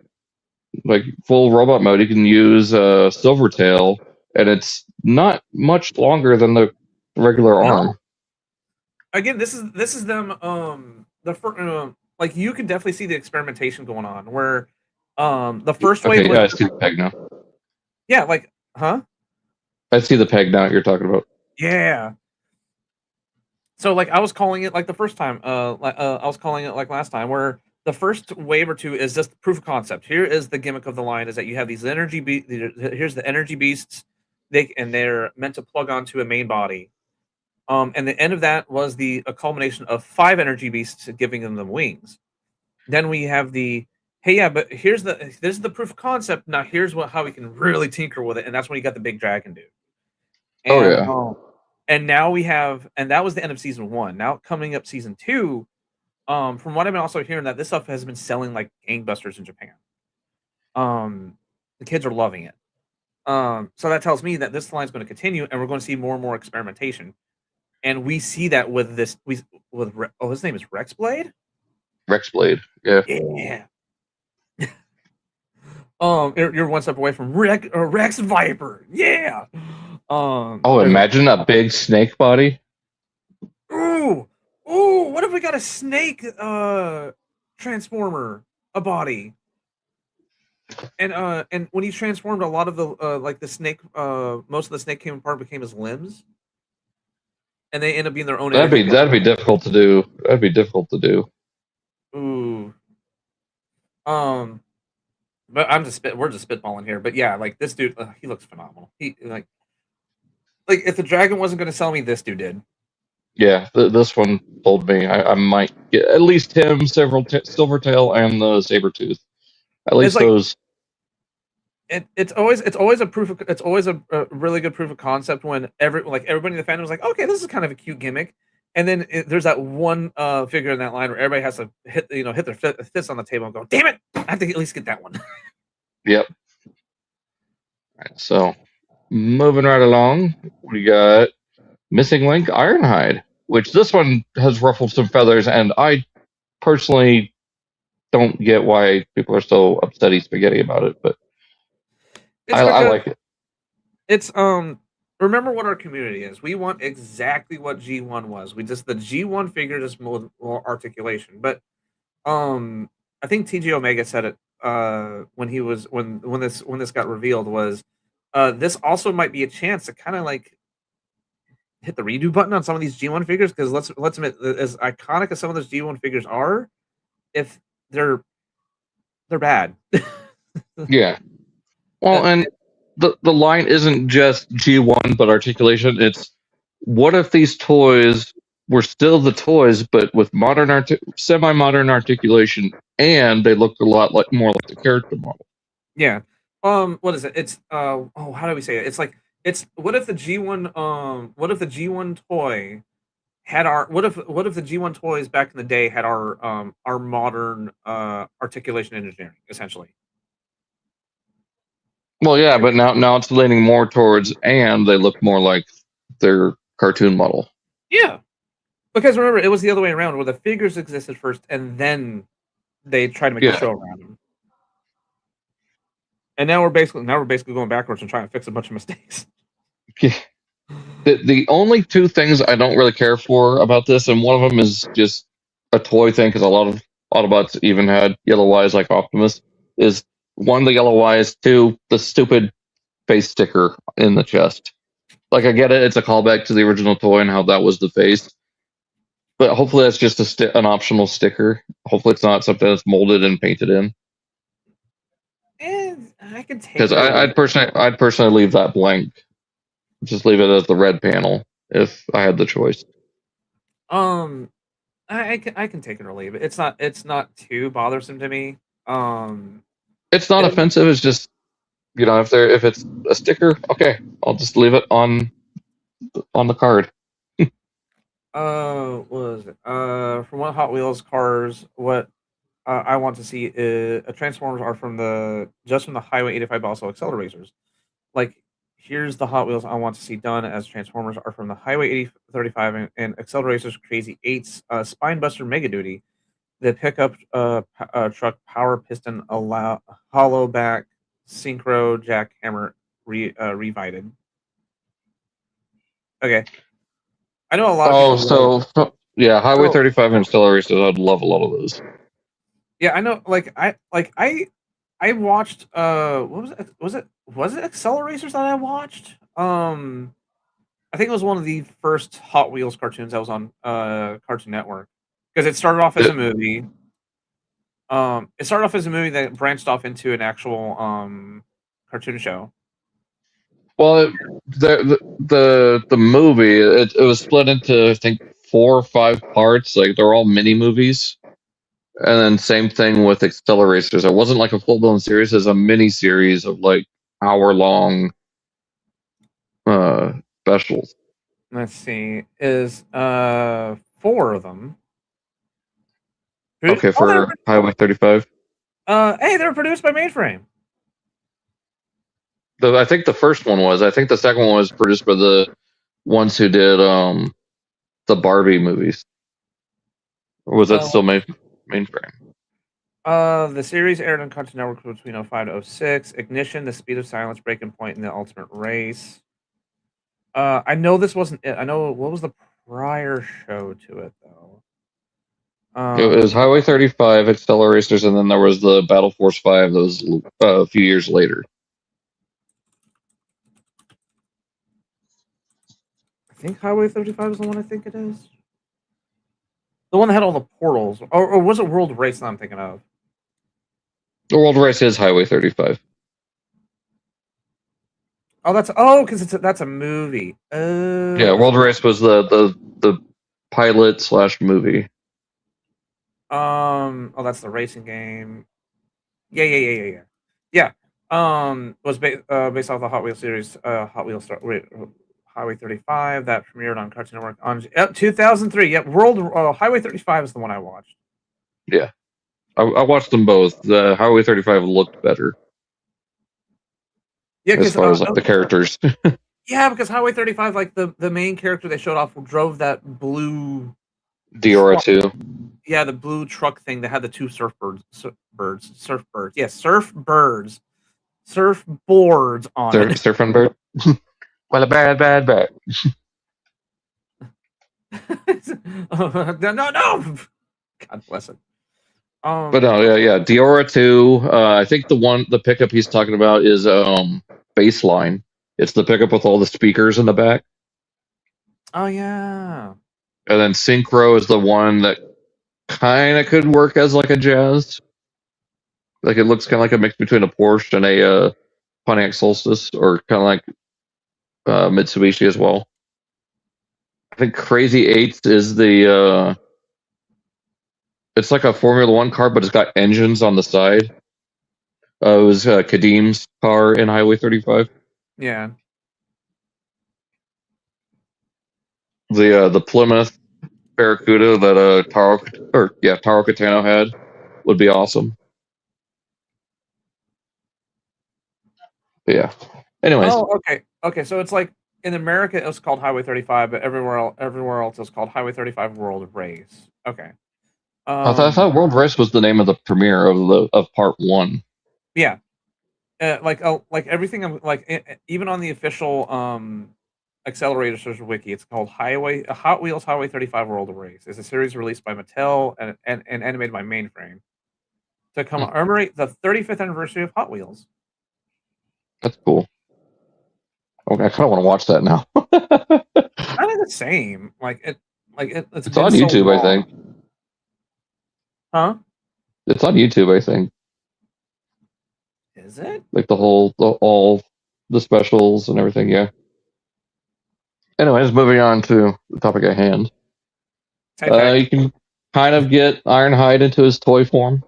Like full robot mode, you can use Silvertail, and it's not much longer than the regular arm. Again, this is them. Like you can definitely see the experimentation going on where the first wave. Okay, yeah, I see the peg now. Yeah, like, huh? I see the peg now you're talking about. Yeah. So like I was calling it like the first time, I was calling it like last time, where the first wave or two is just proof of concept. Here is the gimmick of the line: is that you have these here's the energy beasts, they're meant to plug onto a main body. And the end of that was a culmination of 5 energy beasts giving them wings. Then we have hey, yeah, but this is the proof of concept. Now here's how we can really tinker with it, and that's when you got the big dragon dude. And, oh yeah. And now we have, and that was the end of season 1. Now coming up season 2, from what I've been also hearing, that this stuff has been selling like gangbusters in Japan. The kids are loving it. So that tells me that this line is going to continue, and we're going to see more and more experimentation. And we see that with this. His name is Rexblade. Rexblade, yeah. Yeah. You're one step away from Rex Viper. Yeah. Imagine a big snake body. Ooh. What if we got a snake transformer, a body? And when he transformed, a lot of the like the snake, most of the snake came apart, became his limbs, and they end up being their own. That'd be difficult to do. That'd be difficult to do. Ooh. But we're just spitballing here. But yeah, like this dude, he looks phenomenal. He like if the dragon wasn't going to sell me, this dude did. Yeah, this one told me I might get at least him, Silvertail, and the Sabretooth. At least those. It's always a really good proof of concept when everybody in the fandom was like, okay, this is kind of a cute gimmick, and then there's that one figure in that line where everybody has to hit their fists on the table and go, damn it, I have to at least get that one. Yep. All right, so moving right along, we got Missing Link Ironhide, which this one has ruffled some feathers, and I personally don't get why people are so upsetty spaghetti about it, but I like it. It's remember what our community is. We want exactly what G1 was. The G1 figure just more articulation. But I think TG Omega said it when this got revealed was this also might be a chance to kind of like hit the redo button on some of these G1 figures, because let's admit, as iconic as some of those G1 figures are, if they're bad. Yeah. Well, and the line isn't just G1 but articulation. It's what if these toys were still the toys but with semi-modern articulation, and they looked a lot more like the character model. Yeah. What is it? It's how do we say it? It's what if the G1 toy had what if the G1 toys back in the day had our modern articulation engineering, essentially. Well, yeah, but now it's leaning more towards, and they look more like their cartoon model. Yeah, because remember, it was the other way around, where the figures existed first, and then they tried to make a show around them. And now we're basically going backwards and trying to fix a bunch of mistakes. Yeah. The only two things I don't really care for about this, and one of them is just a toy thing, because a lot of Autobots even had yellow eyes like Optimus, is one, the yellow eyes, two, the stupid face sticker in the chest. Like, I get it, it's a callback to the original toy and how that was the face, but hopefully that's just an optional sticker. Hopefully it's not something that's molded and painted in. And I can take, because I'd personally leave that blank. Just leave it as the red panel if I had the choice. I can take it or leave it. It's not too bothersome to me. It's not offensive. It's just, if it's a sticker, okay, I'll just leave it on the card. What was it? From one Hot Wheels cars, what I want to see is Transformers are from the Highway 85, but also Acceleracers. Like, here's the Hot Wheels I want to see done as Transformers are from the Highway 35 and Acceleracers Crazy 8's Spinebuster Mega Duty. The pickup truck power piston hollow back synchro jackhammer revided. Okay. I know a lot of people. Highway 35 and Acceleracers, I'd love a lot of those. Yeah, I know. I watched. What was it? Was it Acceleracers that I watched? I think it was one of the first Hot Wheels cartoons that was on Cartoon Network, because it started off as a movie. It started off as a movie that branched off into an actual cartoon show. Well, the movie it was split into, I think, 4 or 5 parts. Like, they're all mini movies. And then same thing with Acceleracers. It wasn't like a full-blown series. It's a mini-series of like hour-long specials. Let's see. Is 4 of them. Okay, for Highway 35. Hey, they're produced by Mainframe. I think the first one was. I think the second one was produced by the ones who did the Barbie movies. Or was that still Mainframe? The series aired on Cartoon Network between 05 to 06. Ignition, The Speed of Silence, Breaking Point, and The Ultimate Race. I know this wasn't it. I know what was the prior show to it though. It was Highway 35, Acceleracers, and then there was the Battle Force 5 that was a few years later. I think Highway 35 is the one I think it is. The one that had all the portals. Or was it World Race that I'm thinking of? The World Race is Highway 35. Oh, because that's a movie. Yeah, World Race was the pilot / movie. Oh, that's the racing game. Yeah. Was based off the Hot Wheels series, Hot Wheels Highway 35 that premiered on Cartoon Network on 2003. Yep, Highway 35 is the one I watched. Yeah, I watched them both. The Highway 35 looked better. Yeah, as far as like the characters. Yeah, because Highway 35, like the main character they showed off drove that blue Diora 2. Yeah, the blue truck thing that had the two surfboards. Yeah, surfboards on it. Surfing bird. Well, a bad. No. God bless it. But no, yeah. Diora 2. I think the pickup he's talking about is Baseline. It's the pickup with all the speakers in the back. Oh yeah. And then Synchro is the one that kind of could work as like a Jazz. Like it looks kind of like a mix between a Porsche and a Pontiac Solstice, or kind of like Mitsubishi as well. I think Crazy Eights is the it's like a Formula One car, but it's got engines on the side. It was Kadim's car in Highway 35. Yeah. The Plymouth Barracuda that Taro Catano had would be awesome. But yeah. Anyways. Oh, okay. So it's like in America it was called Highway 35, but everywhere else it was called Highway 35 World Race. Okay. I thought World Race was the name of the premiere of part 1. Yeah. Like everything, even on the official Accelerators wiki, it's called Hot Wheels Highway 35 World Race. It's a series released by Mattel and animated by Mainframe to commemorate the 35th anniversary of Hot Wheels. That's cool. Okay, I kind of want to watch that now. Kind of the same. It's on YouTube, I think. Huh? It's on YouTube, I think. Is it? Like all the specials and everything, yeah. Anyways, moving on to the topic at hand. You can kind of get Ironhide into his toy form.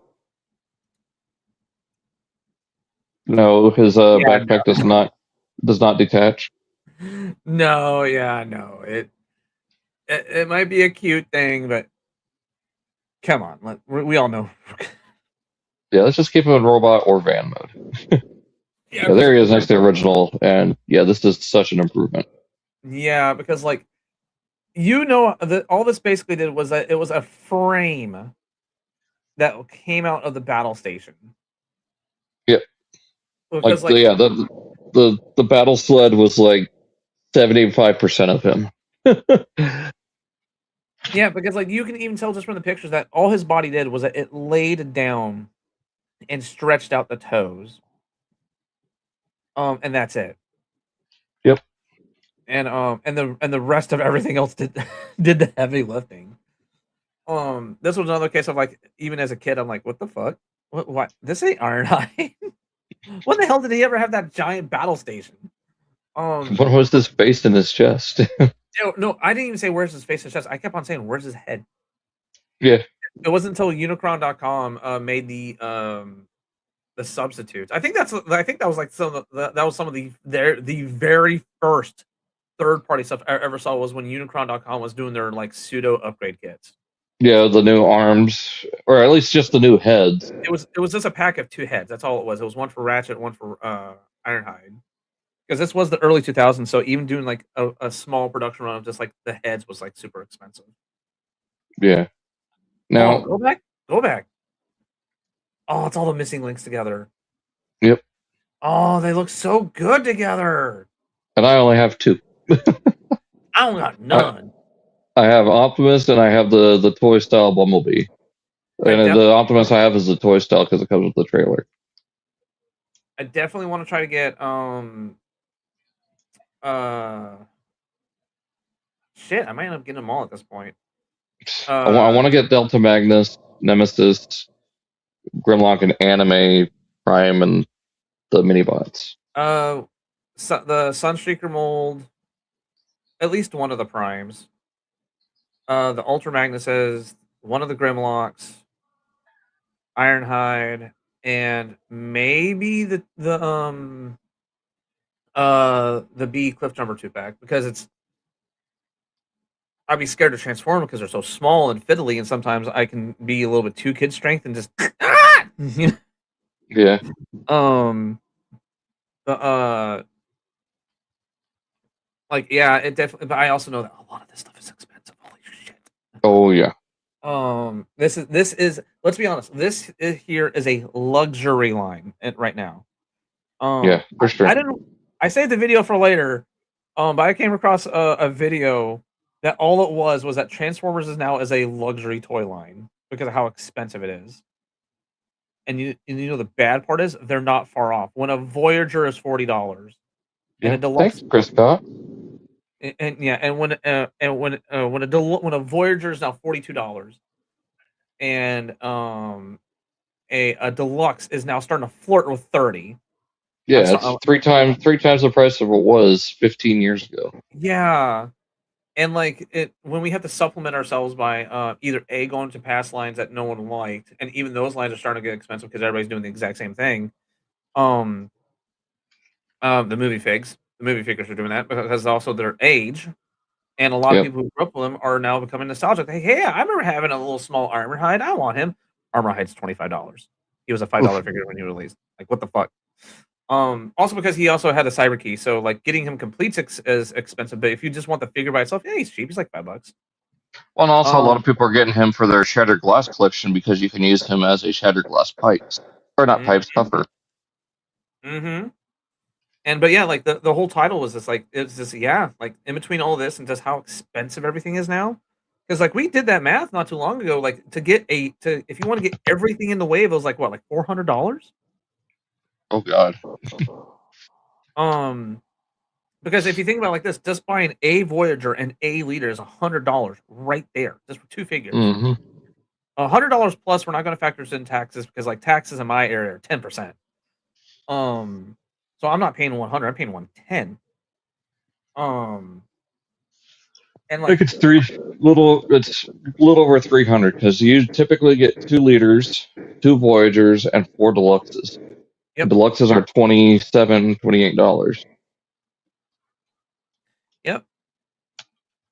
No, his backpack does not detach. No. It might be a cute thing, but come on, we all know. Yeah, let's just keep him in robot or van mode. Yeah, there he is next to the original, and yeah, this is such an improvement. Yeah, because all this basically did was that it was a frame that came out of the battle station. Yep. Because, the battle sled was like 75% of him. Yeah, because you can even tell just from the pictures that all his body did was that it laid down and stretched out the toes. And that's it. Yep. And the rest of everything else did the heavy lifting. This was another case of even as a kid, I'm like, what the fuck? What? This ain't Ironhide. When the hell did he ever have that giant battle station? What was this face in his chest? No, I didn't even say where's his face and chest. I kept on saying where's his head. Yeah. It wasn't until Unicron.com made the substitutes. I think that was some of the very first third party stuff I ever saw was when Unicron.com was doing their pseudo upgrade kits. Yeah. the new arms, or at least just the new heads. It was just a pack of 2 heads. That's all it was. It was one for Ratchet, one for Ironhide. Because this was the early 2000s, so even doing like a small production run of just like the heads was like super expensive. Yeah. Now, go back. Oh, it's all the missing links together. Yep. Oh, they look so good together. And I only have 2. I don't got none. I have Optimus and I have the toy style Bumblebee. And the Optimus I have is the toy style because it comes with the trailer. I definitely want to try to get shit, I might end up getting them all at this point. I want to get Delta Magnus, Nemesis, Grimlock, and Anime Prime, and the Minibots. The Sunstreaker mold, at least one of the Primes. The Ultra Magnuses, one of the Grimlocks, Ironhide, and maybe the B Cliffjumper 2-pack, because I'd be scared to transform because they're so small and fiddly, and sometimes I can be a little bit too kid strength and just Yeah. Like, yeah, it definitely. But I also know that a lot of this stuff is expensive. Holy shit. Oh yeah. This is. Let's be honest. This here is a luxury line right now. Yeah, for sure. I saved the video for later. But I came across a video that all it was that Transformers is now a luxury toy line because of how expensive it is. And you know the bad part is they're not far off. When a Voyager is $40, and a deluxe. Thanks, Chris Scott. And when a Voyager is now $42, and a deluxe is now starting to flirt with 30. Yeah, it's three times the price of what was 15 years ago. Yeah, and like when we have to supplement ourselves by either going to past lines that no one liked, and even those lines are starting to get expensive because everybody's doing the exact same thing. The movie figures are doing that because also their age. And a lot of people who grew up with him are now becoming nostalgic. Hey, I remember having a little small Armorhide. I want him. Armorhide's $25. He was a $5 figure when he released. Like, what the fuck? Also because he also had a cyber key, so like getting him complete is expensive. But if you just want the figure by itself, yeah, he's cheap. He's like $5. Well, and also a lot of people are getting him for their Shattered Glass collection because you can use him as a Shattered Glass pipes, or not pipes, puffer. Mm-hmm. But yeah, like the whole title was just like, it's just, yeah, like in between all this and just how expensive everything is now. Because like we did that math not too long ago, like if you want to get everything in the wave, it was like what, like $400? Oh god. Because if you think about it like this, just buying a Voyager and a Leader is $100 right there, just for 2 figures. Mm-hmm. $100 plus. We're not going to factor in taxes because like taxes in my area are 10%. So I'm not paying 100. I'm paying 110. And like I think it's a little over 300 because you typically get 2 Leaders, 2 Voyagers, and 4 Deluxes. Yep. Deluxes are $27, $28. Yep.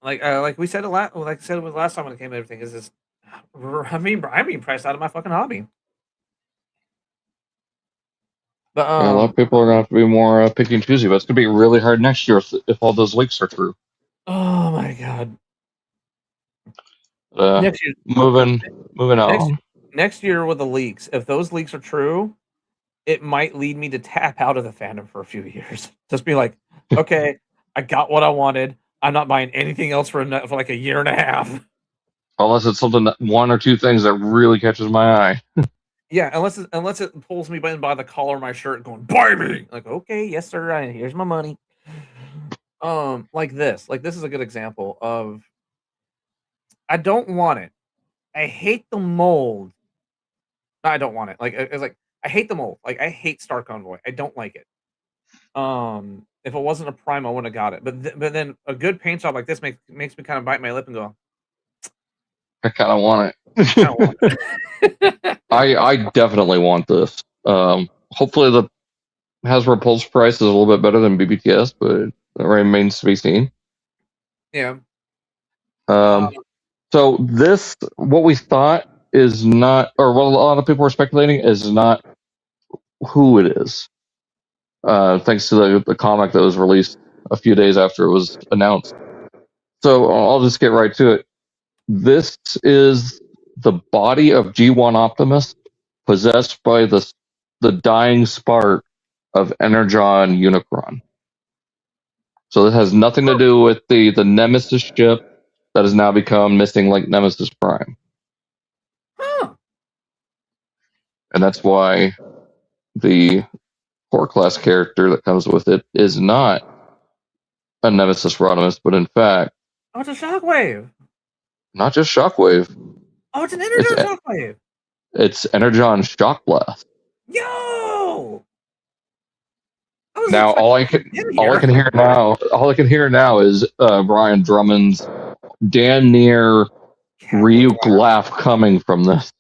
Like we said like I said it was last time when it came to everything is this. I'm being priced out of my fucking hobby. But a lot of people are gonna have to be more picky and choosy, but it's gonna be really hard next year if all those leaks are true. Oh my god. Next year, moving on. Next year with the leaks, if those leaks are true, it might lead me to tap out of the fandom for a few years. Just be like, okay, I got what I wanted. I'm not buying anything else for like a year and a half. Unless it's something that 1 or 2 things that really catches my eye. Yeah, unless it pulls me by the collar of my shirt going, buy me! Like, okay, yes, sir, here's my money. Like this. Like, this is a good example of I don't want it. I hate the mold. No, I don't want it. Like, it's like I hate the mold. Like, I hate Star Convoy. I don't like it. If it wasn't a prime, I wouldn't have got it. But then a good paint job like this makes me kind of bite my lip and go, I kind of want it. I definitely want this. Hopefully the Hasbro Pulse price is a little bit better than BBTS, but that remains to be seen. Yeah. So this, what we thought is not, or what a lot of people were speculating is not who it is. Thanks to the comic that was released a few days after it was announced. So I'll just get right to it. This is the body of G1 Optimus possessed by the dying spark of Energon Unicron. So this has nothing to do with the Nemesis ship that has now become Missing Link Nemesis Prime. Huh. And that's why the core class character that comes with it is not a Nemesis Rodimus, but in fact, Oh, it's a Shockwave. not just Shockwave. Oh, it's an Energon Shockwave. It's Energon Shock Blast. Yo! Now all I can hear now is Brian Drummond's damn near Ryuk laugh coming from this.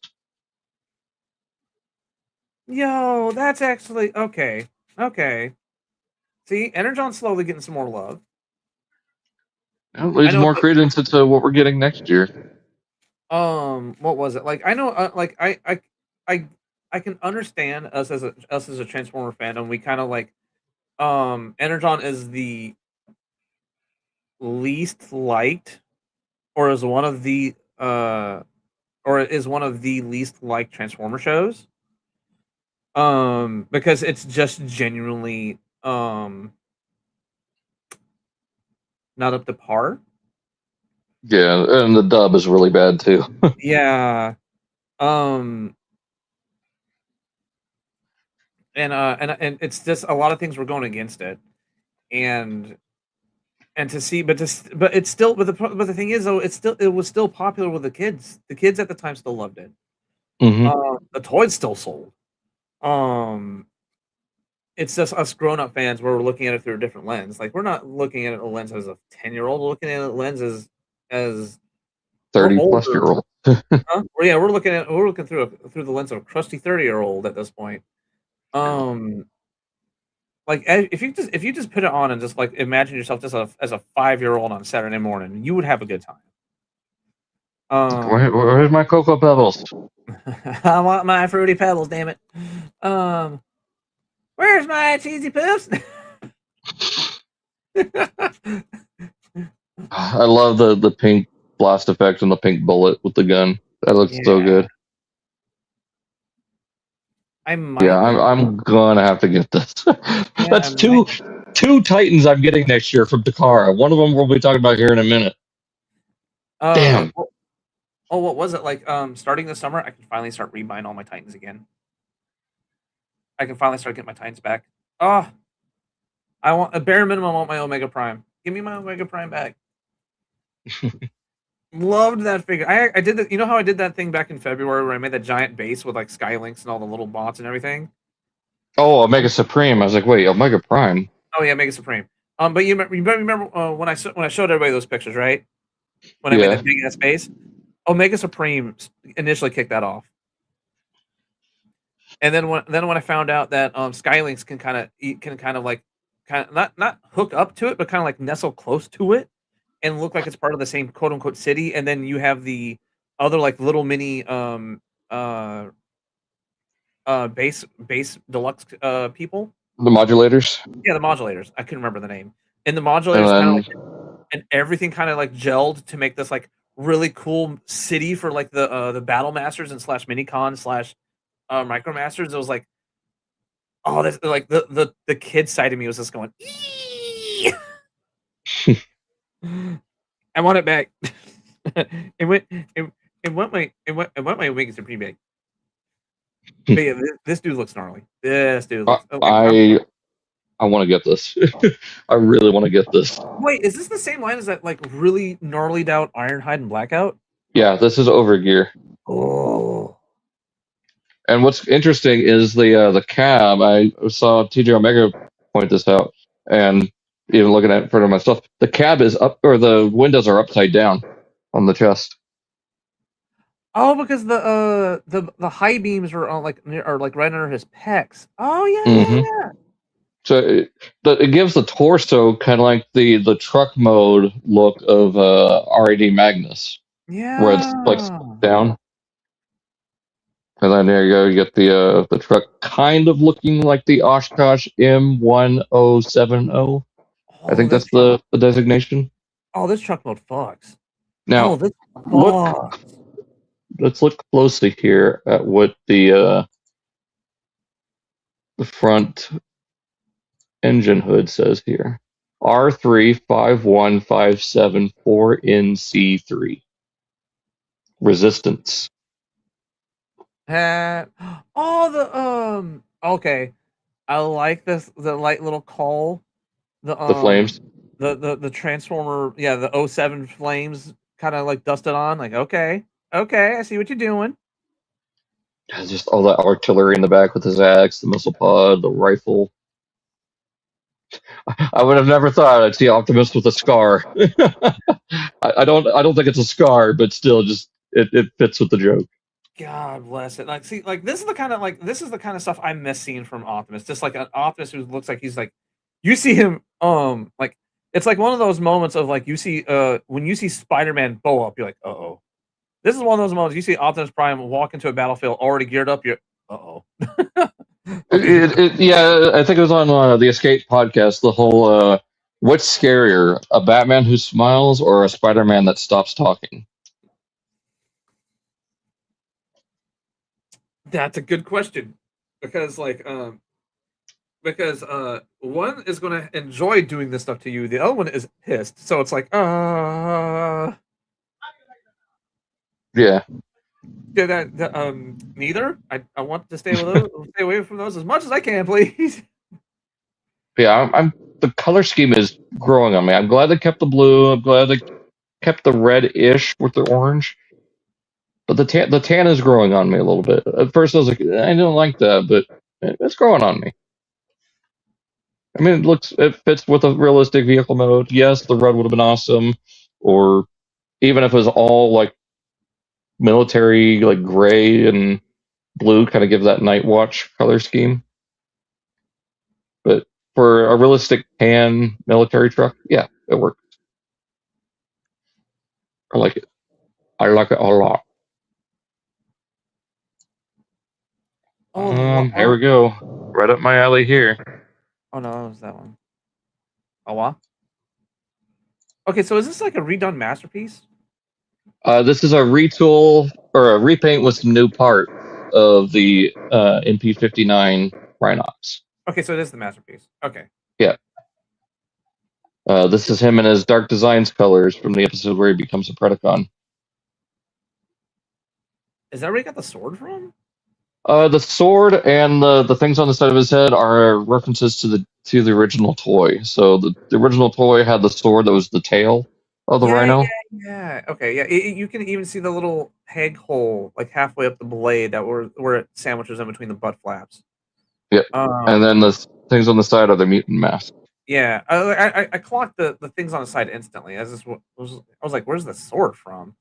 Yo, that's actually okay. Okay. See, Energon's slowly getting some more love. It leads more credence into what we're getting next year. What was it? Like I know, I can understand us as a Transformer fandom. We kind of like, Energon is the least liked, or is one of the least liked Transformer shows. Because it's just genuinely not up to par. Yeah, and the dub is really bad too. Yeah. And it's just a lot of things were going against it, and to see, but it's still, but the thing is though, it was still popular with the kids. The kids at the time still loved it. Mm-hmm. The toys still sold. It's just us grown-up fans where we're looking at it through a different lens. Like we're not looking at it a lens as a 10-year-old. We're looking at it lens as 30-plus-year-old. Huh? Yeah, we're looking through the lens of a crusty 30-year-old at this point. Like if you just put it on and just like imagine yourself just as a 5-year-old on Saturday morning, you would have a good time. Where's my Cocoa Pebbles? I want my Fruity Pebbles, damn it. Where's my Cheesy Poops? I love the pink blast effect and the pink bullet with the gun. That looks so good. I'm gonna have to get this. That's two Titans I'm getting next year from Takara. One of them we'll be talking about here in a minute. Damn. What was it like? Starting this summer, I can finally start rebuying all my Titans again. I can finally start getting my Titans back. Oh, I want a bare minimum. I want my Omega Prime. Give me my Omega Prime back. Loved that figure. I did that. You know how I did that thing back in February where I made that giant base with like Skylinks and all the little bots and everything? Oh, Omega Supreme. I was like, wait, Omega Prime. Oh yeah, Omega Supreme. But you remember when I showed everybody those pictures, right? When I made that big ass base, Omega Supreme initially kicked that off. And then when I found out that Skylinks can kind of not hook up to it, but kind of like nestle close to it and look like it's part of the same quote unquote city, and then you have the other like little mini base deluxe people. The modulators? Yeah, the modulators. I couldn't remember the name. And the modulators and everything kind of like gelled to make this like really cool city for like the battle masters and slash minicon slash micromasters. It was like, oh, this like the kid side of me was just going, I want it back. it went my wings are pretty big. But yeah, this dude looks gnarly. This dude looks, I want to get this. I really want to get this. Wait, is this the same line as that like really gnarly out Ironhide and Blackout? Yeah, this is Overgear. Oh. And what's interesting is the cab. I saw TJ Omega point this out, and even looking at it in front of myself, the cab is up, or the windows are upside down on the chest. Oh, because the high beams are like right under his pecs. Oh yeah, yeah. So it gives the torso kind of like the truck mode look of RAD Magnus. where it's like down. And then there you go. You get the truck kind of looking like the Oshkosh M1070. I Oh, think that's the designation. Oh, this truck mode fucks. Now, Oh, this look. fucks. Let's look closely here at what the front engine hood says here. R351574NC3. Resistance. Okay. I like this, the light little call. The Flames. the Transformer, yeah, the 07 flames kind of like dusted on. Like, okay, I see what you're doing. Just all that artillery in the back with his axe, the missile pod, the rifle. I would have never thought I'd see Optimus with a scar. I don't think it's a scar, but still, just it fits with the joke. God bless it. Like, see, like this is the kind of stuff I miss seeing from Optimus. Just like an Optimus who looks like he's like, you see him, like it's like one of those moments of like you see, when you see Spider-Man bow up, you're like, oh. This is one of those moments you see Optimus Prime walk into a battlefield already geared up. You're, Yeah, I think it was on the Escape podcast. The whole what's scarier, a Batman who smiles or a Spider-Man that stops talking? That's a good question, because one is going to enjoy doing this stuff to you, the other one is pissed. So it's like, Yeah. Neither. I want to stay away from those as much as I can, please. Yeah, I'm the color scheme is growing on me. I'm glad they kept the blue. I'm glad they kept the red-ish with the orange. But the tan is growing on me a little bit. At first, I was like, I don't like that, but it's growing on me. I mean, it fits with a realistic vehicle mode. Yes, the red would have been awesome, or even if it was all like military, like gray and blue, kind of give that Night Watch color scheme. But for a realistic tan military truck, yeah, it works. I like it. I like it a lot. Here we go. Right up my alley here. Oh no, it was that one. Oh wow. Okay, so is this like a redone masterpiece? This is a retool or a repaint with some new parts of the MP59 Rhinox. Okay, so it is the masterpiece. Okay. Yeah. This is him in his Dark Designs colors from the episode where he becomes a Predacon. Is that where he got the sword from? The sword and the things on the side of his head are references to the original toy. So the original toy had the sword that was the tail of the rhino. Yeah. Okay, yeah. You can even see the little peg hole like halfway up the blade where it sandwiches in between the butt flaps. Yep. And then the things on the side are the mutant mask. Yeah, I clocked the things on the side instantly. I was like, "Where's the sword from?"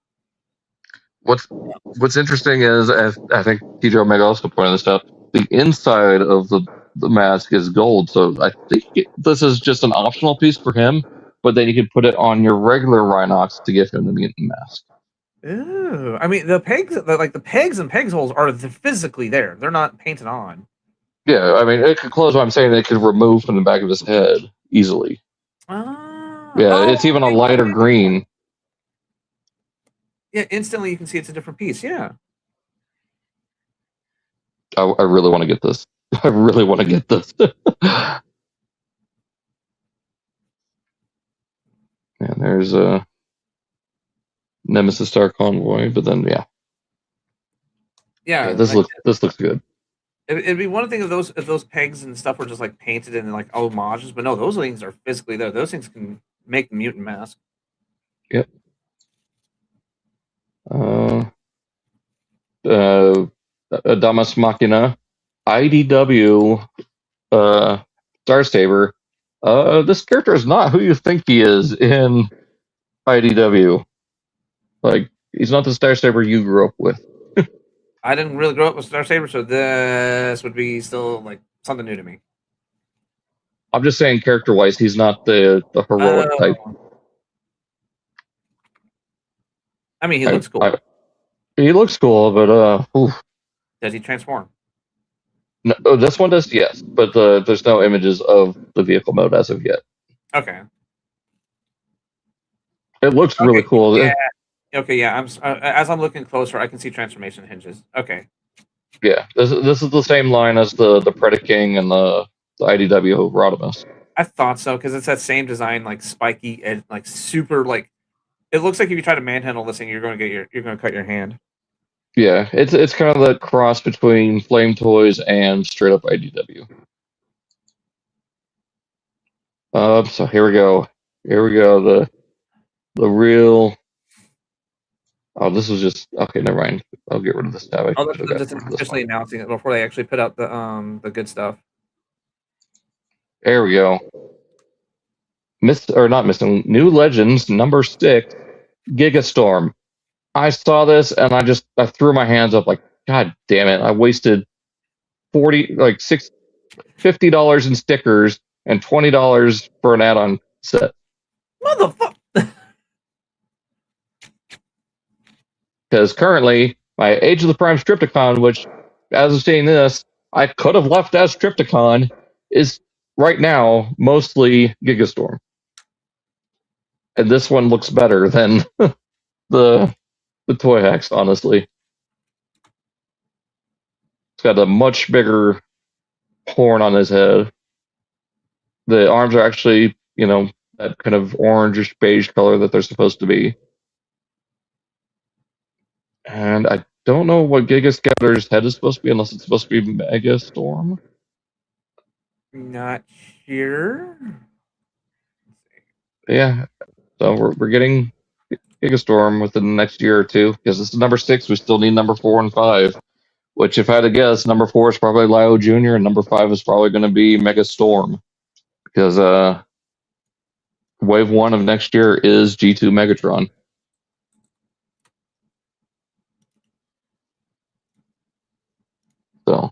What's interesting is, as I think TJ Omega also pointed this out, the inside of the mask is gold. So I think this is just an optional piece for him, but then you can put it on your regular Rhinox to give him the mutant mask. Ooh, I mean the pegs, the pegs and pegs holes are physically there. They're not painted on. Yeah, I mean, it could close what I'm saying. It could remove from the back of his head easily. It's even a lighter green. Yeah, instantly you can see it's a different piece. Yeah. I really want to get this. I really want to get this. And there's a Nemesis Star Convoy, but then this looks good. It'd be one thing if those pegs and stuff were just like painted in like homages, but no, those things are physically there. Those things can make the mutant mask. Yep. Damas Machina, IDW, Star Saber. This character is not who you think he is in IDW. Like, he's not the Star Saber you grew up with. I didn't really grow up with Star Saber, so this would be still like something new to me. I'm just saying, character-wise, he's not the heroic type. I mean, he looks cool. He looks cool, but oof. Does he transform? No, this one does, yes, but there's no images of the vehicle mode as of yet. Okay. It looks really cool. Yeah. Okay. Yeah. As I'm looking closer, I can see transformation hinges. Okay. Yeah, this is the same line as the Predaking and the IDW Rodimus. I thought so because it's that same design, like spiky and like super like. It looks like if you try to manhandle this thing, you're going to cut your hand. Yeah, it's kind of that cross between Flame Toys and straight up IDW. So here we go. Here we go. The real. Oh, this was just okay. Never mind. I'll get rid of this tab. Oh, they're just officially announcing it before they actually put out the good stuff. There we go. Not missing. New Legends number 6, Gigastorm. I saw this and I threw my hands up like, God damn it! I wasted $50 in stickers and $20 for an add-on set. Motherfucker! Because currently my Age of the Prime Stripticon, which as of seeing this, I could have left as Stripticon, is right now mostly Gigastorm. And this one looks better than the toy hacks, honestly. It's got a much bigger horn on his head. The arms are actually, that kind of orangish beige color that they're supposed to be. And I don't know what Gigascatter's head is supposed to be, unless it's supposed to be Megastorm. Not sure. Yeah, so we're getting Gigastorm within the next year or two, because this is number 6. We still need number 4 and 5. Which, if I had to guess, number 4 is probably Lio Jr. and number 5 is probably going to be Megastorm, because Wave 1 of next year is G2 Megatron. So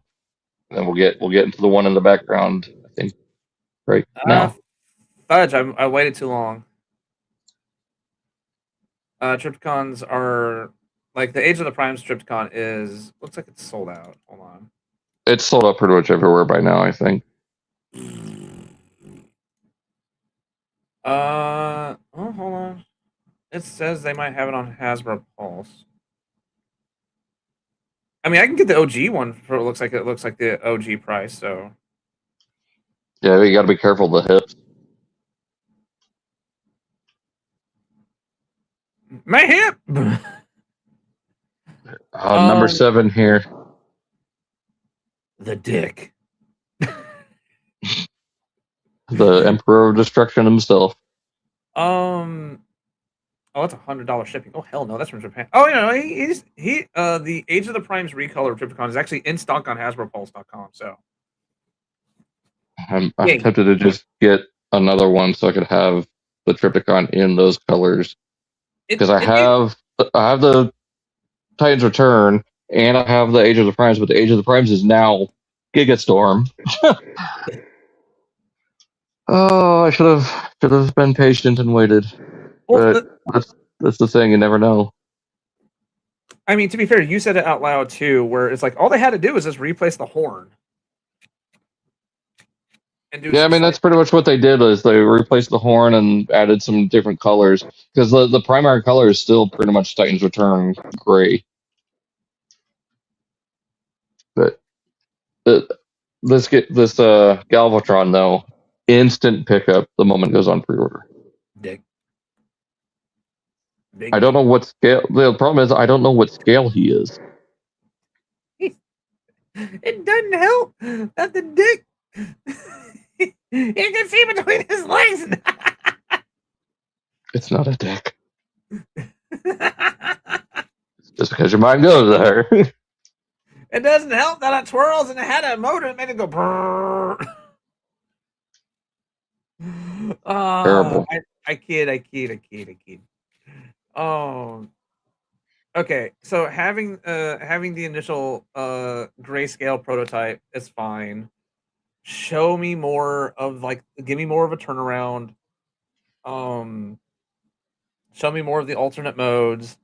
then we'll get into the one in the background, I think, right now. Fudge! I waited too long. Tripticons are like the Age of the Prime Tripticon looks like it's sold out. Hold on. It's sold out pretty much everywhere by now, I think. Oh, hold on. It says they might have it on Hasbro Pulse. I mean, I can get the OG one for it looks like the OG price. So yeah, you got to be careful of the hips. My hip. Number 7 here. The dick. The Emperor of Destruction himself. Oh, that's $100 shipping. Oh hell no, that's from Japan. Oh, the Age of the Prime's recolor Tripticon is actually in stock on HasbroPulse.com. So I'm tempted to just get another one so I could have the Tripticon in those colors, because I have the Titans Return and I have the Age of the Primes, but the Age of the Primes is now Gigastorm. Oh, I should have been patient and waited. Well, but that's the thing, you never know. I mean, to be fair, you said it out loud too, where it's like all they had to do was just replace the horn. Yeah, I mean that's pretty much what they did, is they replaced the horn and added some different colors, because the primary color is still pretty much Titans Return gray. But this Galvatron though, instant pickup the moment it goes on pre-order. Dick. I don't know what scale. The problem is I don't know what scale he is. It doesn't help that the dick. You can see between his legs. It's not a dick. Just because your mind goes there. It doesn't help that it twirls and it had a motor that made it go brrr. Terrible. I kid. Oh. Okay, so having the initial grayscale prototype is fine. Show me more of give me more of a turnaround. Show me more of the alternate modes.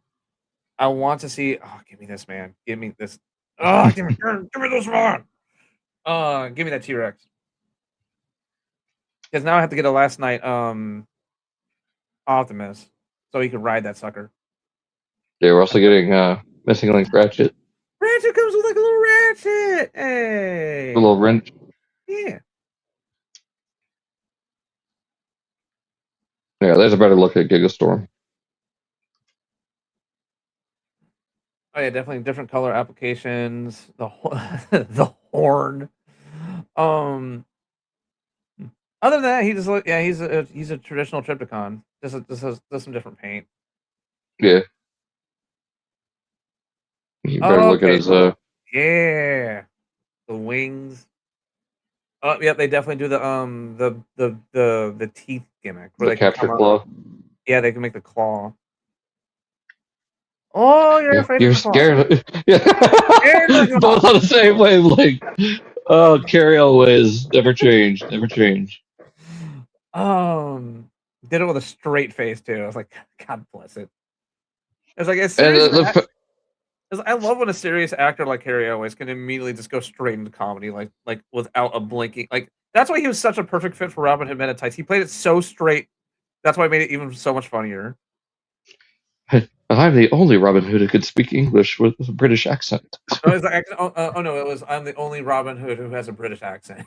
I want to see. Oh, give me this, man. Give me this. Oh, give me this one. Give me that T-Rex. Because now I have to get a last night Optimus, so he can ride that sucker. Yeah, we're also getting Missing Link Ratchet. Ratchet comes with like a little ratchet. Hey. A little wrench. Yeah. Yeah, there's a better look at Gigastorm. Oh yeah, definitely different color applications. The the horn. Other than that, he just he's a traditional Triptychon. Just has some different paint. Yeah. You better look at his yeah, the wings. Oh yeah, they definitely do the teeth gimmick where the they can capture come claw. up. Yeah, they can make the claw. Oh, you're afraid You're of the claw. scared. Yeah. Both on the same wavelength. Oh, carry always. Never change. Never change. Did it with a straight face too. I was like, God bless it. It's like I love when a serious actor like Harry Always can immediately just go straight into comedy, like without a blinking. Like that's why he was such a perfect fit for Robin Hood Men in Tights. He played it so straight. That's why it made it even so much funnier. I'm the only Robin Hood who could speak English with a British accent. No, I'm the only Robin Hood who has a British accent.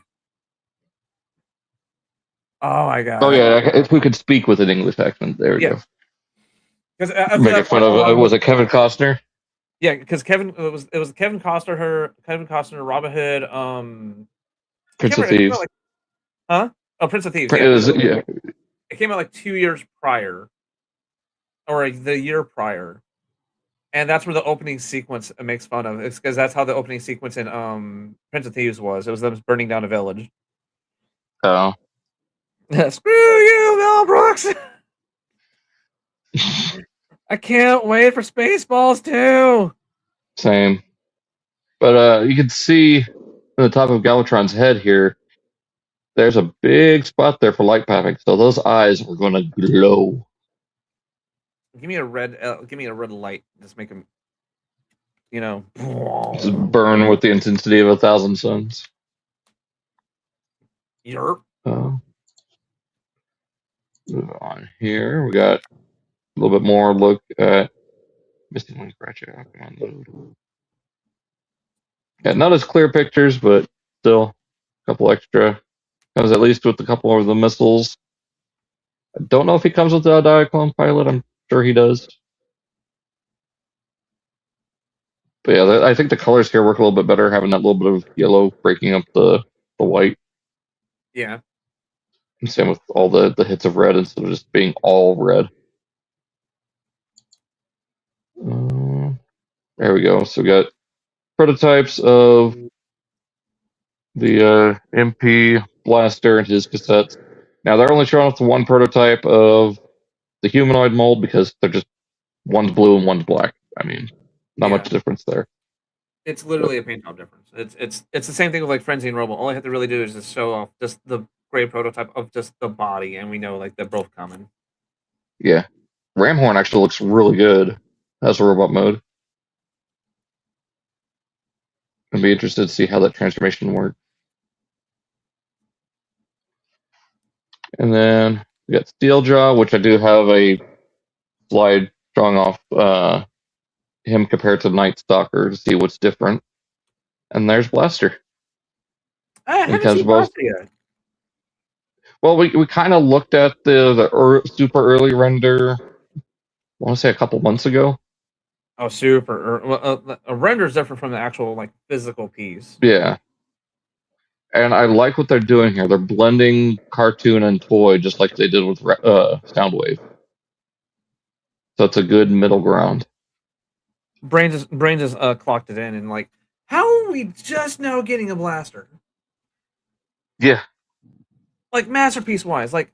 Oh my god! Oh yeah, who could speak with an English accent? There we go. Because making fun of was it Kevin Costner? Yeah, because it was Kevin Costner, Robin Hood, Prince of Thieves. Huh? Oh, Prince of Thieves. It was, yeah. It came out like 2 years prior, or the year prior, and that's where the opening sequence makes fun of. It's because that's how the opening sequence in Prince of Thieves was. It was them burning down a village. Oh. Screw you, Mel Brooks! I can't wait for Spaceballs 2! Same. But you can see in the top of Galvatron's head here, there's a big spot there for light pathing, so those eyes are going to glow. Give me a red light. Just make them, just burn with the intensity of 1,000 suns. Yerp. Move on here. We got a little bit more look at Missing Link Ratchet. Come on, load. Yeah, not as clear pictures, but still a couple extra. Comes at least with a couple of the missiles. I don't know if he comes with the Diaclone pilot. I'm sure he does. But yeah, I think the colors here work a little bit better, having that little bit of yellow breaking up the white. Yeah. And same with all the hits of red instead of just being all red. There we go. So we got prototypes of the MP Blaster and his cassettes. Now they're only showing off the one prototype of the humanoid mold because they're just one's blue and one's black. I mean, not much difference there. It's literally a paint job difference. It's the same thing with like Frenzy and Robo. All I have to really do is just show off just the gray prototype of just the body, and we know like they're both coming. Yeah, Ramhorn actually looks really good as a robot mode. I'd be interested to see how that transformation works. And then we got Steeljaw, which I do have a slide showing off him compared to Night Stalker to see what's different. And there's Blaster. I haven't seen Blaster yet. Well, we kind of looked at the super early render, I want to say a couple months ago. Oh, super. A render is different from the actual like physical piece. Yeah. And I like what they're doing here. They're blending cartoon and toy just like they did with Soundwave. So it's a good middle ground. Brains just clocked it in and like, how are we just now getting a Blaster? Yeah. Like masterpiece wise, like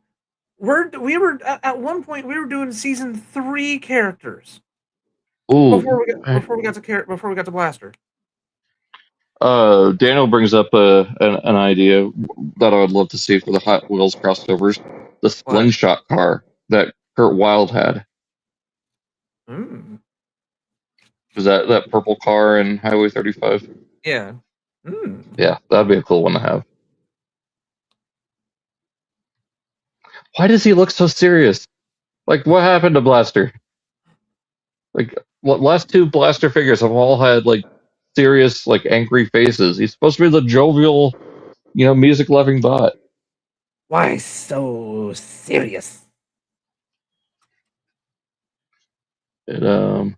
we were at one point we were doing season 3 characters. Ooh. Before we got to Blaster. Daniel brings up an idea that I would love to see for the Hot Wheels crossovers. The slingshot car that Kurt Wilde had. Is that purple car in Highway 35? Yeah. Yeah, that'd be a cool one to have. Why does he look so serious? Like, what happened to Blaster? Like, last two Blaster figures have all had like serious, like angry faces. He's supposed to be the jovial, music-loving bot. Why so serious? And,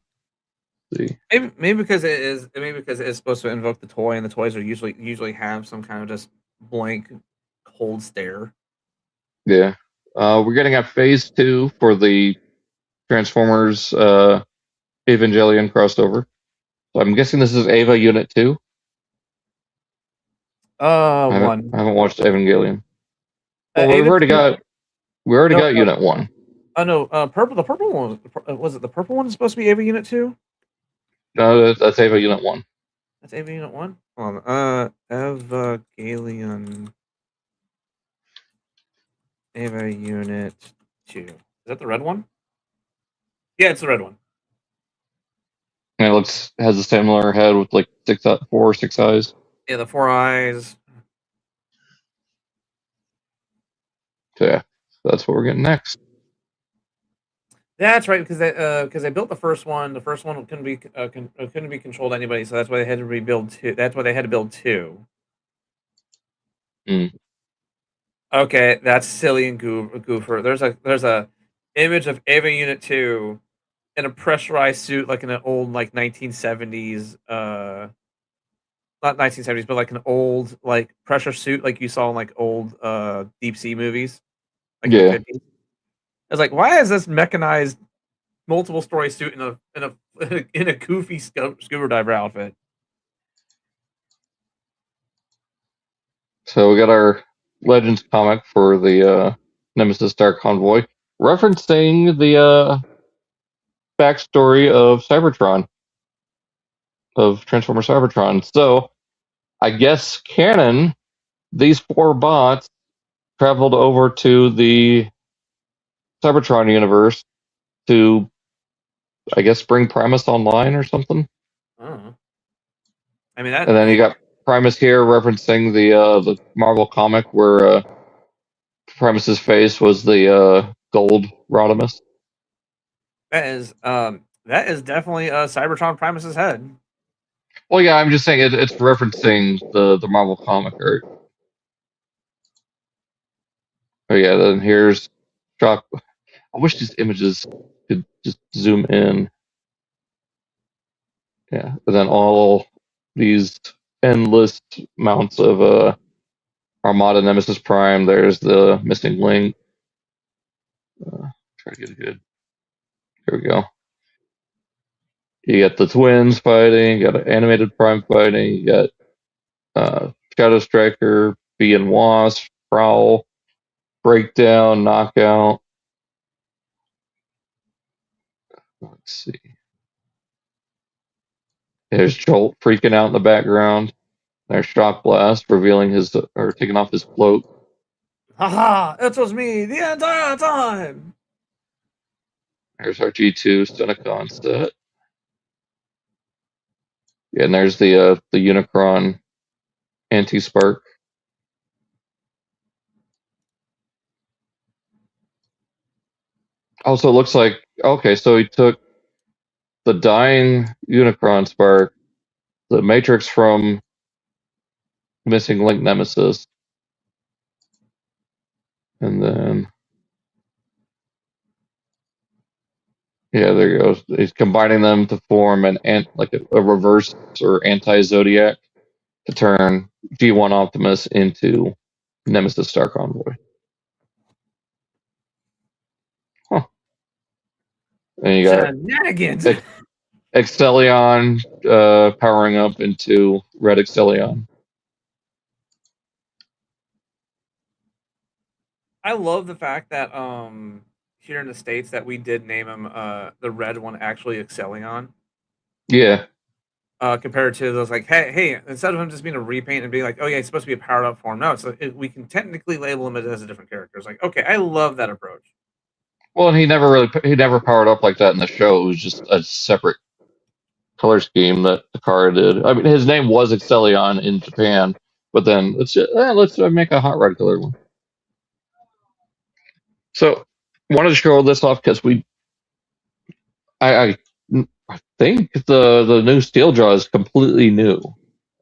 see. Maybe because it is. Maybe because it is supposed to invoke the toy, and the toys are usually have some kind of just blank, cold stare. Yeah. We're getting a phase 2 for the Transformers Evangelion crossover. So I'm guessing this is Ava Unit 2. One. I haven't watched Evangelion. Well, Ava we already no, got Unit 1. no. Purple. The purple one was it? The purple one supposed to be Ava Unit 2? No, that's Ava Unit 1. That's Ava Unit 1. Hold on. Evangelion. Ava Unit 2. Is that the red one? Yeah, it's the red one. And it has a similar head with like 4 or 6 eyes. Yeah, the 4 eyes. So yeah, that's what we're getting next. That's right, because they built the first one. The first one couldn't be controlled by anybody, so that's why they had to rebuild 2. That's why they had to build 2. Mm. Okay, that's silly and goofer. There's a image of Ava Unit 2 in a pressurized suit, like in an old 1970s, not 1970s, but like an old pressure suit, like you saw in old deep sea movies, like in the 50s. I was like, why is this mechanized multiple story suit in a goofy scuba diver outfit? So we got our Legends comic for the Nemesis Star Convoy, referencing the backstory of Cybertron, of Transformer Cybertron. So I guess canon, these 4 bots traveled over to the Cybertron universe to, I guess, bring Primus online or something. Oh. I mean that. And then you got Primus here referencing the Marvel comic where Primus's face was the gold Rodimus. That is definitely Cybertron Primus's head. Well, yeah, I'm just saying it's referencing the Marvel comic art. Oh yeah, then here's Shock. I wish these images could just zoom in. Yeah, and then all these endless amounts of Armada Nemesis Prime. There's the missing link. Try to get it good. Here we go. You got the twins fighting. You got an animated Prime fighting. You got Shadow Striker, Bee and Wasp, Prowl, Breakdown, Knockout. Let's see. There's Jolt freaking out in the background. There's Shock Blast revealing or taking off his cloak. Haha! It was me the entire time. There's our G2 Stunacon set. Yeah, and there's the Unicron Anti-Spark. Also, it looks like, okay, so he took the dying Unicron Spark, the Matrix from Missing Link Nemesis, and then, yeah, there he goes. He's combining them to form a reverse or anti-Zodiac to turn G1 Optimus into Nemesis Star Convoy. Huh. And you got Shenanigans. Excellion powering up into Red Excellion. I love the fact that here in the States that we did name him the red one actually Excellion. Yeah. Compared to those hey, instead of him just being a repaint and being like, oh yeah, he's supposed to be a powered up form. No, we can technically label him as a different character. It's like, okay, I love that approach. Well, and he never powered up like that in the show. It was just a separate color scheme that Takara did. I mean, his name was Axalon in Japan, but then let's make a hot red color one. So wanted to show this off because I think the new steel jaw is completely new.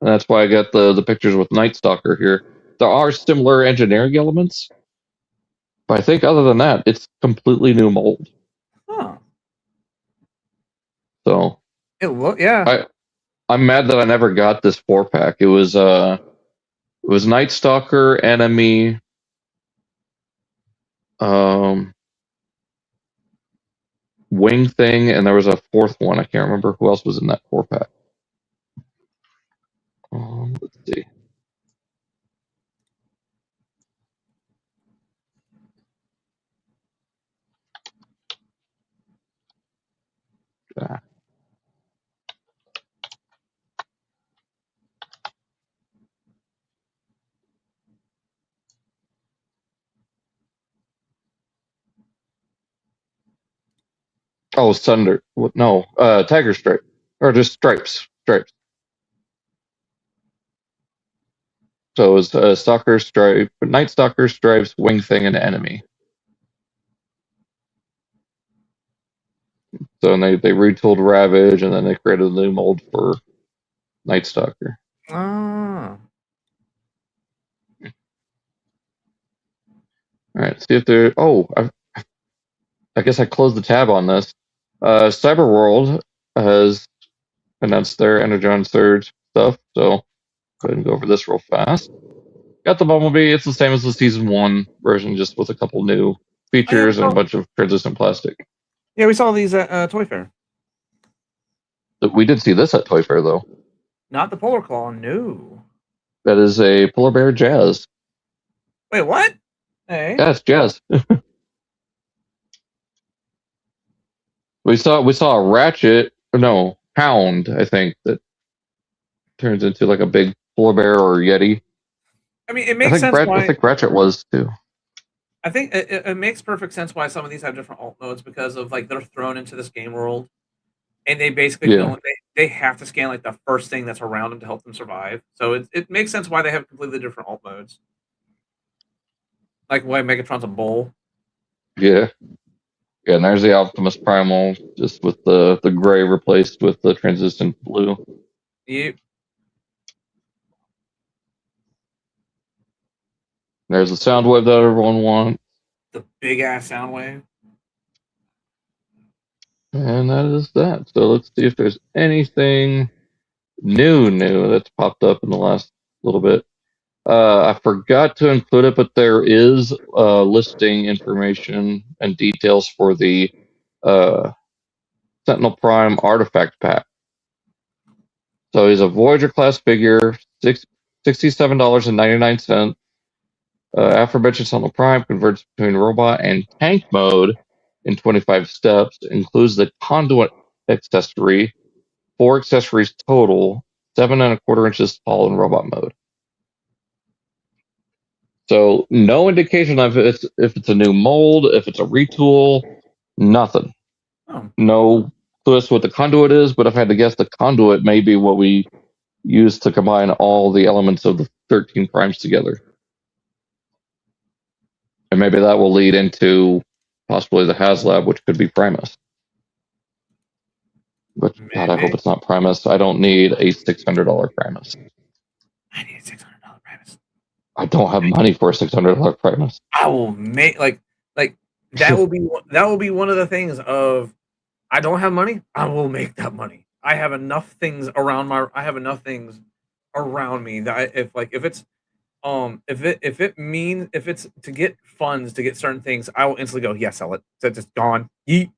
And that's why I got the pictures with Night Stalker here. There are similar engineering elements, but I think other than that, it's completely new mold. Huh. So yeah. I'm mad that I never got this 4-pack. It was Night Stalker, Enemy, Wing Thing, and there was a fourth one. I can't remember who else was in that 4-pack. Let's see. Oh, Thunder. No, Tiger Stripe. Or just Stripes. Stripes. So it was Stalker, Stripe, Night Stalker, Stripes, Wing Thing, and Enemy. So and they retooled Ravage, and then they created a new mold for Night Stalker. Ah. All right, see if they're. Oh, I guess I closed the tab on this. Cyber World has announced their Energon Surge stuff, so go ahead and go over this real fast. Got the Bumblebee. It's the same as the Season 1 version, just with a couple new features and a bunch of translucent plastic. Yeah, we saw these at Toy Fair. We did see this at Toy Fair, though. Not the Polar Claw, no. That is a Polar Bear Jazz. Wait, what? Hey. Yeah, it's Jazz. We saw a Ratchet, or no, Hound, I think, that turns into like a big polar bear or Yeti. I mean, it makes sense why. I think Ratchet was too. I think it makes perfect sense why some of these have different alt modes because of like they're thrown into this game world, and they basically they have to scan like the first thing that's around them to help them survive. So it makes sense why they have completely different alt modes. Like why Megatron's a bull. Yeah. Yeah, and there's the Optimus Primal, just with the gray replaced with the translucent blue. Yep. There's the Soundwave that everyone wants. The big ass Soundwave. And that is that. So let's see if there's anything new that's popped up in the last little bit. I forgot to include it, but there is listing information and details for the Sentinel Prime Artifact Pack. So he's a Voyager class figure, $67.99. Aforementioned Sentinel Prime converts between robot and tank mode in 25 steps. Includes the conduit accessory, 4 accessories total, 7¼ inches tall in robot mode. So no indication of if it's a new mold, if it's a retool, nothing. Oh. No clue as to what the conduit is, but if I had to guess, the conduit may be what we use to combine all the elements of the 13 primes together. And maybe that will lead into possibly the Haslab, which could be Primus. But God, I hope it's not Primus. I don't need a $600 Primus. I need a $600 Primus. I don't have money for a $600 Primus. I will make like that will be one of the things of I don't have money. I will make that money. I have enough things around me that if it's to get funds to get certain things, I will instantly go, yeah, sell it. So it's just gone. Yeet.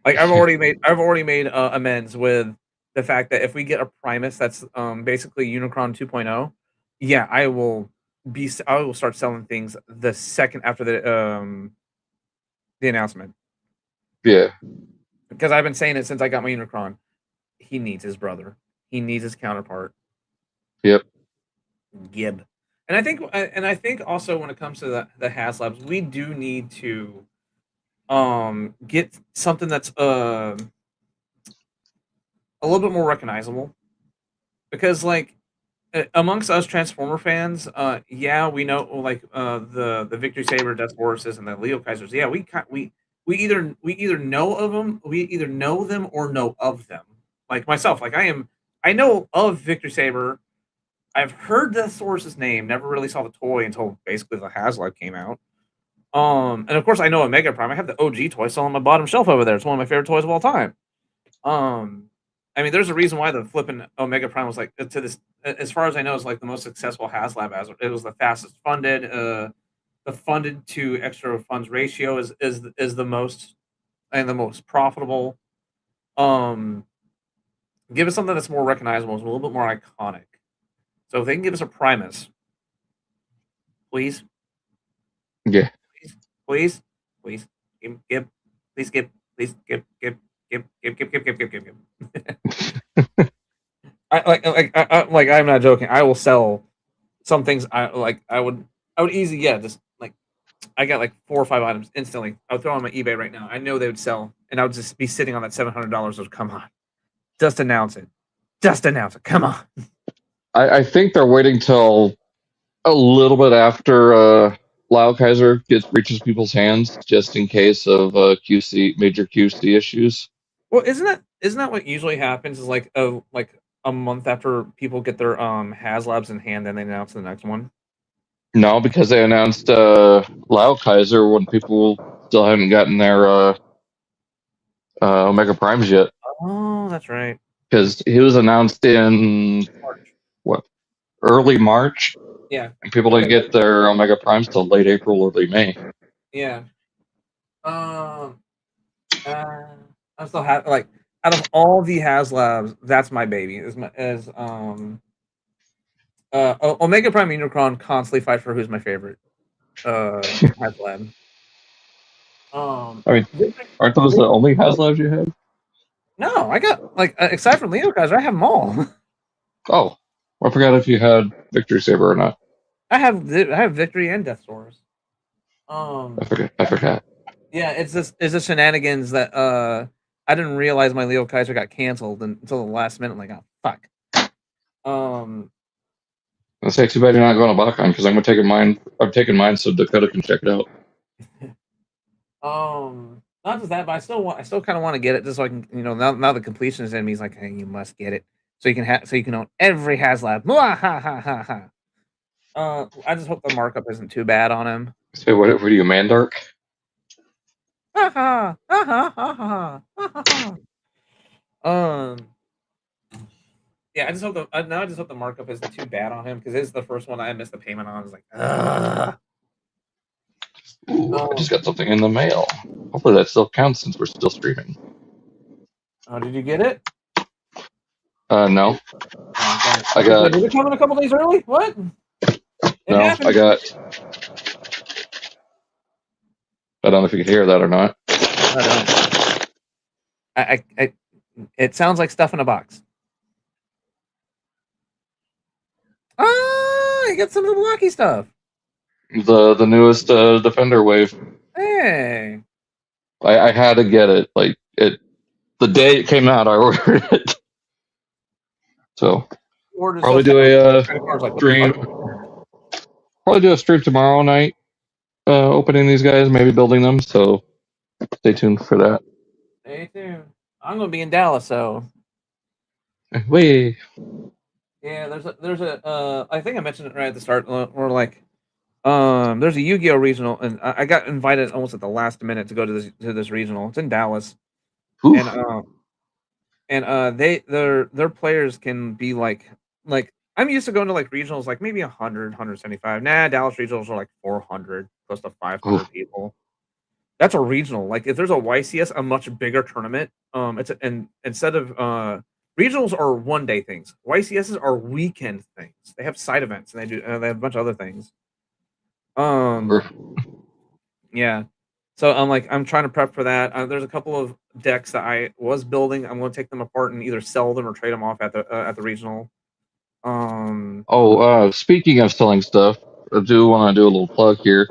Like I've already made amends with the fact that if we get a Primus that's basically Unicron 2.0, yeah, I will start selling things the second after the announcement. Yeah. Because I've been saying it since I got my Unicron. He needs his brother. He needs his counterpart. Yep. Gib. And I think also when it comes to the Haslabs, we do need to get something that's a little bit more recognizable, because like amongst us Transformer fans, yeah, we know like the Victory Saber, Death Horses, and the Leokaisers. Yeah, we either know of them, we either know them or know of them. Like myself, like I know of Victory Saber. I've heard Death Horse's name, never really saw the toy until basically the Haslab came out. And of course I know Omega Prime. I have the OG toy still on my bottom shelf over there. It's one of my favorite toys of all time. I mean, there's a reason why the flipping Omega Prime was like to this, as far as I know, is like the most successful Haslab. As it was the fastest funded, the funded to extra funds ratio is the most and the most profitable. Give us something that's more recognizable, is a little bit more iconic. So if they can give us a Primus, please, Yeah. please, please, give, please give. I'm not joking. I will sell some things. I would easily just like I got like 4 or 5 items instantly. I would throw on my eBay right now. I know they would sell, and I would just be sitting on that $700. Come on, just announce it. Just announce it. Come on. I think they're waiting till a little bit after Liokaiser reaches people's hands, just in case of major QC issues. Well, isn't that what usually happens? Is like a month after people get their Haslabs in hand, then they announce the next one. No, because they announced Liokaiser when people still haven't gotten their Omega Primes yet. Oh, that's right. Because he was announced in early March. Yeah. And people didn't get their Omega Primes till late April, early May. Yeah. I'm still like out of all the Haslabs, that's my baby. Omega Prime Unicron constantly fight for who's my favorite Haslab. I mean, aren't those the only Haslabs you have? No, I got like aside from Liokaiser, I have them all. Oh, I forgot if you had Victory Saber or not. I have Victory and Death Source. I forgot. Yeah, it's this shenanigans that I didn't realize my Liokaiser got canceled until the last minute. I'm like, oh fuck. That's too bad you're not going to BotCon because I'm taking mine so Dakota can check it out. Not just that, but I still kind of want to get it just so I can, now the completion is in me. He's like, hey, you must get it so you can own every Haslab. I just hope the markup isn't too bad on him. So what are you, Mandark? Yeah, I just hope the markup isn't too bad on him because this is the first one I missed the payment on. I was like, Ooh, I just got something in the mail. Hopefully that still counts since we're still streaming. Oh, did you get it? No. I got. Did it come in a couple days early? What? No, I got. I don't know if you can hear that or not. I it sounds like stuff in a box. Oh, you got some of the blocky stuff. The newest Defender wave. Hey. I had to get it. Like the day it came out, I ordered it. So probably do a stream. Probably do a stream tomorrow night, opening these guys, maybe building them. So stay tuned for that. Stay tuned. I'm gonna be in Dallas, so. Wait. Yeah, there's a I think I mentioned it right at the start. We're like, there's a Yu-Gi-Oh regional, and I got invited almost at the last minute to go to this regional. It's in Dallas. Oof. And their players can be like I'm used to going to like regionals like maybe 100, 175. Nah, Dallas regionals are like 400, close to 500 people. That's a regional. Like if there's a YCS, a much bigger tournament. Instead of regionals are one-day things. YCSs are weekend things. They have side events and they have a bunch of other things. Yeah. So I'm trying to prep for that. There's a couple of decks that I was building. I'm going to take them apart and either sell them or trade them off at the regional. Speaking of selling stuff, I do want to do a little plug here.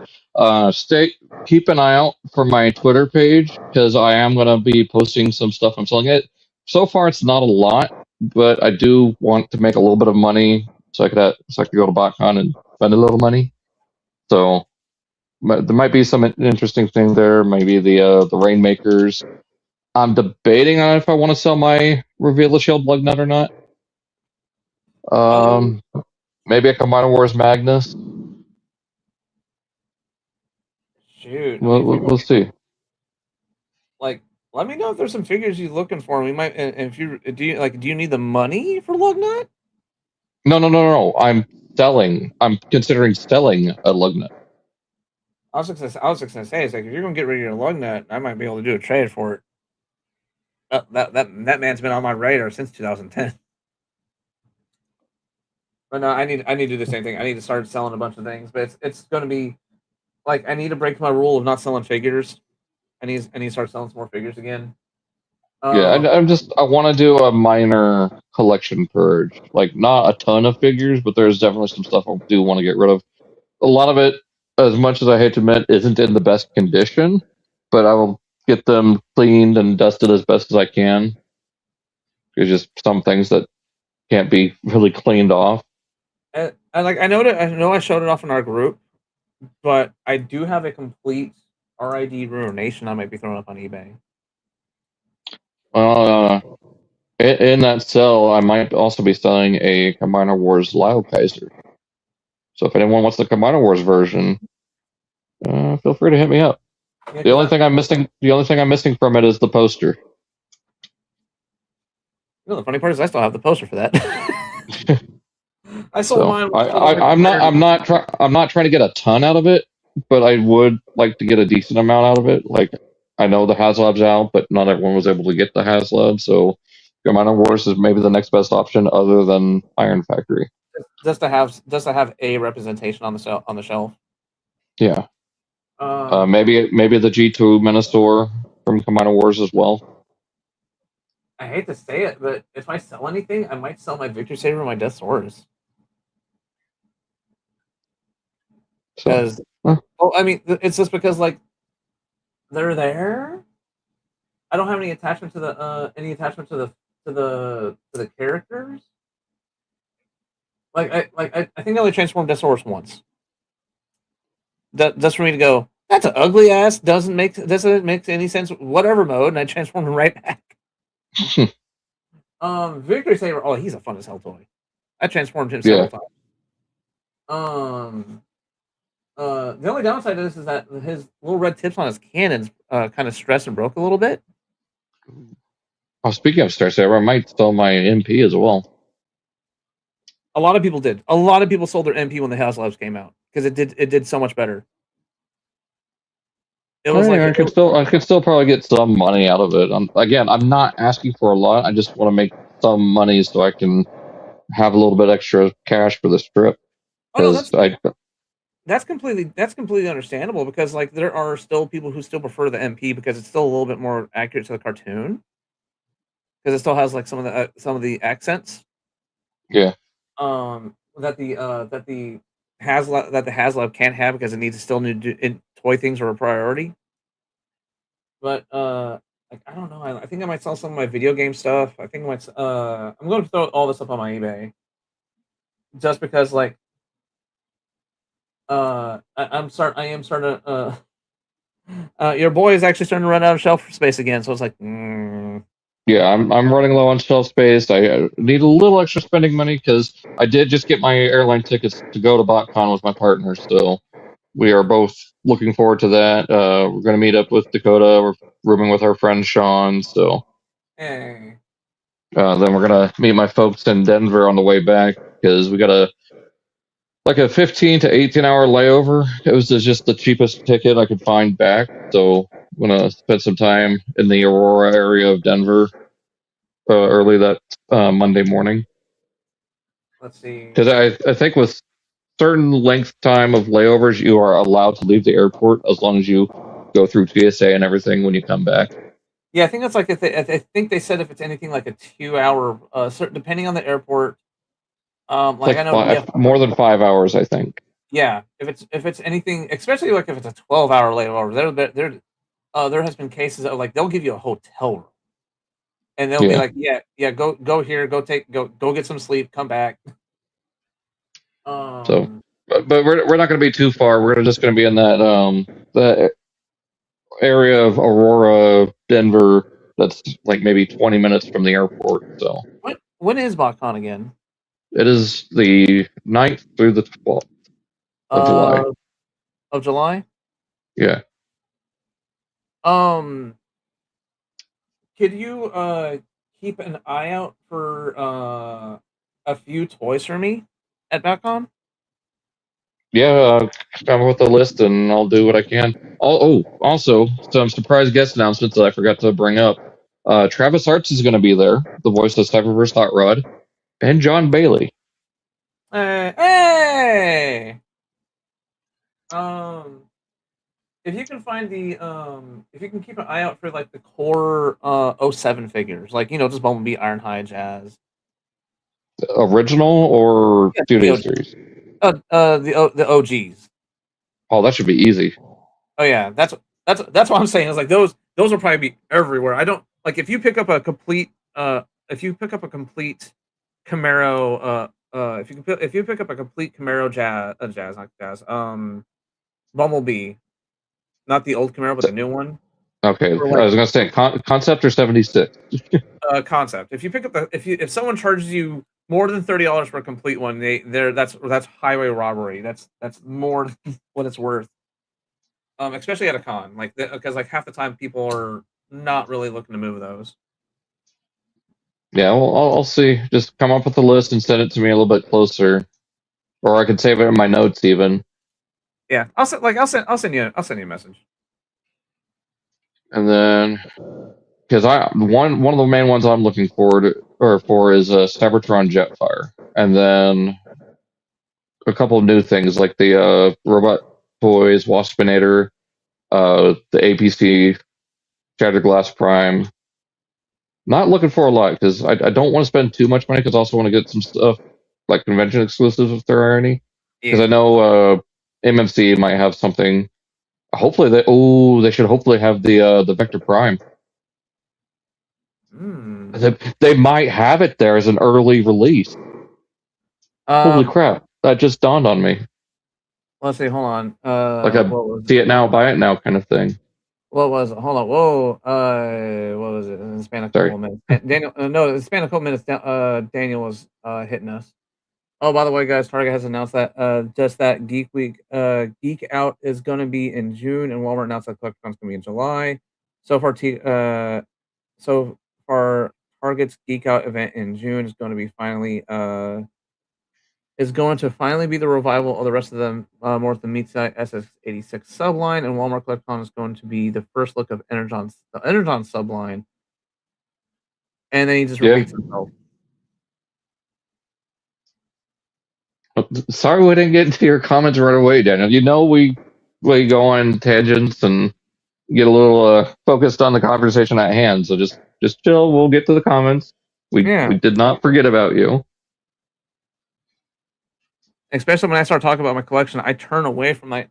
Keep an eye out for my Twitter page because I am going to be posting some stuff I'm selling it. so far it's not a lot, but I do want to make a little bit of money so I could go to BotCon and spend a little money. So there might be some interesting thing there. Maybe the Rainmakers. I'm debating on if I want to sell my Reveal the Shield Lugnut or not. Maybe a Combiner Wars Magnus. Shoot, We'll see. Like, let me know if there's some figures you're looking for. We might, and if you do you need the money for Lugnut? No. I'm selling. I'm considering selling a Lugnut. I was just gonna say, it's like if you're gonna get rid of your Lugnut, I might be able to do a trade for it. That man's been on my radar since 2010. But no, I need to do the same thing. I need to start selling a bunch of things, but it's going to be like I need to break my rule of not selling figures. I need to start selling some more figures again. Yeah, I want to do a minor collection purge. Like, not a ton of figures, but there's definitely some stuff I do want to get rid of. A lot of it, as much as I hate to admit, isn't in the best condition, but I will get them cleaned and dusted as best as I can. There's just some things that can't be really cleaned off. And I know I showed it off in our group, but I do have a complete RID Ruination I might be throwing up on eBay. In that sell, I might also be selling a Combiner Wars Liokaiser. So if anyone wants the Combiner Wars version, feel free to hit me up. Yeah, the only thing I'm missing from it is the poster. You know, the funny part is I still have the poster for that. I sold mine. I'm not trying to get a ton out of it, but I would like to get a decent amount out of it. Like, I know the Haslab's out, but not everyone was able to get the Haslab, so Combiner Wars is maybe the next best option other than Iron Factory. Just to have a representation on the shelf. Yeah. Maybe the G2 Minosaur from Combiner Wars as well. I hate to say it, but if I sell anything, I might sell my Victory Saber and my Death Swords. Because, I mean, it's just because, like, they're there. I don't have any attachment to the characters. I think I only transformed Death Swords once. Just for me to go, that's an ugly ass, doesn't make any sense, whatever mode, and I transformed him right back. Victory Saber, oh, he's a fun as hell toy. I transformed him several times. The only downside to this is that his little red tips on his cannons kind of stressed and broke a little bit. Oh, speaking of Star Saber, I might sell my MP as well. A lot of people did. A lot of people sold their MP when the Haslabs came out because it did so much better. It was I could still probably get some money out of it. Again, I'm not asking for a lot. I just want to make some money so I can have a little bit extra cash for this trip. That's completely understandable because like there are still people who still prefer the MP because it's still a little bit more accurate to the cartoon because it still has like some of the accents. Yeah. That the Haslab can't have because it needs to still need toy things are a priority. But like I don't know. I think I might sell some of my video game stuff. I think I might. I'm going to throw all this up on my eBay, just because like I am starting to. Your boy is actually starting to run out of shelf space again, so it's like. Yeah, I'm running low on shelf space. I need a little extra spending money because I did just get my airline tickets to go to BotCon with my partner, so we are both looking forward to that. We're going to meet up with Dakota. We're rooming with our friend Sean, so. Hey. Then we're going to meet my folks in Denver on the way back because we got a 15 to 18 hour layover. It was just the cheapest ticket I could find back, so I'm going to spend some time in the Aurora area of Denver early that Monday morning. Let's see. Because I think with certain length time of layovers, you are allowed to leave the airport as long as you go through TSA and everything when you come back. Yeah, I think that's like I think they said if it's anything like a 2 hour, depending on the airport. Like I know more than 5 hours, I think. Yeah, if it's anything, especially like if it's a 12-hour layover, there has been cases of like they'll give you a hotel room, and they'll be like, yeah, go here, go get some sleep, come back. So, but we're not going to be too far. We're just going to be in that area of Aurora, Denver. That's like maybe 20 minutes from the airport. So, when is BotCon again? It is the 9th through the 12th of July. Of July? Yeah. Could you keep an eye out for a few toys for me at BotCon? Yeah, come with the list and I'll do what I can. Also, some surprise guest announcements that I forgot to bring up. Travis Arts is going to be there, the voice of Cyberverse Hot Rod, and John Bailey. Hey! If you can find if you can keep an eye out for like the core 07 figures, like just Bumblebee, Ironhide, Jazz. Original or Studio Series? The OGs. Oh, that should be easy. Oh yeah, that's what I'm saying. It's like those will probably be everywhere. I don't like if you pick up a complete Camaro if you pick up a complete Camaro Bumblebee, not the old Camaro but the new one. Okay, I was gonna say concept or 76. Concept. If you pick up if someone charges you more than $30 for a complete one, that's highway robbery. That's more than what it's worth. Especially at a con, because like half the time people are not really looking to move those. Yeah, well, I'll see. Just come up with a list and send it to me a little bit closer, or I could save it in my notes even. Yeah, I'll send you a message. And then, because one of the main ones I'm looking forward for is Cybertron Jetfire, and then a couple of new things like the Robot Toys Waspinator, the APC Shattered Glass Prime. Not looking for a lot because I don't want to spend too much money because I also want to get some stuff like convention exclusives if there are any. Because I know MMC might have something. Hopefully they should hopefully have the Vector Prime. They might have it there as an early release. Holy crap! That just dawned on me. Let's see. Hold on. Like a see it now, buy it now kind of thing. What was it? Hold on. Whoa. What was it? In the span of a couple minutes. Daniel. No, in the span of a couple minutes. Daniel was hitting us. Oh, by the way, guys, Target has announced that just that Geek Week, Geek Out is going to be in June, and Walmart announced that CollectCon's going to be in July. So far, Target's Geek Out event in June is going to be finally be the revival of the rest of them, more of the Meatsite SS86 subline, and Walmart CollectCon is going to be the first look of the Energon subline. And then he just repeats himself. Sorry we didn't get into your comments right away, Daniel. You know we go on tangents and get a little focused on the conversation at hand. So just chill. We'll get to the comments. We did not forget about you. Especially when I start talking about my collection, I turn away from my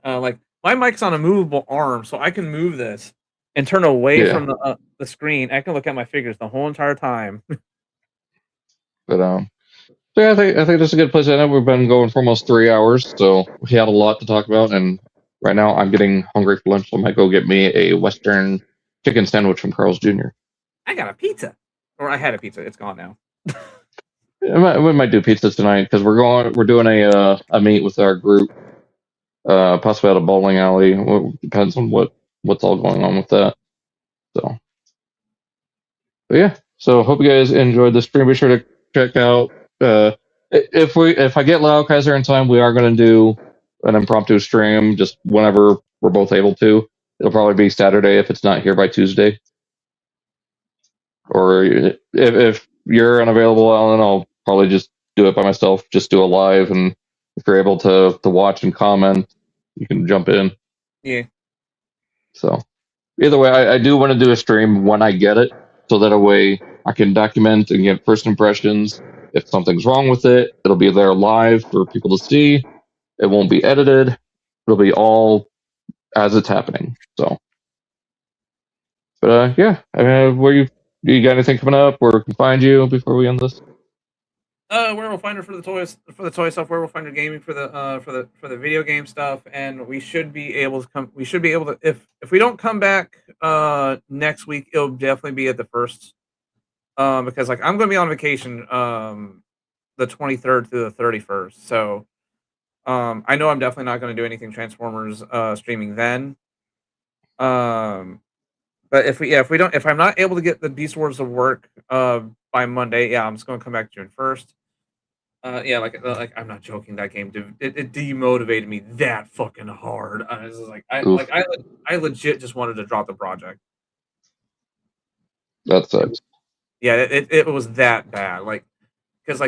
my mic's on a movable arm, so I can move this and turn away from the screen. I can look at my figures the whole entire time. But so yeah, I think that's a good place to end. We've been going for almost 3 hours, so we had a lot to talk about. And right now, I'm getting hungry for lunch. So I might go get me a Western chicken sandwich from Carl's Jr. I got a pizza, or I had a pizza. It's gone now. We might do pizza tonight because we're doing a meet with our group, possibly at a bowling alley. Well, depends on what's all going on with that. So, but yeah. So hope you guys enjoyed the stream. Be sure to check out. If I get Liokaiser in time, we are going to do an impromptu stream just whenever we're both able to. It'll probably be Saturday if it's not here by Tuesday. Or if you're unavailable, Alan, I'll probably just do it by myself. Just do a live, and if you're able to watch and comment, you can jump in. Yeah. So either way, I do want to do a stream when I get it, so that a way I can document and get first impressions. If something's wrong with it, it'll be there live for people to see. It won't be edited. It'll be all as it's happening. So, but yeah, I mean, Do you got anything coming up where we can find you before we end this? Where we'll find her for the toys, for the toy stuff. Where we'll find her gaming for the video game stuff, and we should be able to come. We should be able to, if we don't come back next week, it'll definitely be at the first. Because like I'm going to be on vacation the 23rd through the 31st, so I know I'm definitely not going to do anything Transformers streaming then. But if I'm not able to get the Beast Wars to work by Monday, I'm just going to come back June 1st. Like I'm not joking. That game, it demotivated me that fucking hard. I was like, I legit just wanted to drop the project. That sucks. Yeah, it was that bad. Like, because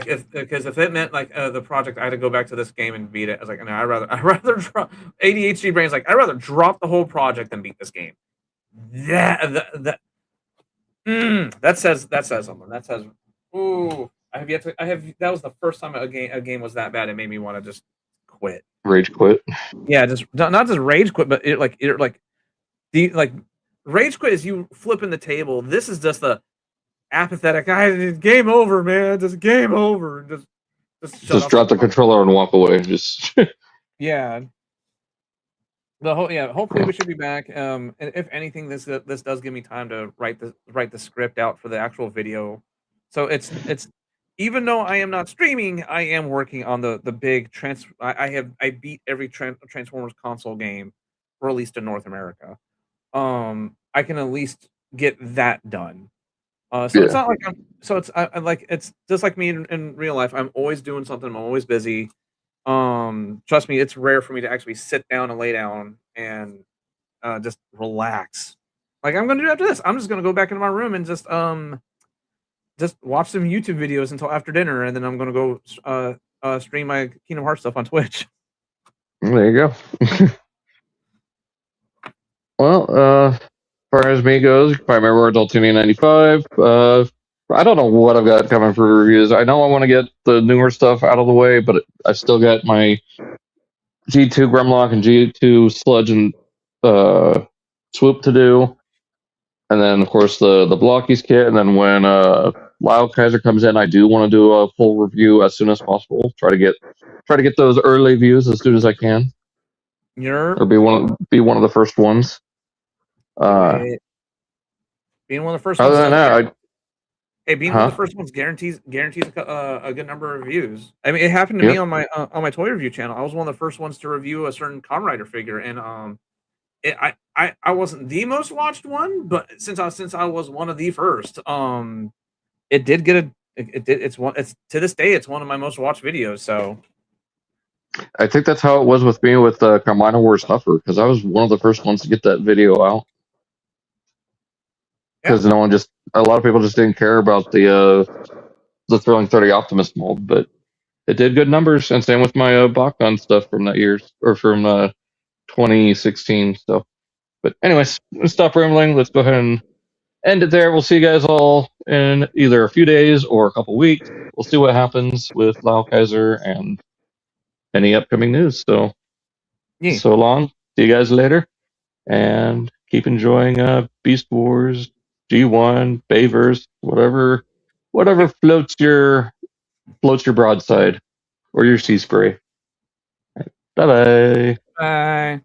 if it meant like the project, I had to go back to this game and beat it. I was like, no, I'd rather drop ADHD brains. Like, I'd rather drop the whole project than beat this game. That says something. That says, ooh. That was the first time a game was that bad. It made me want to just quit. Rage quit. Yeah, just not just rage quit, but rage quit is you flipping the table. This is just the apathetic. Game over, man. Just game over. Just drop the controller and walk away. Just yeah. Hopefully we should be back. And if anything, this does give me time to write the script out for the actual video. So it's even though I am not streaming, I am working on the big I beat every Transformers console game released in North America. I can at least get that done. It's not like it's just like me in real life. I'm always doing something. I'm always busy. Trust me, it's rare for me to actually sit down and lay down and just relax. Like I'm gonna do after this. I'm just gonna go back into my room and just watch some YouTube videos until after dinner, and then I'm gonna go stream my Kingdom Hearts stuff on Twitch. There you go. Well, as far as me goes, you can find my words Altini95. I don't know what I've got coming for reviews. I know I want to get the newer stuff out of the way, but I've still got my G2 Grimlock and G2 Sludge and Swoop to do. And then, of course, the Blockies kit. And then when Liokaiser comes in, I do want to do a full review as soon as possible. Try to get those early views as soon as I can. Or be one of the first ones. Being one of the first other ones. Than that, being one of the first ones guarantees a good number of reviews. I mean, it happened to me on my toy review channel. I was one of the first ones to review a certain Kamen Rider figure, and I wasn't the most watched one, but since I was one of the first, it did get it's to this day it's one of my most watched videos. So I think that's how it was with me with Carmina Wars Huffer, because I was one of the first ones to get that video out. Because a lot of people just didn't care about the Thrilling 30 Optimus mold, but it did good numbers, and same with my Bakon stuff from that year, or from 2016. So, but anyways, let's stop rambling. Let's go ahead and end it there. We'll see you guys all in either a few days or a couple weeks. We'll see what happens with Liokaiser and any upcoming news. So, so long. See you guys later, and keep enjoying Beast Wars, G1, Bayverse, whatever floats your broadside or your sea spray. Bye-bye. Bye.